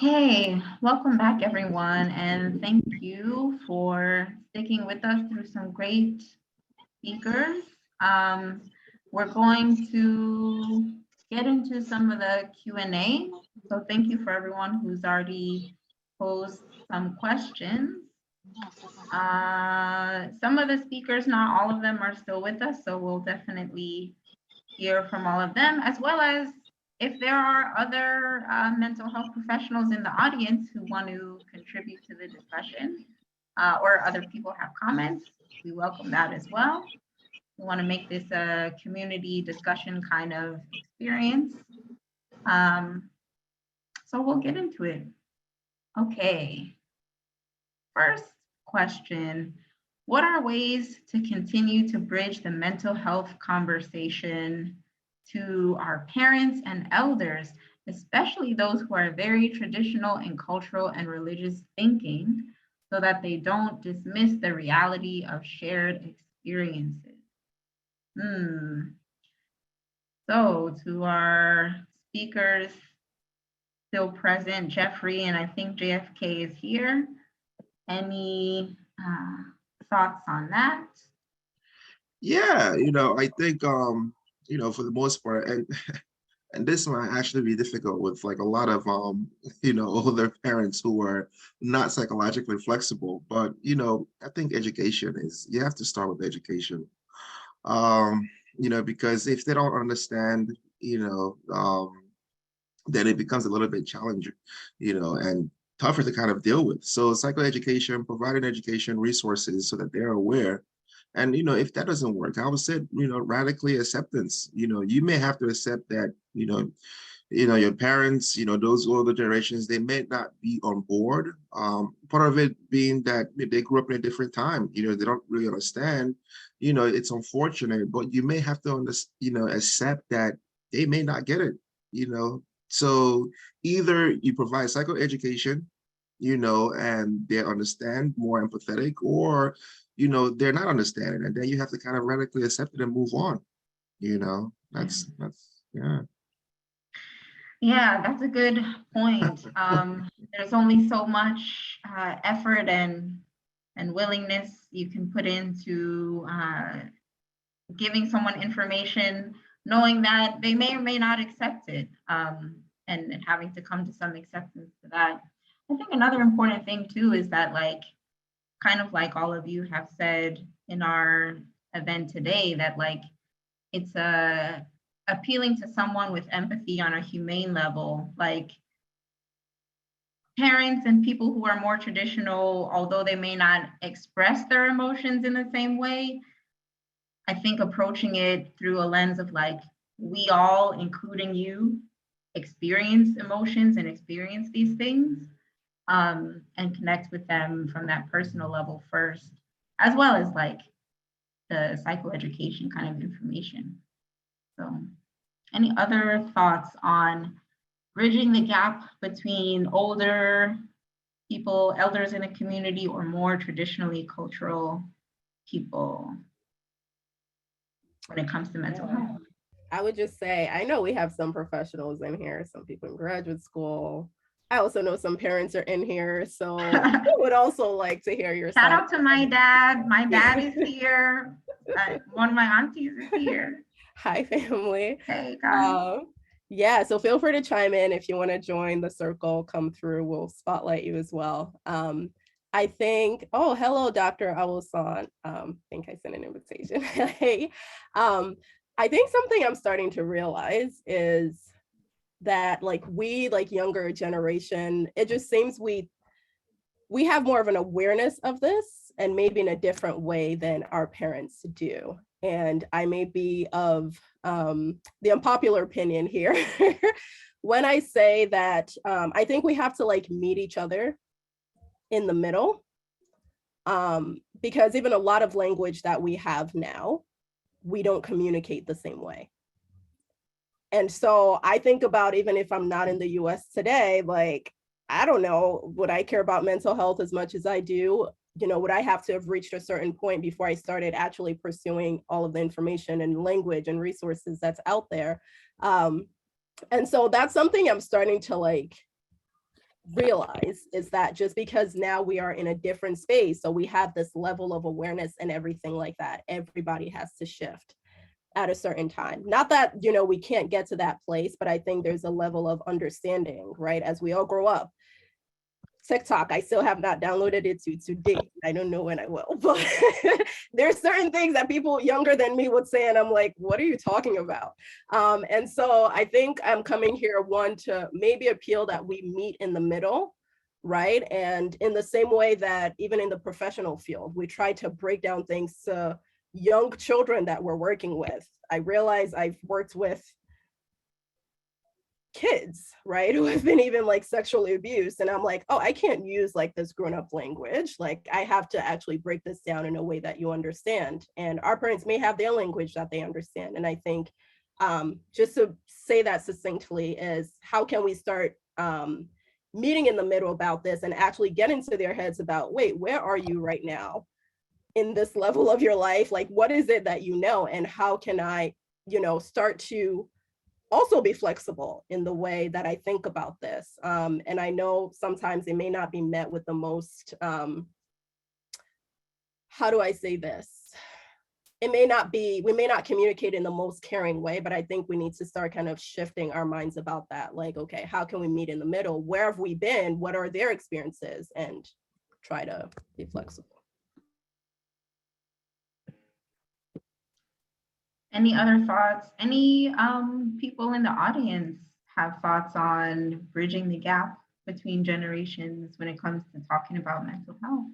Okay, welcome back everyone, and thank you for sticking with us through some great speakers. We're going to get into some of the Q&A. So thank you for everyone who's already posed some questions. Some of the speakers, not all of them, are still with us, so we'll definitely hear from all of them, as well as if there are other mental health professionals in the audience who want to contribute to the discussion, or other people have comments, we welcome that as well. We want to make this a community discussion kind of experience. So we'll get into it. Okay. First question, what are ways to continue to bridge the mental health conversation to our parents and elders, especially those who are very traditional in cultural and religious thinking, so that they don't dismiss the reality of shared experiences? So to our speakers still present, Jeffrey, and I think JFK is here. Any thoughts on that? Yeah, I think, for the most part, and this might actually be difficult with like a lot of, older parents who are not psychologically flexible, but, I think education you have to start with education, because if they don't understand, then it becomes a little bit challenging, and tougher to kind of deal with. So psychoeducation, providing education resources so that they're aware. And, if that doesn't work, I would say, radically acceptance. You may have to accept that, your parents, those older generations, they may not be on board. Part of it being that they grew up in a different time, they don't really understand, it's unfortunate, but you may have to, accept that they may not get it, So either you provide psychoeducation, and they understand, more empathetic, or, they're not understanding, and then you have to kind of radically accept it and move on. That's yeah. Yeah, that's a good point. There's only so much effort and willingness you can put into giving someone information, knowing that they may or may not accept it, and having to come to some acceptance to that. I think another important thing too is that, like, kind of like all of you have said in our event today, that like it's appealing to someone with empathy on a humane level. Like, parents and people who are more traditional, although they may not express their emotions in the same way, I think approaching it through a lens of like, we all, including you, experience emotions and experience these things, and connect with them from that personal level first, as well as like the psychoeducation kind of information. So any other thoughts on bridging the gap between older people, elders in a community, or more traditionally cultural people when it comes to mental health? I would just say, I know we have some professionals in here, some people in graduate school. I also know some parents are in here, so I would also like to hear your Shout out to my dad. My dad is here. One of my aunties is here. Hi, family. Hey, guys. Yeah, so feel free to chime in if you want to join the circle, come through, we'll spotlight you as well. I think, oh, hello, Dr. Awosan. I think I sent an invitation. Hey, I think something I'm starting to realize is that like we, like younger generation, it just seems we have more of an awareness of this, and maybe in a different way than our parents do. And I may be of the unpopular opinion here when I say that I think we have to like meet each other in the middle, because even a lot of language that we have now, we don't communicate the same way. And so I think about, even if I'm not in the US today, like, I don't know, would I care about mental health as much as I do? Would I have to have reached a certain point before I started actually pursuing all of the information and language and resources that's out there? And so that's something I'm starting to like realize is that just because now we are in a different space, so we have this level of awareness and everything like that, everybody has to shift at a certain time. Not that, you know, we can't get to that place, but I think there's a level of understanding, right? As we all grow up. TikTok, I still have not downloaded it to date. I don't know when I will, but there's certain things that people younger than me would say, and I'm like, what are you talking about? And so I think I'm coming here, one, to maybe appeal that we meet in the middle, right? And in the same way that even in the professional field, we try to break down things to young children that we're working with. I realize I've worked with kids, right, who have been even like sexually abused, and I'm like, oh, I can't use like this grown-up language. Like, I have to actually break this down in a way that you understand. And our parents may have their language that they understand. And I think just to say that succinctly is, how can we start meeting in the middle about this and actually get into their heads about, wait, where are you right now in this level of your life? Like, what is it that you know, and how can I, you know, start to also be flexible in the way that I think about this. And I know sometimes it may not be met with the most, how do I say this? It may not be, we may not communicate in the most caring way, but I think we need to start kind of shifting our minds about that. Like, okay, how can we meet in the middle? Where have we been? What are their experiences? And try to be flexible. Any other thoughts? Any people in the audience have thoughts on bridging the gap between generations when it comes to talking about mental health?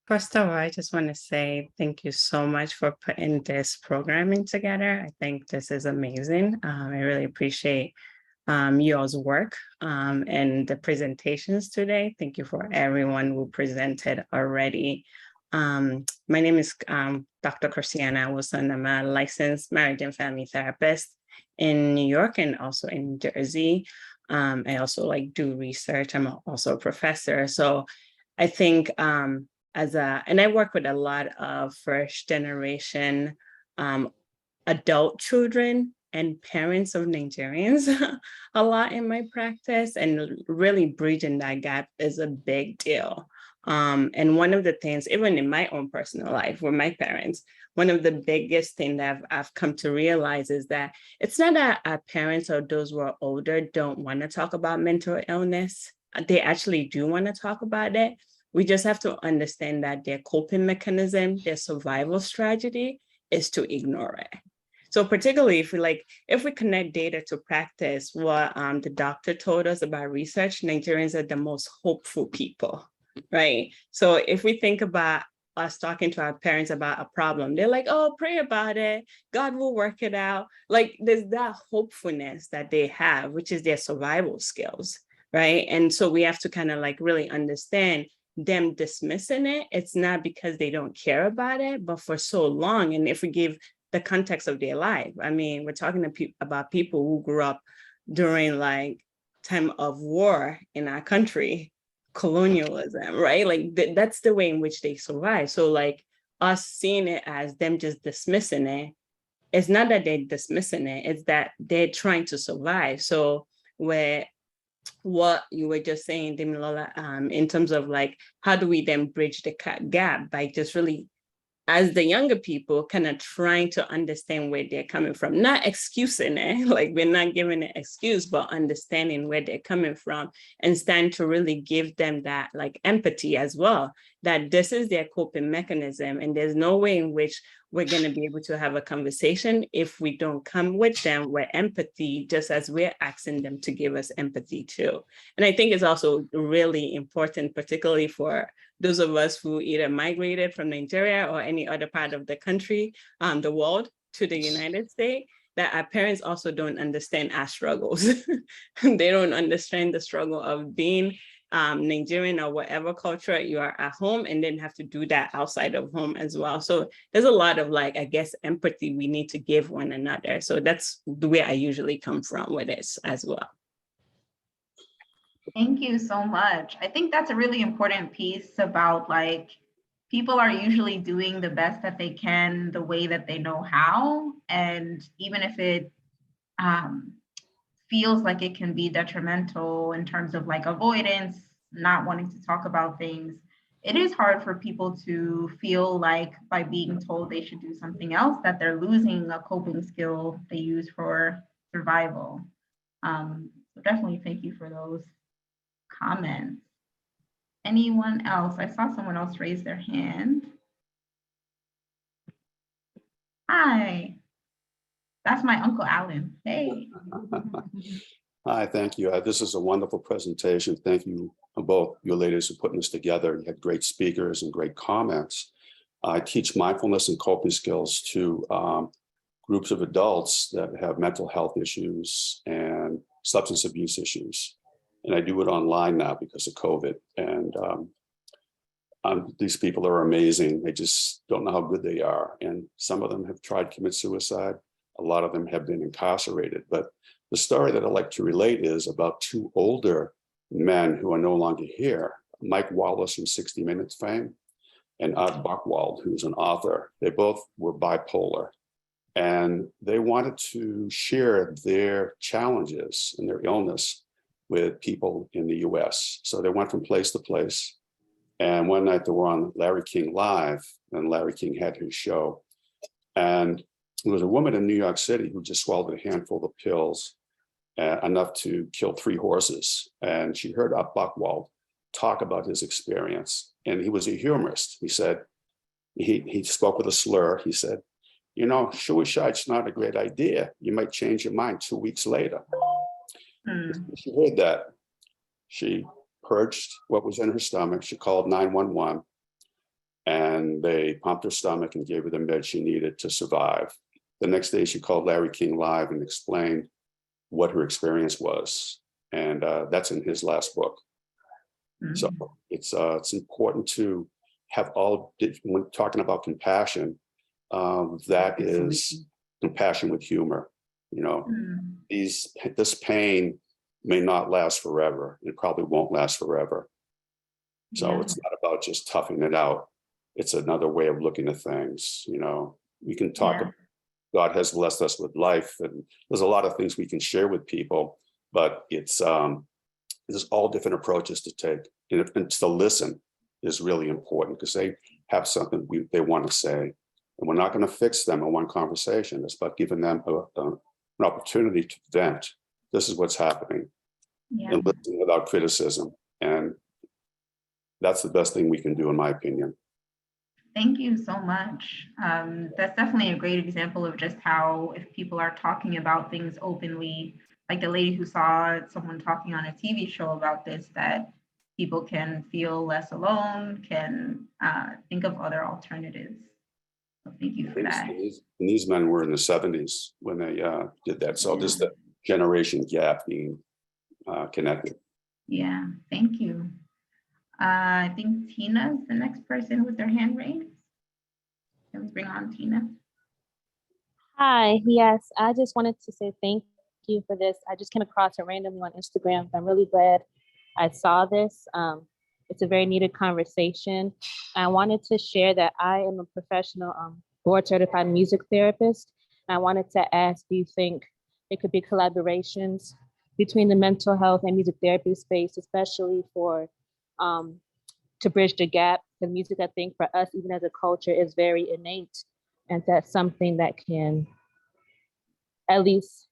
First of all, I just want to say thank you so much for putting this programming together. I think this is amazing. I really appreciate y'all's work and the presentations today. Thank you for everyone who presented already. My name is Dr. Christiana Wilson. I'm a licensed marriage and family therapist in New York and also in New Jersey. I also do research. I'm also a professor. So I think and I work with a lot of first generation adult children and parents of Nigerians a lot in my practice, and really bridging that gap is a big deal. And one of the things, even in my own personal life with my parents, one of the biggest things that I've come to realize is that it's not that our parents or those who are older don't want to talk about mental illness. They actually do want to talk about it. We just have to understand that their coping mechanism, their survival strategy is to ignore it. So particularly if we connect data to practice, what the doctor told us about research, Nigerians are the most hopeful people. Right. So if we think about us talking to our parents about a problem, they're like, oh, pray about it. God will work it out. Like, there's that hopefulness that they have, which is their survival skills. Right. And so we have to kind of really understand them dismissing it. It's not because they don't care about it, but for so long. And if we give the context of their life, I mean, we're talking about people who grew up during time of war in our country, colonialism, right? That's the way in which they survive. So us seeing it as them just dismissing it, it's not that they're dismissing it, it's that they're trying to survive. So what you were just saying, Demilola, in terms of how do we then bridge the gap by just really, as the younger people, kind of trying to understand where they're coming from, not excusing it, we're not giving an excuse, but understanding where they're coming from and stand to really give them that empathy as well, that this is their coping mechanism. And there's no way in which we're going to be able to have a conversation if we don't come with them with empathy, just as we're asking them to give us empathy too. And I think it's also really important, particularly for those of us who either migrated from Nigeria or any other part of the country, the world, to the United States, that our parents also don't understand our struggles. They don't understand the struggle of being Nigerian or whatever culture you are at home, and then have to do that outside of home as well. So there's a lot of I guess, empathy we need to give one another. So that's the way I usually come from with this as well. Thank you so much. I think that's a really important piece about people are usually doing the best that they can the way that they know how. And even if it feels like it can be detrimental in terms of like avoidance, not wanting to talk about things, it is hard for people to feel like by being told they should do something else, that they're losing a coping skill they use for survival. So definitely thank you for those comments. Anyone else? I saw someone else raise their hand. Hi, that's my Uncle Alan. Hey. Hi, thank you. This is a wonderful presentation. Thank you both you ladies for putting this together. You had great speakers and great comments. I teach mindfulness and coping skills to groups of adults that have mental health issues and substance abuse issues. And I do it online now because of COVID. And these people are amazing. They just don't know how good they are. And some of them have tried to commit suicide. A lot of them have been incarcerated. But the story that I like to relate is about two older men who are no longer here, Mike Wallace from 60 Minutes fame, and Art Buchwald, who's an author. They both were bipolar. And they wanted to share their challenges and their illness with people in the US. So they went from place to place. And one night they were on Larry King Live, and Larry King had his show. And there was a woman in New York City who just swallowed a handful of pills, enough to kill 3 horses. And she heard Art Buchwald talk about his experience. And he was a humorist. He said, he spoke with a slur. He said, you know, suicide's not a great idea. You might change your mind 2 weeks later. She heard that. She purged what was in her stomach. She called 911 and they pumped her stomach and gave her the meds she needed to survive. The next day she called Larry King Live and explained what her experience was. And that's in his last book. So it's important to have when talking about compassion, that is compassion with humor. You know, this pain may not last forever. It probably won't last forever. So it's not about just toughing it out. It's another way of looking at things. You know, we can talk about God has blessed us with life, and there's a lot of things we can share with people, but it's there's all different approaches to take. And to listen is really important because they have something they want to say. And we're not going to fix them in one conversation. It's about giving them an opportunity to vent. This is what's happening. And listen without criticism. And that's the best thing we can do, in my opinion. Thank you so much. That's definitely a great example of just how if people are talking about things openly, like the lady who saw someone talking on a TV show about this, that people can feel less alone, can think of other alternatives. So thank you for that. And these men were in the 70s when they did that. So there's the generation gap being connected. Yeah, thank you. I think Tina's the next person with their hand raised. Can we bring on Tina? Hi, yes, I just wanted to say thank you for this. I just came across it randomly on Instagram. I'm really glad I saw this. It's a very needed conversation. I wanted to share that I am a professional board certified music therapist. And I wanted to ask, do you think there could be collaborations between the mental health and music therapy space, especially for to bridge the gap? The music, I think, for us, even as a culture, is very innate, and that's something that can at least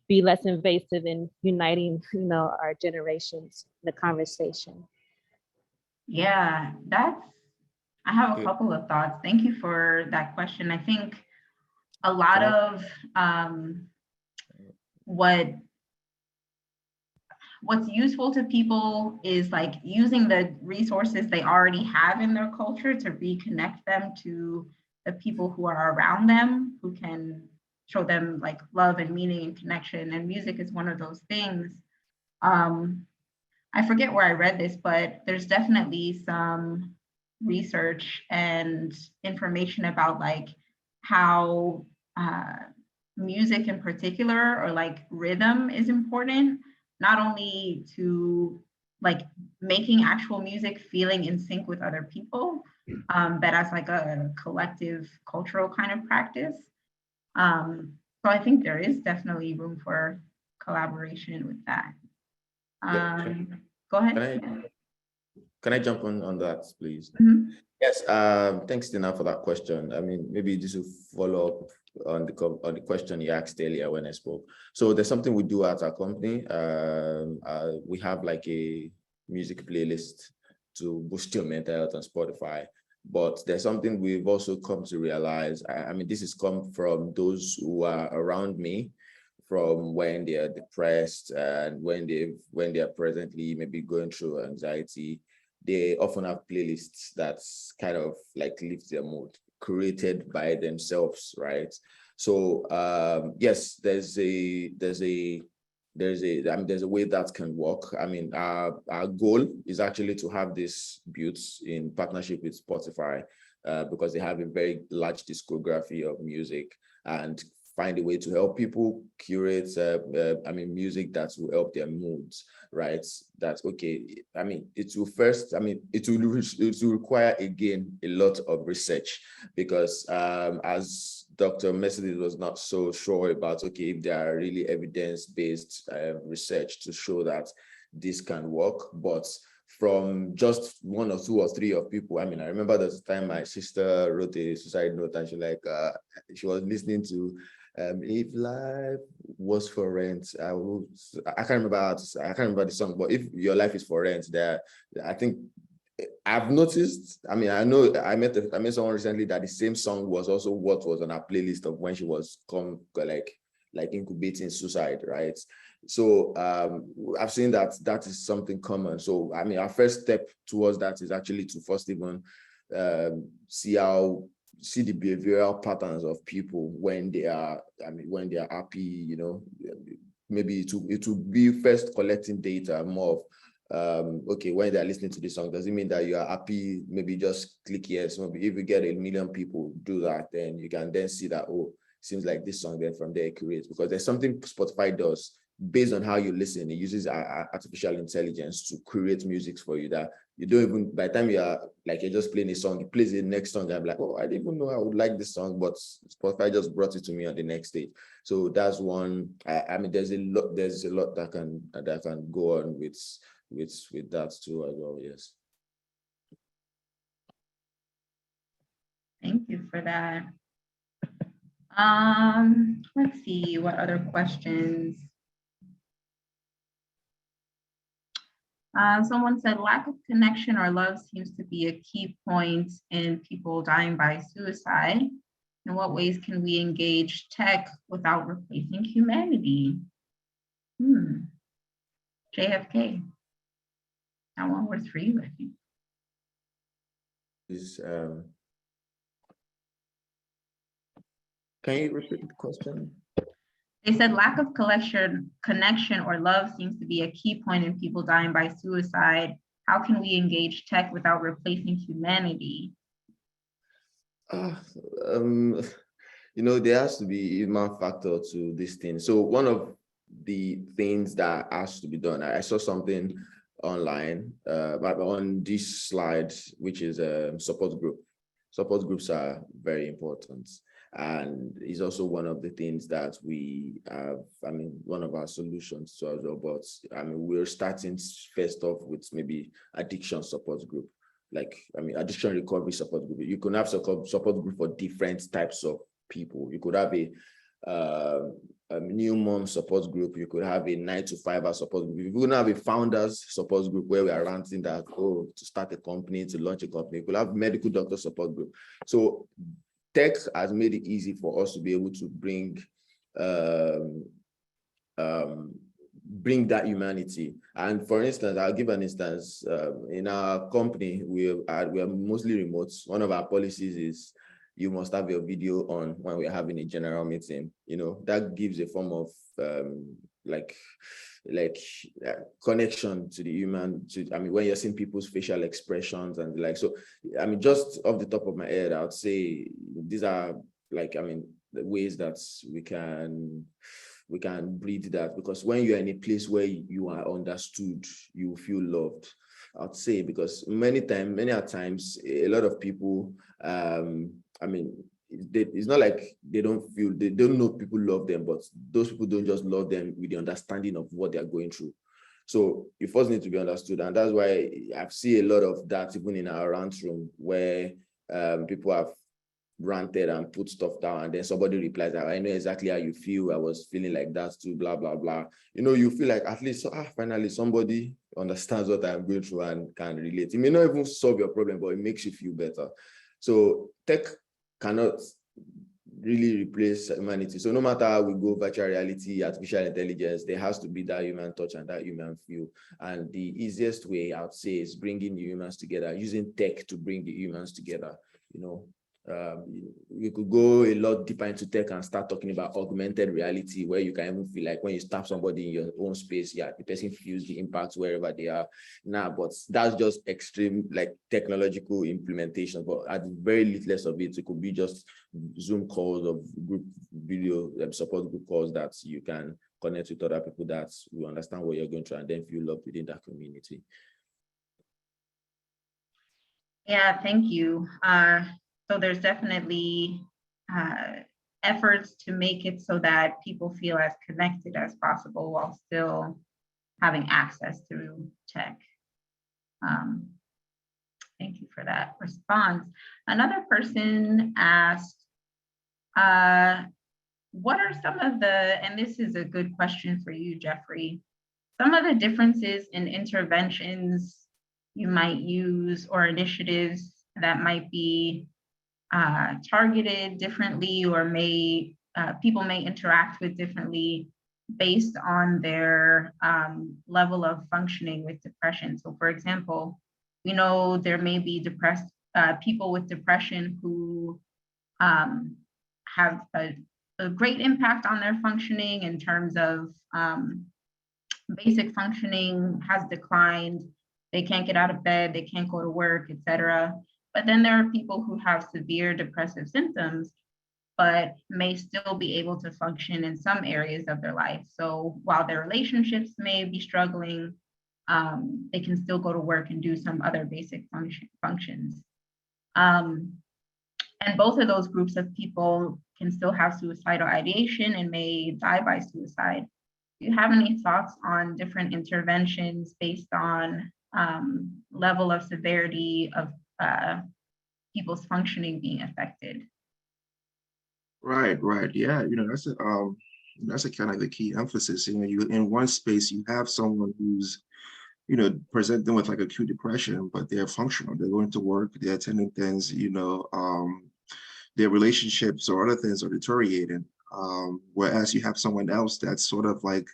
be less invasive in uniting, our generations in the conversation. Yeah, I have a couple of thoughts. Thank you for that question. I think a lot of what's useful to people is like using the resources they already have in their culture to reconnect them to the people who are around them, who can show them like love and meaning and connection. And music is one of those things. I forget where I read this, but there's definitely some research and information about like how music in particular, or like rhythm, is important, not only to like making actual music feeling in sync with other people, but as like a collective cultural kind of practice. So I think there is definitely room for collaboration with that. Yeah, Go ahead. Can I jump on that, please? Mhm. Yes, thanks, Tina, for that question. I mean, maybe this will follow up on the question you asked earlier when I spoke. So there's something we do at our company. We have like a music playlist to boost your mental health on Spotify. But there's something we've also come to realize. I mean, this has come from those who are around me, from when they are depressed and when they are presently maybe going through anxiety. They often have playlists that's kind of like lift their mood, created by themselves, right? So yes, there's a way that can work. I mean, our goal is actually to have this built in partnership with Spotify, because they have a very large discography of music, and find a way to help people curate music that will help their moods, right? That's okay. I mean, it will require, again, a lot of research, because as Dr. Mercedes was not so sure about, okay, if there are really evidence-based research to show that this can work, but from just one or two or three of people. I mean, I remember the time my sister wrote a suicide note, and she was listening to If Life Was for Rent. I can't remember the song, but if your life is for rent, I think I've noticed. I mean, I know I met someone recently that the same song was also what was on her playlist of when she was like incubating suicide, right? So I've seen that is something common. So I mean, our first step towards that is actually to first even see the behavioral patterns of people when they are happy, you know. Maybe it will be first collecting data more of okay, when they're listening to this song, does it mean that you are happy? Maybe just click yes. Maybe if you get 1 million people do that, then you can then see that, oh, seems like this song, then from there it creates, because there's something Spotify does based on how you listen. It uses artificial intelligence to create music for you that you don't even, by the time you're just playing a song, it plays the next song, I'm like, oh, I didn't even know I would like this song, but Spotify just brought it to me on the next stage. So that's one. I mean, there's a lot that can go on with that too as well. Yes. Thank you for that. Let's see, what other questions? Someone said lack of connection or love seems to be a key point in people dying by suicide. In what ways can we engage tech without replacing humanity? JFK. That one works for you, I think. Can you repeat the question? They said lack of connection or love seems to be a key point in people dying by suicide. How can we engage tech without replacing humanity? You know, there has to be a human factor to this thing. So one of the things that has to be done, I saw something online on this slide, which is a support group. Support groups are very important. And it's also one of the things that we have, I mean, one of our solutions to our robots. I mean, we're starting first off with maybe addiction support group, addiction recovery support group. You can have support group for different types of people. You could have a new mom support group. You could have a 9-to-5 support group. You could have a founders support group where we are ranting that, oh, to start a company, to launch a company. You could have medical doctor support group. So tech has made it easy for us to be able to bring that humanity. And for instance, I'll give an instance. In our company, we are mostly remote. One of our policies is you must have your video on when we're having a general meeting. You know, that gives a form of connection to the human. When you're seeing people's facial expressions and so, I mean, just off the top of my head, I would say these are the ways that we can breed that, because when you're in a place where you are understood, you feel loved, I'd say, because many times a lot of people, it's not like they don't know people love them, but those people don't just love them with the understanding of what they're going through. So you first need to be understood. And that's why I've seen a lot of that even in our rant room, where people have ranted and put stuff down, and then somebody replies, I know exactly how you feel. I was feeling like that too, blah, blah, blah. You feel like at least, finally somebody understands what I'm going through and can relate. It may not even solve your problem, but it makes you feel better. So tech cannot really replace humanity. So no matter how we go, virtual reality, artificial intelligence, there has to be that human touch and that human feel. And the easiest way I would say is bringing the humans together, using tech to bring the humans together. We could go a lot deeper into tech and start talking about augmented reality, where you can even feel like when you stab somebody in your own space, the person feels the impact wherever they are now. But that's just extreme, like technological implementation. But at the very littlest of it could be just Zoom calls of group video support group calls that you can connect with other people that will understand what you're going through and then feel loved within that community. Yeah, thank you. So there's definitely efforts to make it so that people feel as connected as possible while still having access to tech. Thank you for that response. Another person asked, what are some of the, and this is a good question for you, Jeffrey, some of the differences in interventions you might use or initiatives that might be targeted differently, or people may interact with differently based on their level of functioning with depression. So for example, we know there may be depressed people with depression who have a great impact on their functioning in terms of basic functioning has declined. They can't get out of bed, they can't go to work, etc. But then there are people who have severe depressive symptoms, but may still be able to function in some areas of their life. So while their relationships may be struggling, they can still go to work and do some other basic functions. And both of those groups of people can still have suicidal ideation and may die by suicide. Do you have any thoughts on different interventions based on level of severity of people's functioning being affected? Right. Yeah, that's a kind of the key emphasis. You in one space you have someone who's presenting with like acute depression, but they're functional. They're going to work. They're attending things. Their relationships or other things are deteriorating. Whereas you have someone else that's sort of like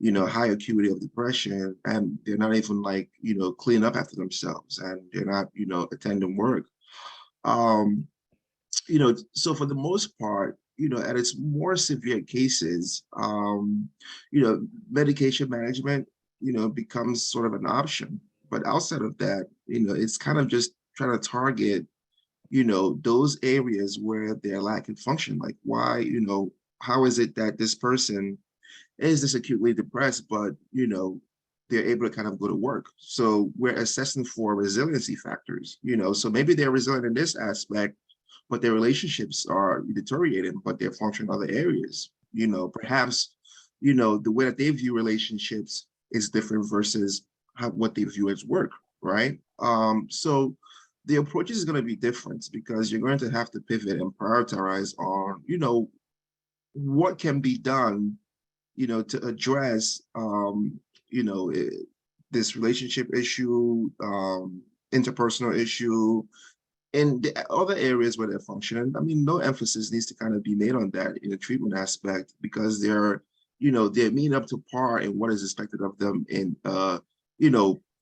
high acuity of depression, and they're not even like clean up after themselves, and they're not attending work. So for the most part, at its more severe cases, medication management, becomes sort of an option. But outside of that, it's kind of just trying to target, those areas where they're lacking function. Like why, how is it that this person is this acutely depressed, but, they're able to kind of go to work? So we're assessing for resiliency factors, so maybe they're resilient in this aspect, but their relationships are deteriorating, but they're functioning in other areas. Perhaps, the way that they view relationships is different versus what they view as work, right? So the approach is going to be different because you're going to have to pivot and prioritize on, what can be done, to address, this relationship issue, interpersonal issue, in the other areas where they're functioning. I mean, no emphasis needs to kind of be made on that in the treatment aspect because they're meeting up to par in what is expected of them in,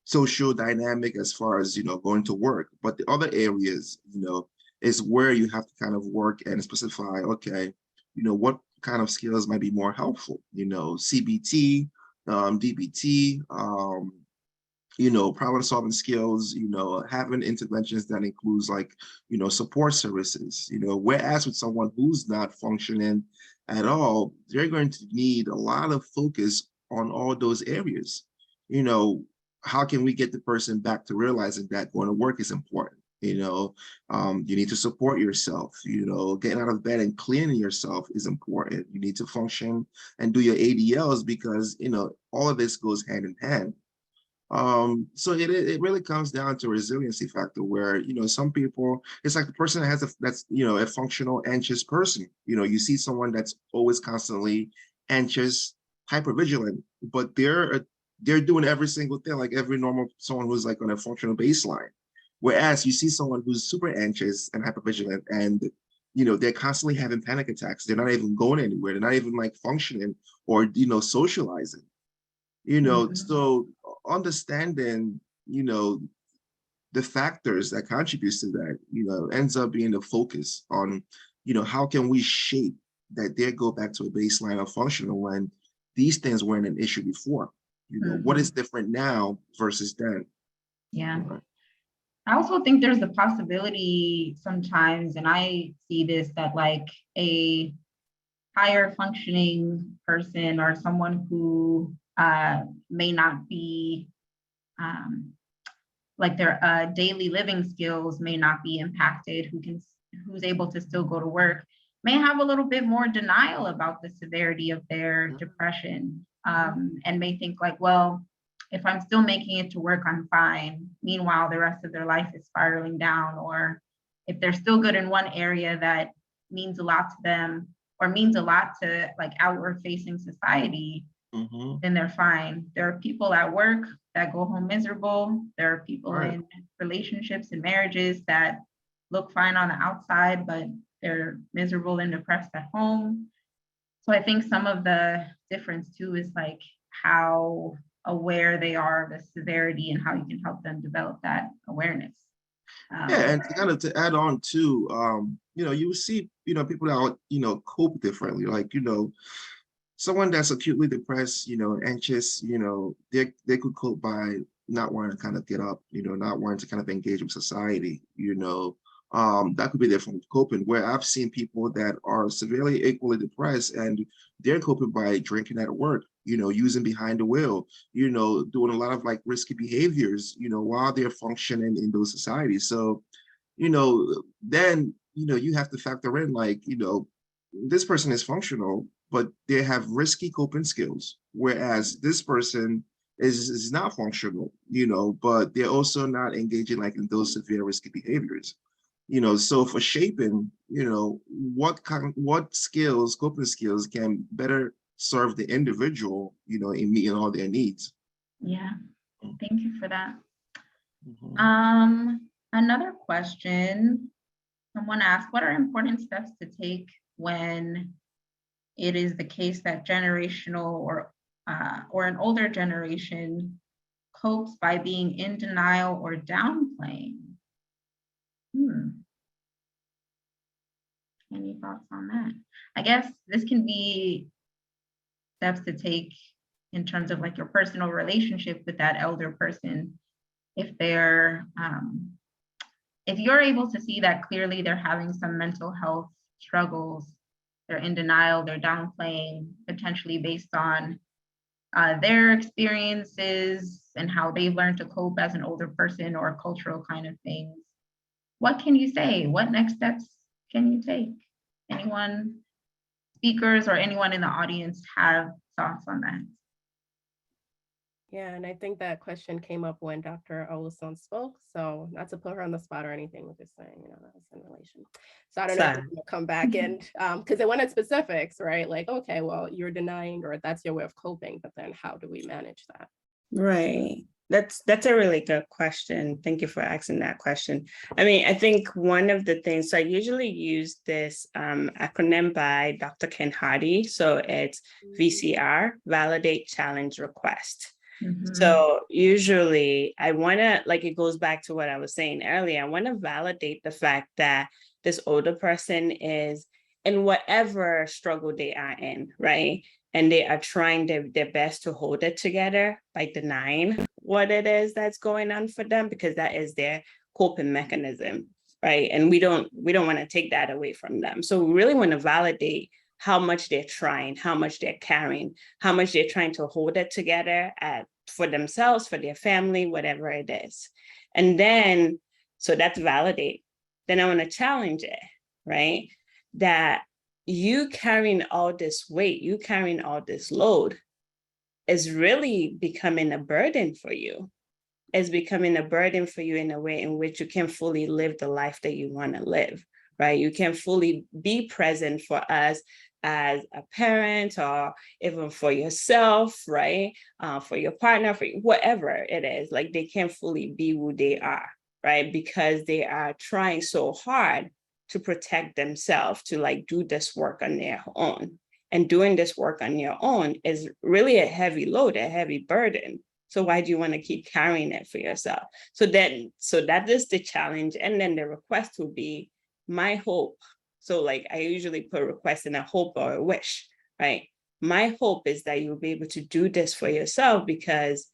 social dynamic as far as, going to work. But the other areas, is where you have to kind of work and specify, okay, what kind of skills might be more helpful, CBT, DBT, problem solving skills, having interventions that includes like, support services, whereas with someone who's not functioning at all, they're going to need a lot of focus on all those areas. How can we get the person back to realizing that going to work is important? You know, you need to support yourself. You know, getting out of bed and cleaning yourself is important. You need to function and do your ADLs because, you know, all of this goes hand in hand. So it really comes down to a resiliency factor where, you know, some people, it's like the person that has that's, you know, a functional anxious person. You know, you see someone that's always constantly anxious, hypervigilant, but they're doing every single thing like every normal someone who's like on a functional baseline. Whereas you see someone who's super anxious and hypervigilant and, you know, they're constantly having panic attacks. They're not even going anywhere. They're not even like functioning or, you know, socializing. You know, so understanding, you know, the factors that contributes to that, you know, ends up being the focus on, you know, how can we shape that they go back to a baseline of functional when these things weren't an issue before. You know, what is different now versus then? Yeah. I also think there's a possibility sometimes, and I see this, that like a higher functioning person or someone who may not be like their daily living skills may not be impacted, who's able to still go to work, may have a little bit more denial about the severity of their depression, and may think like, well, if I'm still making it to work, I'm fine. Meanwhile, the rest of their life is spiraling down. Or if they're still good in one area that means a lot to them or means a lot to like outward facing society, then they're fine. There are people at work that go home miserable. There are people in relationships and marriages that look fine on the outside, but they're miserable and depressed at home. So I think some of the difference too is like how aware they are of the severity and how you can help them develop that awareness. Yeah, and to kind of to add on to, you know, you see, you know, people that, you know, cope differently. Like, you know, someone that's acutely depressed, you know, anxious, you know, they could cope by not wanting to kind of get up, you know, not wanting to kind of engage with society, you know. That could be their form of coping, where I've seen people that are severely equally depressed and they're coping by drinking at work, you know, using behind the wheel, you know, doing a lot of like risky behaviors, you know, while they're functioning in those societies. So, you know, then, you know, you have to factor in like, you know, this person is functional, but they have risky coping skills, whereas this person is not functional, you know, but they're also not engaging like in those severe risky behaviors. You know, so for shaping, you know, what skills, coping skills can better serve the individual, you know, in meeting all their needs. Yeah, thank you for that. Another question, someone asked, what are important steps to take when it is the case that generational or an older generation copes by being in denial or downplaying? Any thoughts on that? I guess this can be steps to take in terms of like your personal relationship with that elder person. If they're, if you're able to see that clearly they're having some mental health struggles, they're in denial, they're downplaying, potentially based on their experiences and how they've learned to cope as an older person or cultural kind of things. What can you say? What next steps can you take? Anyone, speakers or anyone in the audience have thoughts on that? Yeah, and I think that question came up when Dr. Oluson spoke. So not to put her on the spot or anything, we're just saying, you know, that's in relation. So I don't know if we're gonna come back and because they wanted specifics, right? Like, okay, well, you're denying or that's your way of coping, but then how do we manage that? Right. That's a really good question. Thank you for asking that question. I mean, I think one of the things, so I usually use this acronym by Dr. Ken Hardy. So it's VCR, Validate, Challenge, Request. So usually I want to, like, it goes back to what I was saying earlier, I want to validate the fact that this older person is in whatever struggle they are in, right? And they are trying their best to hold it together by denying what it is that's going on for them, because that is their coping mechanism, right? And we don't want to take that away from them. So we really want to validate how much they're trying, how much they're carrying, how much they're trying to hold it together for themselves, for their family, whatever it is. And then So that's validate. Then I want to challenge it, right? That you carrying all this weight, you carrying all this load is really becoming a burden for you. It's becoming a burden for you in a way in which you can fully live the life that you want to live, right? You can fully be present for us as a parent or even for yourself, right? For your partner, for whatever it is, like they can't fully be who they are, right? Because they are trying so hard to protect themselves, to like do this work on their own. And doing this work on your own is really a heavy load, a heavy burden. So why do you want to keep carrying it for yourself? So that is the challenge. And then the request would be my hope. So like I usually put a request in a hope or a wish, right? My hope is that you'll be able to do this for yourself because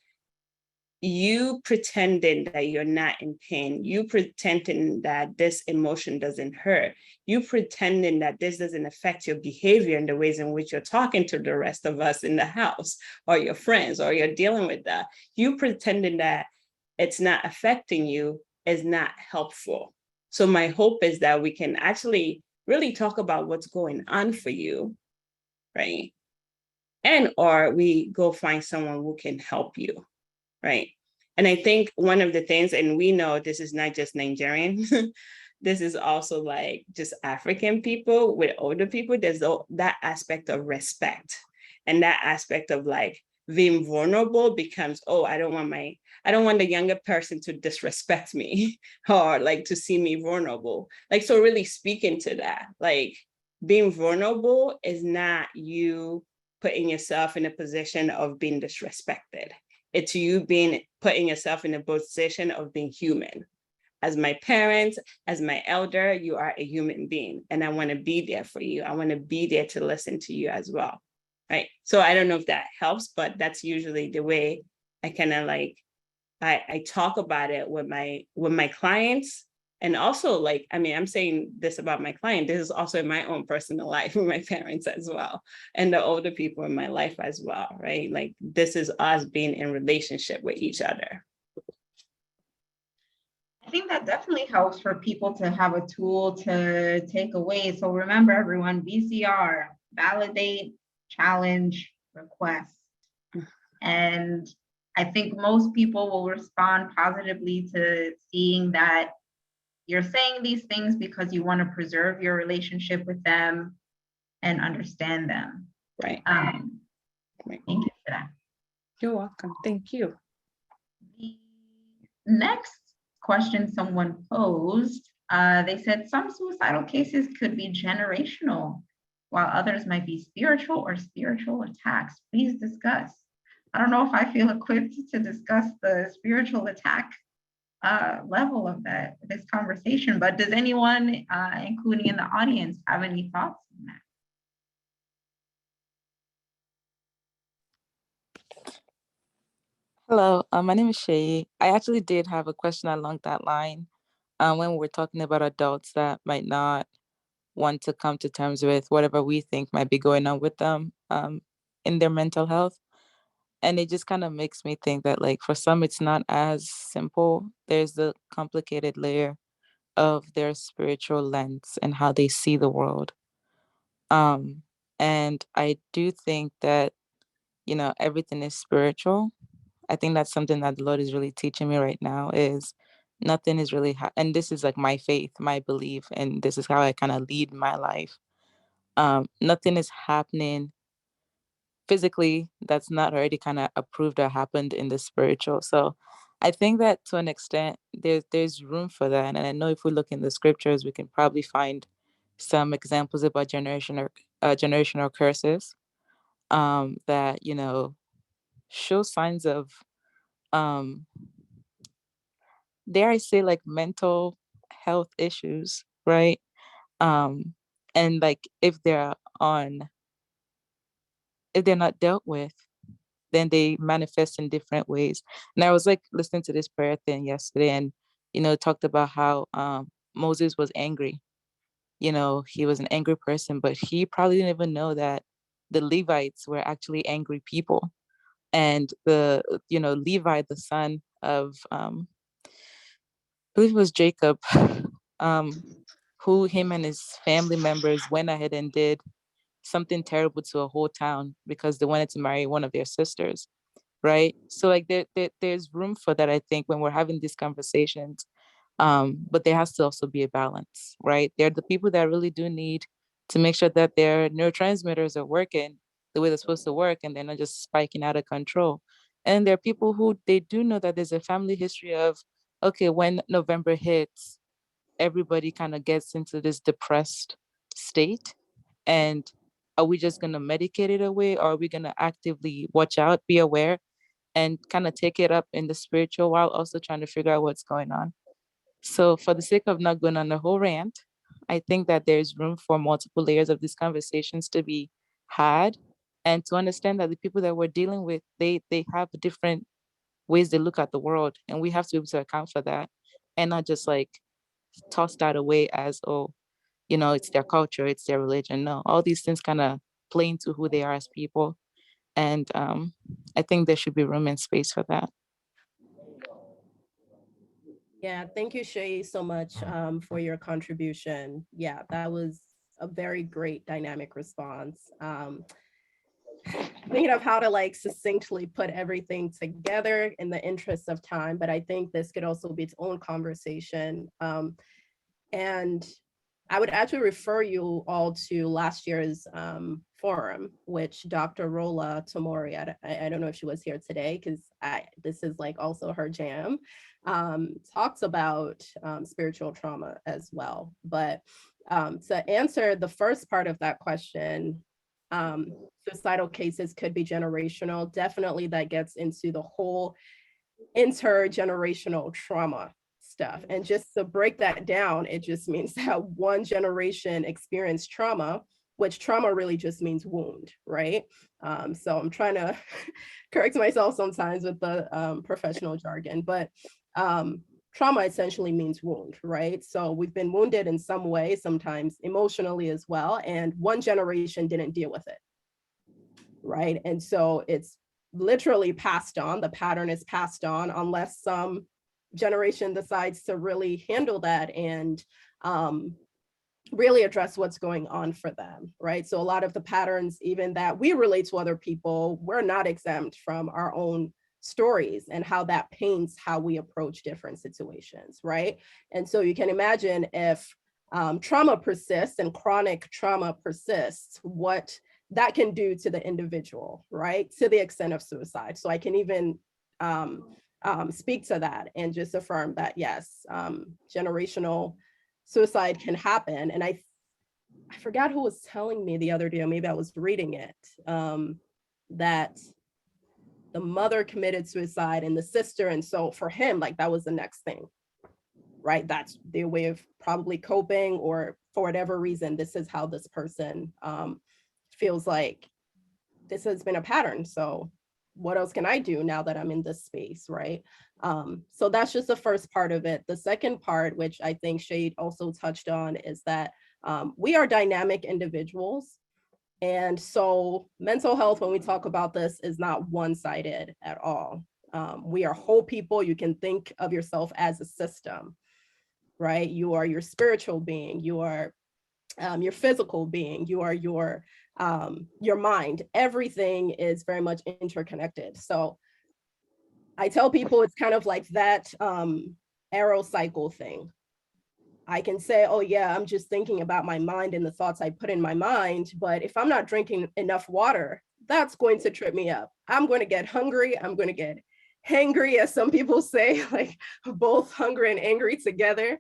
you pretending that you're not in pain, you pretending that this emotion doesn't hurt, you pretending that this doesn't affect your behavior in the ways in which you're talking to the rest of us in the house or your friends, or you're dealing with that, you pretending that it's not affecting you is not helpful. So my hope is that we can actually really talk about what's going on for you, right? And or we go find someone who can help you. Right. And I think one of the things, and we know this is not just Nigerian, this is also like just African people with older people, there's that aspect of respect. And that aspect of like being vulnerable becomes, oh, I don't want the younger person to disrespect me or like to see me vulnerable. Like, so really speaking to that, like being vulnerable is not you putting yourself in a position of being disrespected. It's you putting yourself in a position of being human. As my parent, as my elder, you are a human being, and I want to be there for you. I want to be there to listen to you as well, right? So I don't know if that helps, but that's usually the way I kind of like I talk about it with my clients. And also, like, I mean, I'm saying this about my client. This is also in my own personal life with my parents as well, and the older people in my life as well, right? Like, this is us being in relationship with each other. I think that definitely helps for people to have a tool to take away. So remember, everyone, VCR, validate, challenge, request. And I think most people will respond positively to seeing that you're saying these things because you want to preserve your relationship with them and understand them. Right. Right. Thank you for that. You're welcome. Thank you. The next question someone posed, they said some suicidal cases could be generational, while others might be spiritual or spiritual attacks. Please discuss. I don't know if I feel equipped to discuss the spiritual attack level of this conversation, but does anyone, including in the audience, have any thoughts on that? Hello, my name is Shay. I actually did have a question along that line when we're talking about adults that might not want to come to terms with whatever we think might be going on with them in their mental health. And it just kind of makes me think that, like, for some, it's not as simple. There's the complicated layer of their spiritual lens and how they see the world. And I do think that, everything is spiritual. I think that's something that the Lord is really teaching me right now is nothing is really, and this is like my faith, my belief, and this is how I kind of lead my life. Nothing is happening physically that's not already kind of approved or happened in the spiritual. So I think that to an extent there's room for that. And I know if we look in the scriptures, we can probably find some examples about generational curses that, show signs of um dare I say, like, mental health issues, right? And like if they're not dealt with, then they manifest in different ways. And I was like listening to this prayer thing yesterday, and talked about how Moses was angry. He was an angry person, but he probably didn't even know that the Levites were actually angry people. And the Levi, the son of believe it was Jacob, who him and his family members went ahead and did something terrible to a whole town because they wanted to marry one of their sisters, right? So like there's room for that, I think, when we're having these conversations. But there has to also be a balance, right? They're the people that really do need to make sure that their neurotransmitters are working the way they're supposed to work and they're not just spiking out of control. And there are people who they do know that there's a family history of, okay, when November hits, everybody kind of gets into this depressed state. And are we just going to medicate it away, or are we going to actively watch out, be aware, and kind of take it up in the spiritual while also trying to figure out what's going on? So for the sake of not going on a whole rant, I think that there's room for multiple layers of these conversations to be had, and to understand that the people that we're dealing with, they have different ways they look at the world, and we have to be able to account for that and not just like toss that away as, oh, it's their culture, it's their religion. No, all these things kind of play into who they are as people. And I think there should be room and space for that. Yeah, thank you, Shay, so much for your contribution. Yeah, that was a very great dynamic response. Thinking of how to like succinctly put everything together in the interest of time, but I think this could also be its own conversation. And I would actually refer you all to last year's forum, which Dr. Rola Tomori, I don't know if she was here today, because this is like also her jam, talks about spiritual trauma as well. But to answer the first part of that question, suicidal cases could be generational. Definitely that gets into the whole intergenerational trauma stuff. And just to break that down, it just means that one generation experienced trauma, which trauma really just means wound, right? So I'm trying to correct myself sometimes with the professional jargon, but trauma essentially means wound, right? So we've been wounded in some way, sometimes emotionally as well, and one generation didn't deal with it, right? And so it's literally passed on, the pattern is passed on unless some generation decides to really handle that and really address what's going on for them, right? So a lot of the patterns, even that we relate to other people, we're not exempt from our own stories and how that paints how we approach different situations, right? And so you can imagine if trauma persists and chronic trauma persists, what that can do to the individual, right? To the extent of suicide. So I can even speak to that and just affirm that, yes, generational suicide can happen. And I forgot who was telling me the other day, or maybe I was reading it, that the mother committed suicide and the sister. And so for him, like that was the next thing, right? That's their way of probably coping, or for whatever reason, this is how this person feels like this has been a pattern. So what else can I do now that I'm in this space, right? So that's just the first part of it. The second part, which I think Shade also touched on, is that we are dynamic individuals. And so mental health, when we talk about this, is not one-sided at all. We are whole people. You can think of yourself as a system, right? You are your spiritual being, you are your physical being, you are your mind. Everything is very much interconnected. So I tell people it's kind of like that arrow cycle thing. I can say, oh yeah, I'm just thinking about my mind and the thoughts I put in my mind, but if I'm not drinking enough water, that's going to trip me up. I'm going to get hungry, I'm going to get hangry, as some people say, like both hungry and angry together.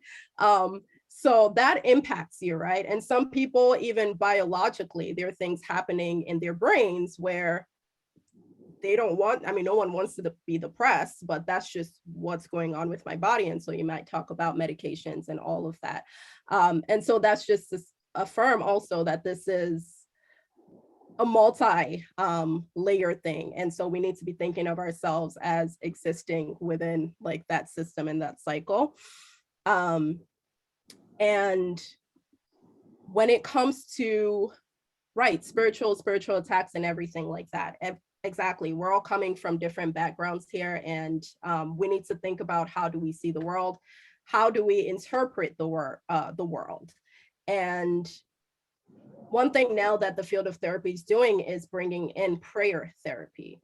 So that impacts you, right? And some people, even biologically, there are things happening in their brains where they don't want, I mean, no one wants to be depressed, but that's just what's going on with my body. And so you might talk about medications and all of that. And so that's just to affirm also that this is a multi-layer thing. And so we need to be thinking of ourselves as existing within like that system and that cycle. And when it comes to, right, spiritual attacks and everything like that, exactly, we're all coming from different backgrounds here, and we need to think about how do we see the world, how do we interpret the world? And one thing now that the field of therapy is doing is bringing in prayer therapy.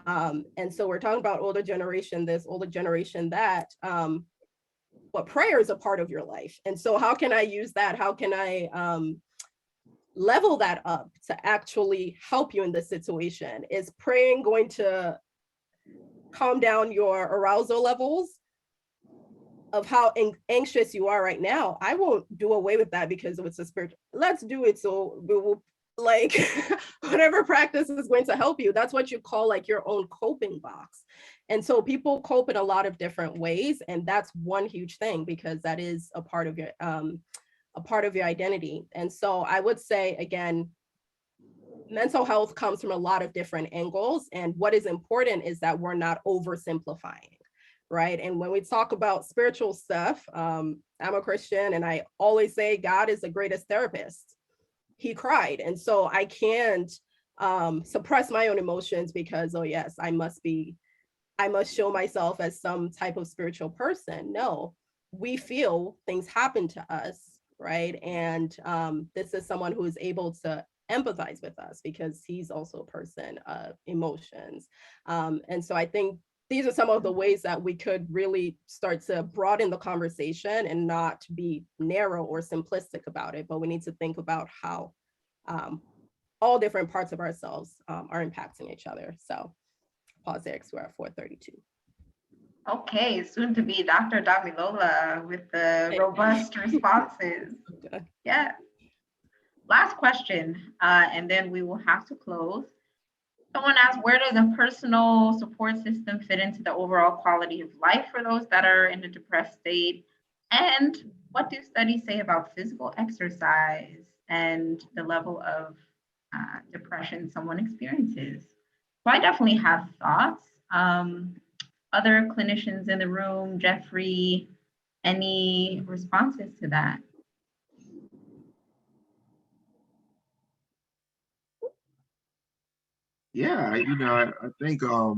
And so we're talking about older generation this, older generation that, but prayer is a part of your life. And so how can I use that? How can I level that up to actually help you in this situation? Is praying going to calm down your arousal levels of how anxious you are right now? I won't do away with that because it's a spiritual. Let's do it. So we will, like, whatever practice is going to help you. That's what you call like your own coping box. And so people cope in a lot of different ways. And that's one huge thing, because that is a part of your identity. And so I would say, again, mental health comes from a lot of different angles. And what is important is that we're not oversimplifying, right? And when we talk about spiritual stuff, I'm a Christian, and I always say God is the greatest therapist. He cried. And so I can't suppress my own emotions because, oh yes, I must show myself as some type of spiritual person. No, we feel things happen to us, right? And this is someone who is able to empathize with us because he's also a person of emotions. And so I think these are some of the ways that we could really start to broaden the conversation and not be narrow or simplistic about it, but we need to think about how all different parts of ourselves are impacting each other. So pause there because we're at 4:32. Okay, soon to be Dr. Damilola with the robust responses. Okay. Yeah. Last question, and then we will have to close. Someone asked, where does a personal support system fit into the overall quality of life for those that are in a depressed state? And what do studies say about physical exercise and the level of depression someone experiences? So I definitely have thoughts. Other clinicians in the room, Jeffrey, any responses to that? Yeah, I think, for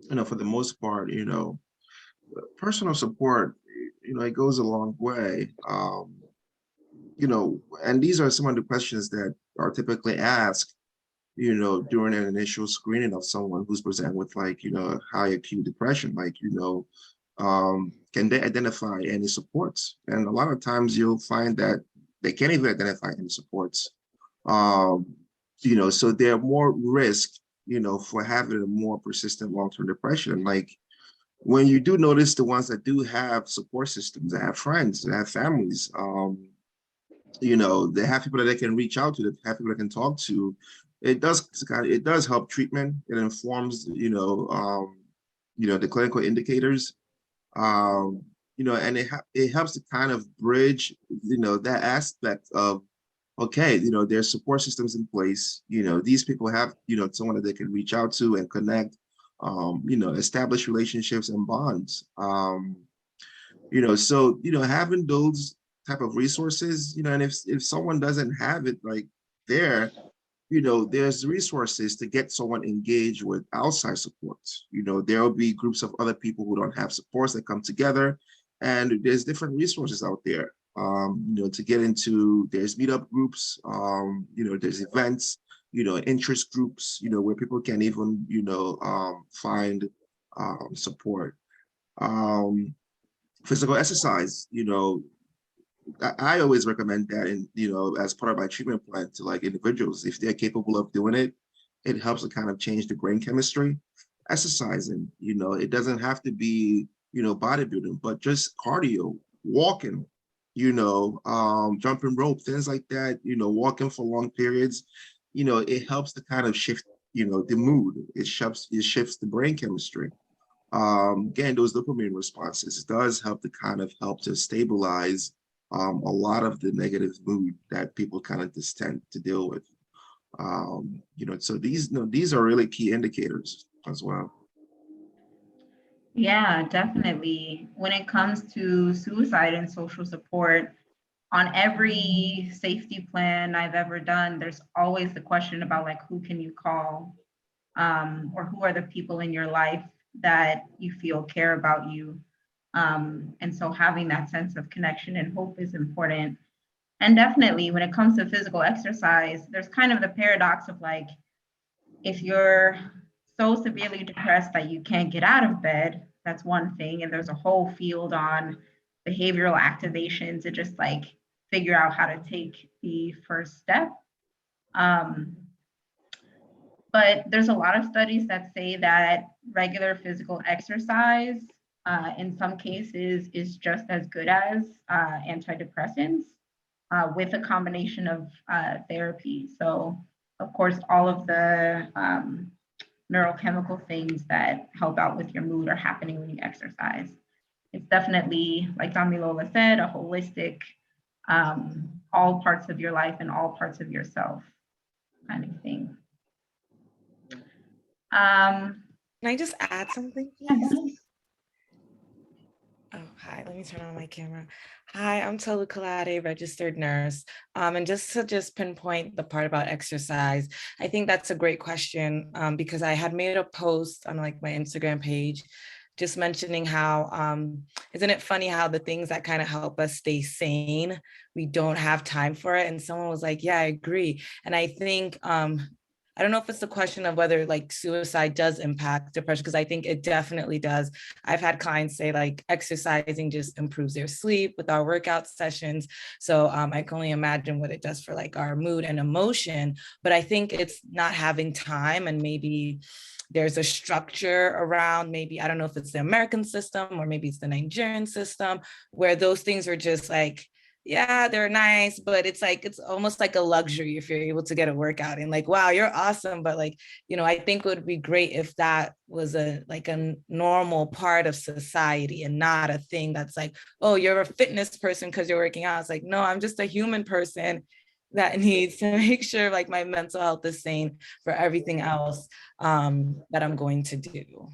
the most part, personal support, it goes a long way. And these are some of the questions that are typically asked, during an initial screening of someone who's presenting with high acute depression, can they identify any supports? And a lot of times you'll find that they can't even identify any supports. So they're more risk, for having a more persistent long-term depression. Like when you do notice the ones that do have support systems, that have friends, that have families, they have people that they can reach out to, that have people they can talk to. It does help treatment. It informs, the clinical indicators, and it helps to kind of bridge, that aspect of, okay, there's support systems in place. These people have, someone that they can reach out to and connect, establish relationships and bonds. So, having those type of resources, and if someone doesn't have it there's resources to get someone engaged with outside support. There will be groups of other people who don't have supports that come together, and there's different resources out there. To get into, there's meetup groups, there's events, interest groups, where people can even, find support. Physical exercise, I always recommend that, as part of my treatment plan to individuals, if they're capable of doing it, it helps to kind of change the brain chemistry. Exercising, it doesn't have to be, bodybuilding, but just cardio, walking, jumping rope, things like that, walking for long periods, it helps to kind of shift, the mood. It shifts the brain chemistry. Again, those dopamine responses does help to stabilize a lot of the negative mood that people kind of just tend to deal with. So these are really key indicators as well. Yeah, definitely. When it comes to suicide and social support, on every safety plan I've ever done, there's always the question about who can you call, or who are the people in your life that you feel care about you. And so having that sense of connection and hope is important. And definitely when it comes to physical exercise, there's kind of the paradox of like, if you're so severely depressed that you can't get out of bed, that's one thing. And there's a whole field on behavioral activation to just like figure out how to take the first step. But there's a lot of studies that say that regular physical exercise, in some cases, is just as good as antidepressants with a combination of therapy. So, of course, all of the neurochemical things that help out with your mood are happening when you exercise. It's definitely, like Damilola said, a holistic, all parts of your life and all parts of yourself kind of thing. Can I just add something, please? Oh, hi, let me turn on my camera. Hi, I'm Tolu Kalade, registered nurse. And just to pinpoint the part about exercise, I think that's a great question because I had made a post on like my Instagram page just mentioning how, isn't it funny how the things that kind of help us stay sane, we don't have time for it. And someone was like, yeah, I agree. And I think, I don't know if it's the question of whether like suicide does impact depression, because I think it definitely does. I've had clients say like exercising just improves their sleep with our workout sessions. So I can only imagine what it does for like our mood and emotion. But I think it's not having time, and maybe there's a structure around, maybe, I don't know if it's the American system or maybe it's the Nigerian system, where those things are just like, yeah, they're nice, but it's like, it's almost like a luxury if you're able to get a workout and like, wow, you're awesome. But like, you know, I think it would be great if that was a normal part of society and not a thing that's like, oh, you're a fitness person because you're working out. It's like, no, I'm just a human person that needs to make sure like my mental health is sane for everything else that I'm going to do.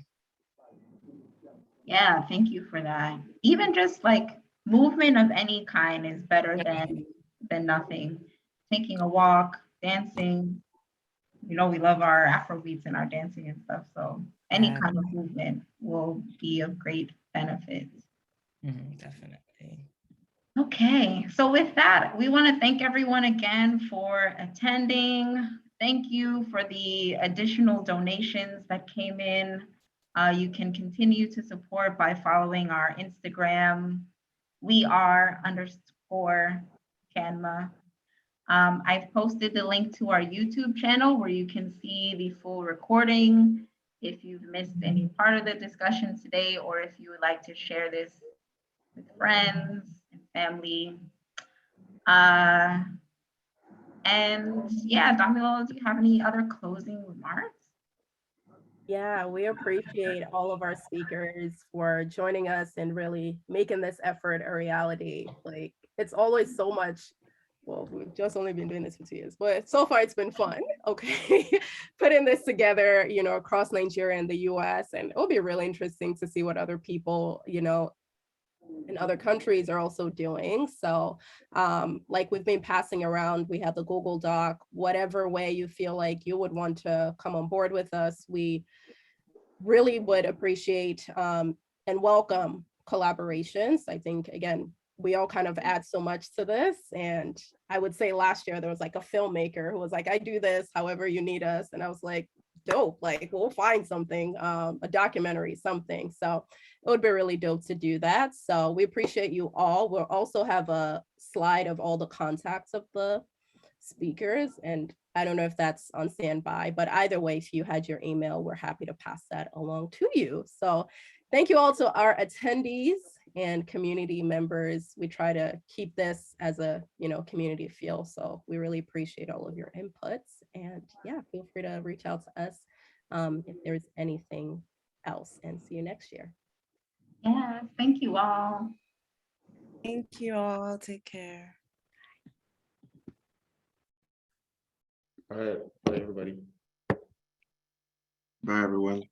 Yeah, thank you for that. Even just like movement of any kind is better than nothing. Taking a walk, dancing, you know, we love our Afro beats and our dancing and stuff. So any kind of movement will be of great benefit. Definitely. Okay, so with that, we want to thank everyone again for attending. Thank you for the additional donations that came in. You can continue to support by following our Instagram. We are _Canma. I've posted the link to our YouTube channel where you can see the full recording. If you've missed any part of the discussion today, or if you would like to share this with friends and family. And yeah, Damilola, do you have any other closing remarks? Yeah, we appreciate all of our speakers for joining us and really making this effort a reality. Like, it's always so much, well, we've just only been doing this for 2 years, but so far it's been fun, okay? Putting this together, you know, across Nigeria and the US, and it'll be really interesting to see what other people, you know, in other countries are also doing. So like we've been passing around, we have the Google Doc, whatever way you feel like you would want to come on board with us, we really would appreciate and welcome collaborations. I think, again, we all kind of add so much to this. And I would say last year there was like a filmmaker who was like, I do this however you need us. And I was like, dope, like we'll find something, a documentary, something. So it would be really dope to do that. So we appreciate you all. We'll also have a slide of all the contacts of the speakers. And I don't know if that's on standby, but either way, if you had your email, we're happy to pass that along to you. So thank you all to our attendees and community members. We try to keep this as a, you know, community feel. So we really appreciate all of your inputs, and yeah, feel free to reach out to us if there's anything else, and see you next year. Yeah, thank you all. Thank you all, take care. All right, bye everybody. Bye everyone.